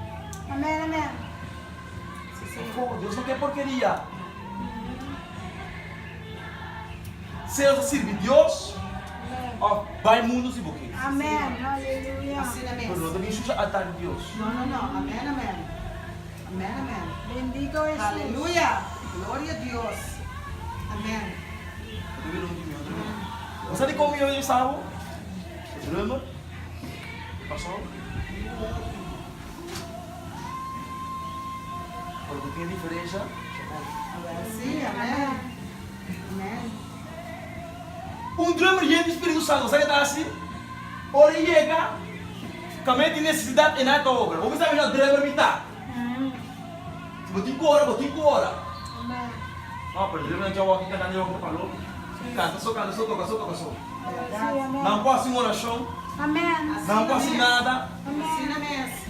Amém, amém. Deus não quer porqueria. Se eu servir Deus, ó, vai mundo se boquinha. Amém. Aleluia. Assina Mas não mesmo. também chucha altar de Deus. Não. Amém, amém. Amém, amém. Bendito Jesus. Aleluia. Glória a Deus. Amém. Você sabe como eu estava? Drama. Passou. Porque tem diferença. Agora sim, amém. Amém. Um drama e o Espírito Santo, sabe tá assim? Ora chega, também tem necessidade de nada obra. Vamos saber o drama me tá. Botinho hora. Amém. Ah, mas drama já aqui cantando eu que falou. Canta, só toca. Sim, amém. Não posso em oração, Amém. não posso em nada. Assina mesmo.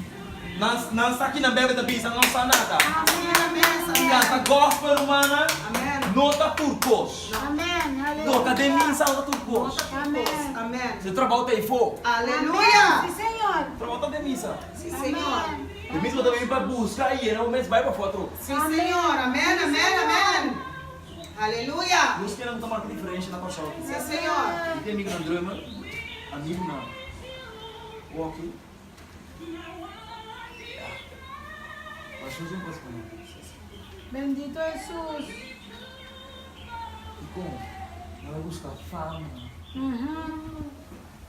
Não está aqui na bebê da pizza, não está nada. Assina mesmo. Canta gospel, irmã. Amém. Nota turcos. Amém. Aleluia. Toca de mim, nota turcos. Amém. Amém. Você trabalha o fogo. Aleluia. Sim, Senhor. Trabalha de missa. Sim, Senhor. De missa também para buscar e era o mês vai para foto. Sim, Senhor. Amém, amém. Aleluia. Deus quer não tomar diferença na pessoa. Sim, Senhor. E tem amigo na drama, amigo na walk. Mas não tem coisa como. Bendito Jesus. E como? Não vai buscar fama.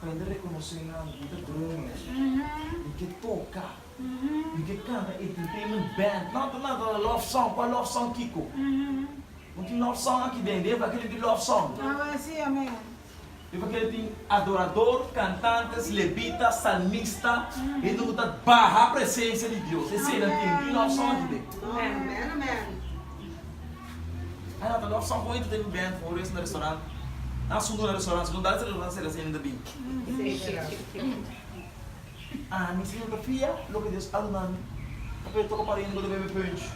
Aprender a reconhecer a vida drama. E que toca. E que canta entertainment band. Nada love song. Qual love song, Kiko? Não tem love song aqui dentro. Aquele de love song. Sim, amém. Porque ele tem adorador, cantantes, levitas, salmista. Ele não está barra a presença de Deus. Esse ele tem love song aqui dentro. Amém. Aí não, love song com ele tem band, por isso no restaurante. Na segunda restaurante, segunda restaurante, assim ainda bem. Ah, minha cinematografia, lo que Deus alunando. Porque eu toco para ele quando bebe punch.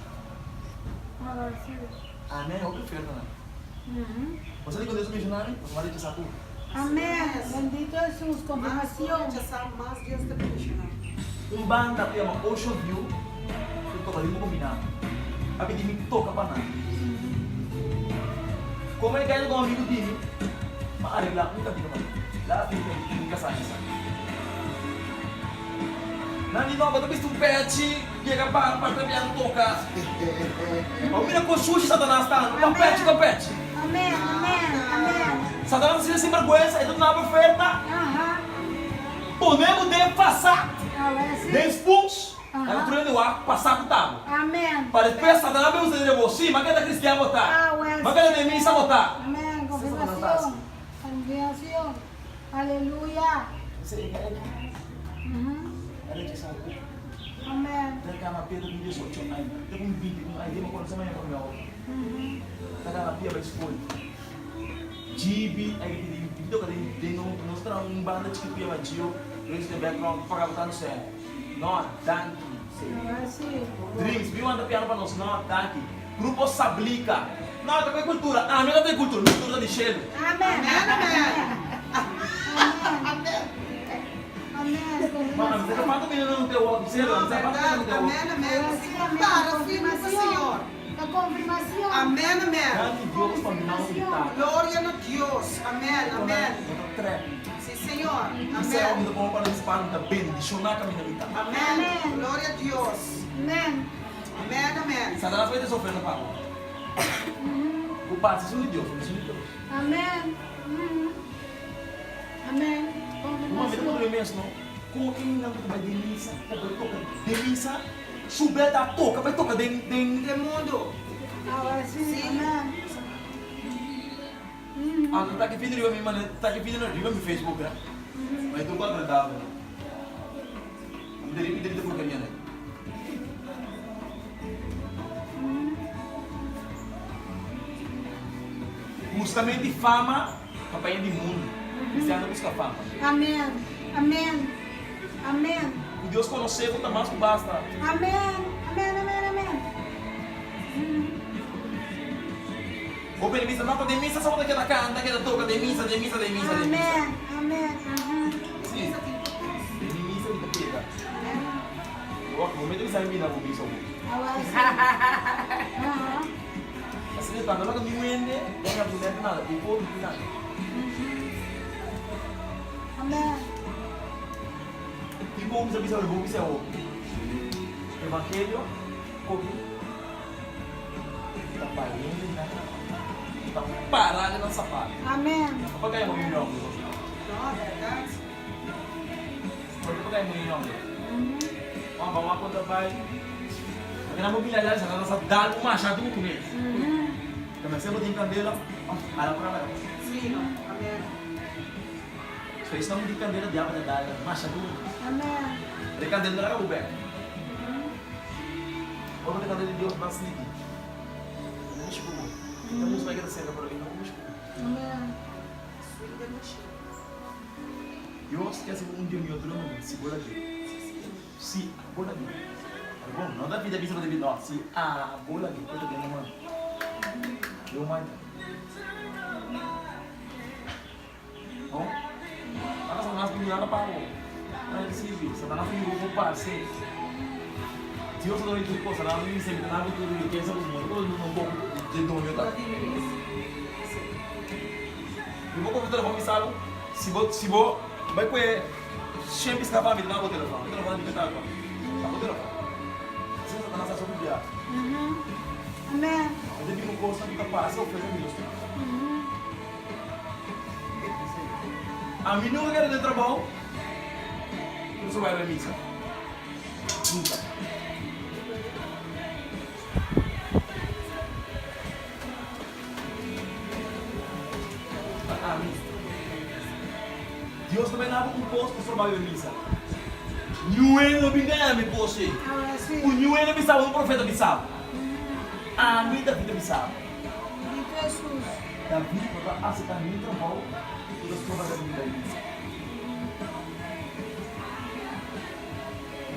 Amém, eu prefiro, né? Você tem que Deus missionário? Você vai deixar tudo. Amém. Bendito Jesus. Confirmação. Mas Deus te apaixonou. Banda que chama Ocean View, eu toco ali no combinado. A pedir me toca para nada. Como ele caiu com um amigo dele, mas arreglar nunca tinha mais. Lá tem que casar nessa. Nani não, mas eu visto um pet, chega para trabalhar no toca. O menino com sushi, Satanás está, com pet. Amém. Satanás se sem vergonha, é tudo na oferta. Podemos de passar, de expulso, a natureza do ar, passar por tábua. Amém. Para depois Satanás vai usar de você, mas que é cristiano botar. Mas que é de mim, sabotar. Amém. Confirmação. Aleluya. Você é Uhum. que sabe. Amén. Mereka na pia do vídeo só tinha aí. Tem um vídeo com aí, uma coisa mais para mim. Uhum. Tá na pia vai escolher. GB aí vídeo que tem no mostrar banda de que vai tio, eles de background para botar no céu. Não, tanque. Ahora sí. Dreams, viu anda piano para nós, não, tanque. Grupo Sablica. Não, tá com cultura. Ah, não tem cultura de cheiro. Amén. Mano, você tá falando menino no teu óculos, você não tá falando no teu óculos. Para, firme com o Senhor. A confirmação. Amém, amém. Tanque Deus para mim não gritar. Glória a Deus. Amém, amém. Trap. Sim, Senhor. Isso é Amém. onde eu para disparar da bem, de chorar com a minha vida. Amém. Glória a Deus. Amén. Amém, amém. Satanás vai ter sofrendo para o pai, isso é de Deus, isso é de Deus. Amén. Amén. Uma vez eu mesmo, não? Como que não vai de missa, de missa, subir da toca, vai tocar de mundo. Ahora sí. Amén. Ah, tá aqui vídeo minha mãe, tá aqui vídeo no meu Facebook, né? Mas tu pode dar, né? Dari tu bukan dia. Justamente fama, papai de mundo. Cristiano busca fama. Amén. Amén. Amén. O Deus conheceu, tá mais que basta. Amén. Amén. Amén. Amén. O permissa, não, de missa, só daquela canta, daquela toca, de missa, de missa, de missa, de missa. Amén. Amén. Sim. De missa, de pega. O momento que sai mina, vou missa. Ahora sí. Assim, tá, não é que me vende, não é que nada, o povo não nada. Amén. Tipo, vamos avisar o bom que é o Evangelho, como está parando, está parado na sapato. Amén. Pode ganhar um milhão. Não, verdade. Pode ganhar um milhão. Vamos lá quando vai. Porque na mobilidade já nós dá um machado muito mesmo. Comecei a botar em candela, para para lá. Sim, amém. So isso não de candela de água da machado. Amén. De candela era o beco. Vamos de candela de Deus na cidade. Não escuro. Estamos vai crescer para ele não escuro. Amén. Eu esqueci um dia meu outro nome, segura aqui. Se bola aqui. Bom, não dá vida vista da vida, não. Se a bola aqui, coisa que não manda. Eu mando. Bom, agora são nas meninas para o. Não é servir, você está na frente do grupo parceiro. Se eu sou do grupo, você está na frente sempre na frente do grupo, quem sabe os meninos, todo mundo um pouco de domínio, tá? Eu vou convidar o comissário, se vou, vai com sempre escapar a vida, não vou telefone, vou telefone de que tá agora. Tá vou telefone. Você está na estação do viado. Amén. Eu devi no curso da paz, eu fiz isso. A mim nunca quero ter trabalho. Por isso vai para missa. Nunca. A mim. Deus também dava um posto para trabalhar em missa. Ninguém não me ganha me posto. Ahora sí. O ninguém não me sabe, um profeta me sabe. A mim da vida me sabe. Bendito Jesús. Davi para aceitar meu trabalho e Deus trabalha na vida dele.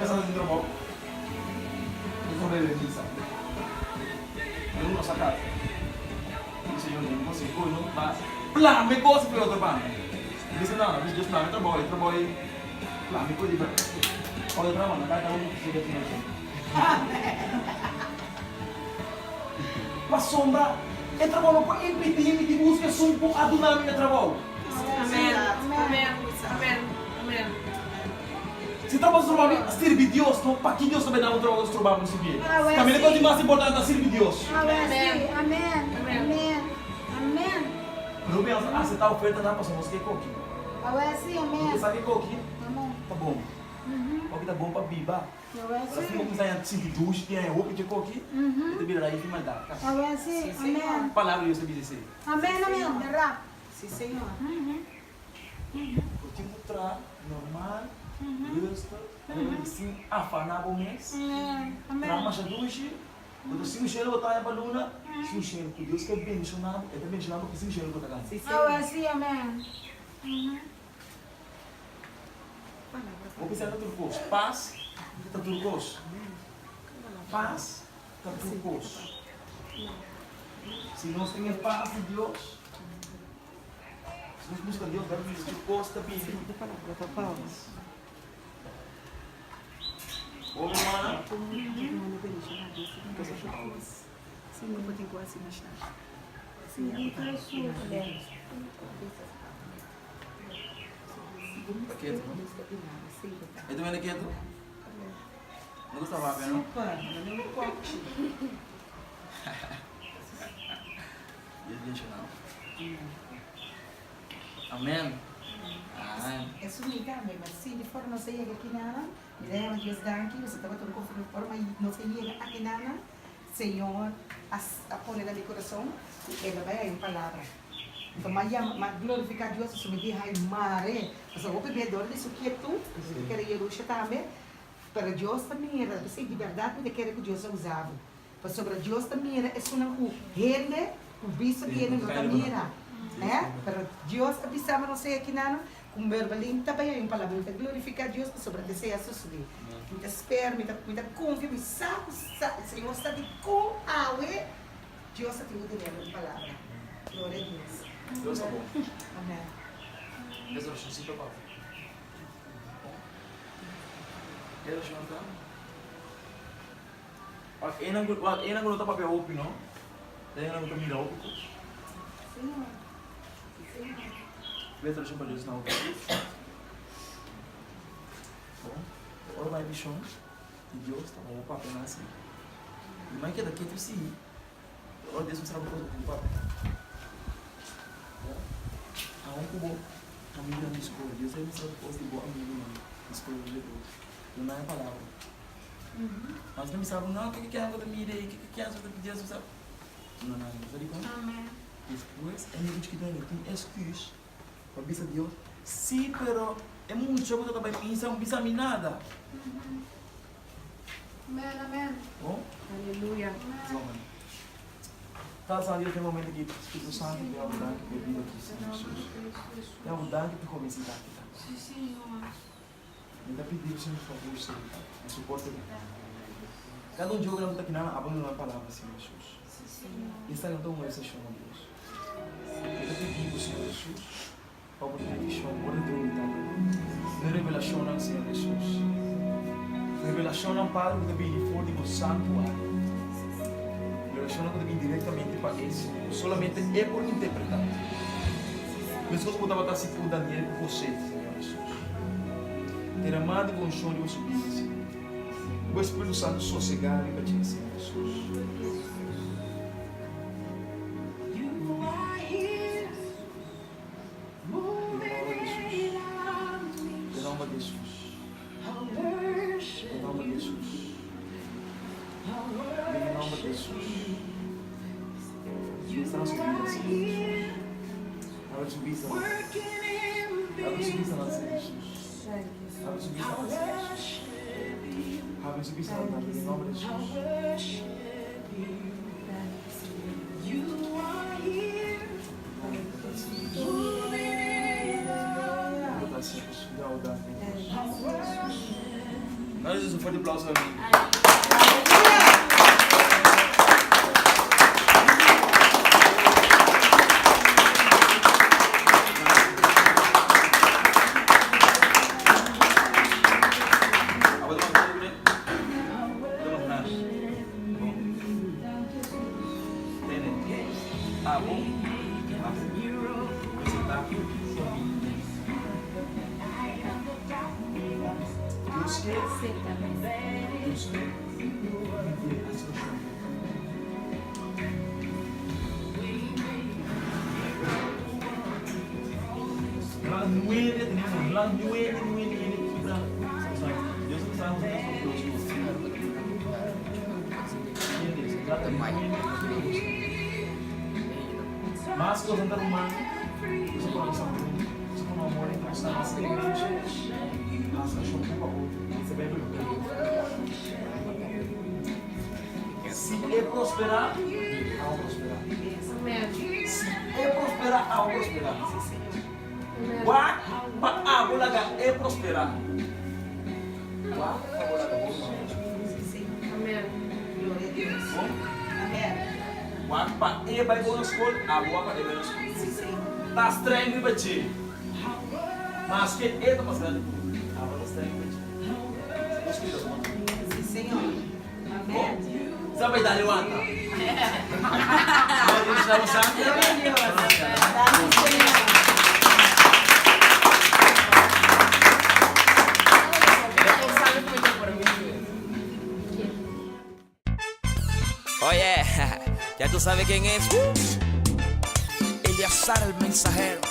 Essa é o trabalho. Deus trabalha na vida. Eu não sei casa. O Senhor não consegue, não vai. Plá, me gosta de outro bando. Ele disse não, Deus plá, me trabalho, plá, me cuide bem. Olha para mim, cada um chega aqui. A sombra é trabalho para impedir de buscar sumpo a do nome de trabalho. Amém. Amém. Amém. Amém. Se trabalho servir Deus, não para que Deus também dá um trabalho para nos servir. Também é coisa mais importante é servir Deus. Ahora sí. Amén. Amén. Amén. Não bem aceitar a oferta da pessoa, você quer coque. Ahora sí. Amén. Você sabe coque? Amén. Tá bom. Coque tá bom para biba. Ahora Se sí. não quiser sentir duche, tem roupa de coque, você vira aí e mandar. Ahora sí. Amén. Palavra Deus te dizer. Amén. Amén. ¿Verdad? Sim, Senhor. O tempo tra, normal, justo, assim, afanar o mês, tra mais a duche, quando assim o cheiro botar a baluna, se o cheiro que Deus quer bencionar, é também bencionado que se o cheiro botar lá. Sim, amém. Vou pensar no turcos, paz, está turcos. Paz, está turcos. Se nós temos paz de Deus, se nós buscamos Deus, vai vir turcos também. Ô, irmã, Sim, eu vou ter que assim achar. Tá quieto, não? Eu também não quieto. Não gostava de ver, não? Deixa não. Amém. Amém. É sumida, mas se de forma não se chega aqui nada, me leva Deus daqui, você estava tão conforme de forma e não se chega aqui nada, Senhor, a pôr na meu coração, ela vai em palavra. Então, mas glorificar Deus, isso me diz, ai, mare, mas eu vou beber dor disso que é tu, eu quero ir a também, para Deus também era, de verdade, eu quero que Deus usava. Mas sobre Deus também era, é só não rende, o bicho viene no também era, né? Para Deus, a bicha não sei aqui nada, com berbalim também em palavra, então glorificar Deus sobre desejar suceder. Muita espera, muita confiança, me sabe, Senhor está de com a Deus está de em palavra. Glória a Deus. Deus é bom. Amém. Deus é bom, sim, papai. Deus é bom, tá? Ena não está papel open, não? Daí não está mira open. Senhor. Letra de Deus não. Bom, ora vai bichão. E Deus está bom, o papel não é assim. E mais que daqui tu sim. Ora Deus não sabe o papel. A cubo, a minha me escolhe. Deus aí me sabe o posto de boa amigo, mano. Escolhe de Deus. Não é a palavra. Mas não me sabe, não, o que é a coisa mira aí? O que é a coisa que Deus sabe? Não, não, não sabe como? Amém. Depois, é muito que tem excuse para bisa Deus. Sim, pero é muito jogo também pensar, não bisa nada. Amém, amém. Bom? Aleluia. Vamos. Tá sabendo que no momento que o Espírito Santo tem a mudar que bebida aqui, Senhor Jesus. Tem a mudar que tu começa a dar aqui, tá? Sim, Senhor. Ainda pediu, Senhor, por favor, Senhor, a suporte dele. Cada um de nós está aqui na abandonar a palavra, Senhor Jesus. E está não uma exceção, Deus. Ainda pediu, Senhor Jesus, para poder que chama, por dentro de tanto. Não revelação, Senhor Jesus. Revelação, Padre, que deve for do santuário. Revelação que deve diretamente para isso. Solamente é por interpretar. Mas se você botar para se por Daniel, por você, Senhor Jesus. Ter amado com o som de você, Senhor. O Espírito Santo sossegar e para ti, Senhor Jesus. Em nome de Jesus. Em nome de Jesus. Em nome de Jesus. Está na sua vida, Senhor. Abre sua vida. Abre sua vida na Jesus. Abre sua vida na Jesus. Abre sua vida em nome de Jesus. Nós um forte aplauso a mim. Mas kalau tentang rumah, bisa kalau bisa amor entre as nossas igrejas. Nossa, acho que você vai se é prosperar, ao prosperar. Se é prosperar, ao prosperar. Wah, paabulaga é prosperar. Wah, paabulaga Amen. Glória a Deus. Amém. Wah, pa e vai boa escola, a boa pa e vai na escola. Sim, Senhor. Tá estranho de bater. Mas que é tá passando? Ah, tá estranho de bater. Sim, Senhor. Amém. Sampai dari wanta. Jadi sama-sama. Oye, ya tú sabes quién es. Eleazar el mensajero.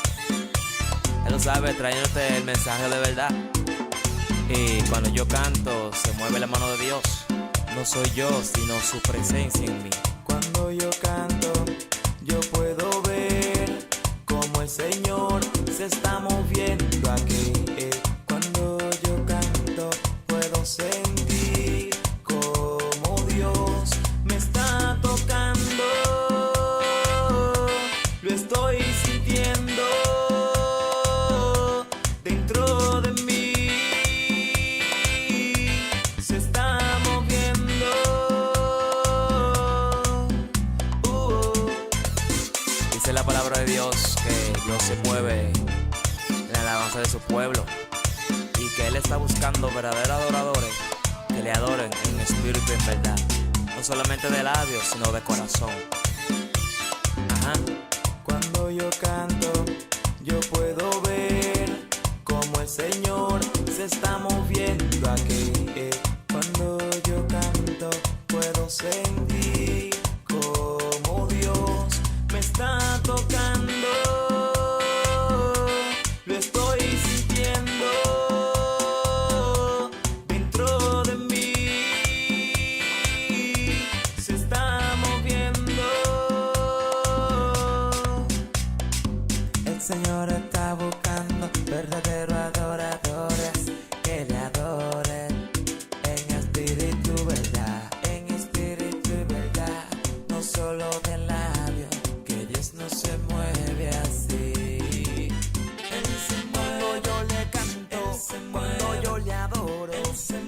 Ya lo sabes, trayéndote el mensaje de verdad. Y cuando yo canto, se mueve la mano de Dios. No soy yo, sino su presencia en mí. Cuando yo canto, yo puedo ver cómo el Señor se está moviendo aquí. Cuando yo canto, puedo sentir cómo Dios me está tocando. Lo estoy sintiendo dentro de mí. Se está moviendo. Dice la palabra de Dios que Dios se mueve en la alabanza de su pueblo y que Él está buscando verdaderos adoradores que le adoren en espíritu y en verdad, no solamente de labios sino de corazón. Ajá. Cuando yo canto, yo puedo ver cómo el Señor se está moviendo aquí. Cuando yo canto, puedo sentir cómo Dios me está tocando. Lo estoy sintiendo dentro de mí. Se está moviendo. El Señor está buscando verdaderos adoradores que le adoren en espíritu y verdad, en espíritu y verdad, no solo de labios, que Dios no se mueve así. Él se mueve cuando yo le canto, cuando yo le adoro, Él se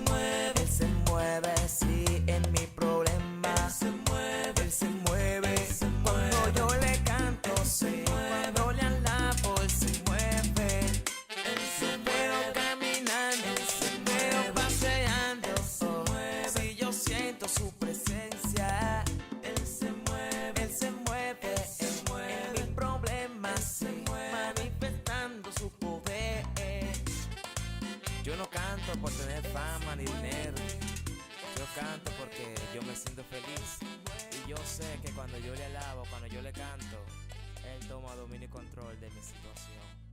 mueve así en mi problema, Él se mueve cuando yo le canto, cuando le alabo, Él se mueve. Veo caminando, veo paseando, si yo siento su presencia, Él se mueve en mis problemas, manifestando su poder. Yo no canto por tener fama ni dinero, yo canto porque yo me siento feliz y yo sé que cuando yo le alabo, cuando yo le canto, Él toma dominio y control de mi situación.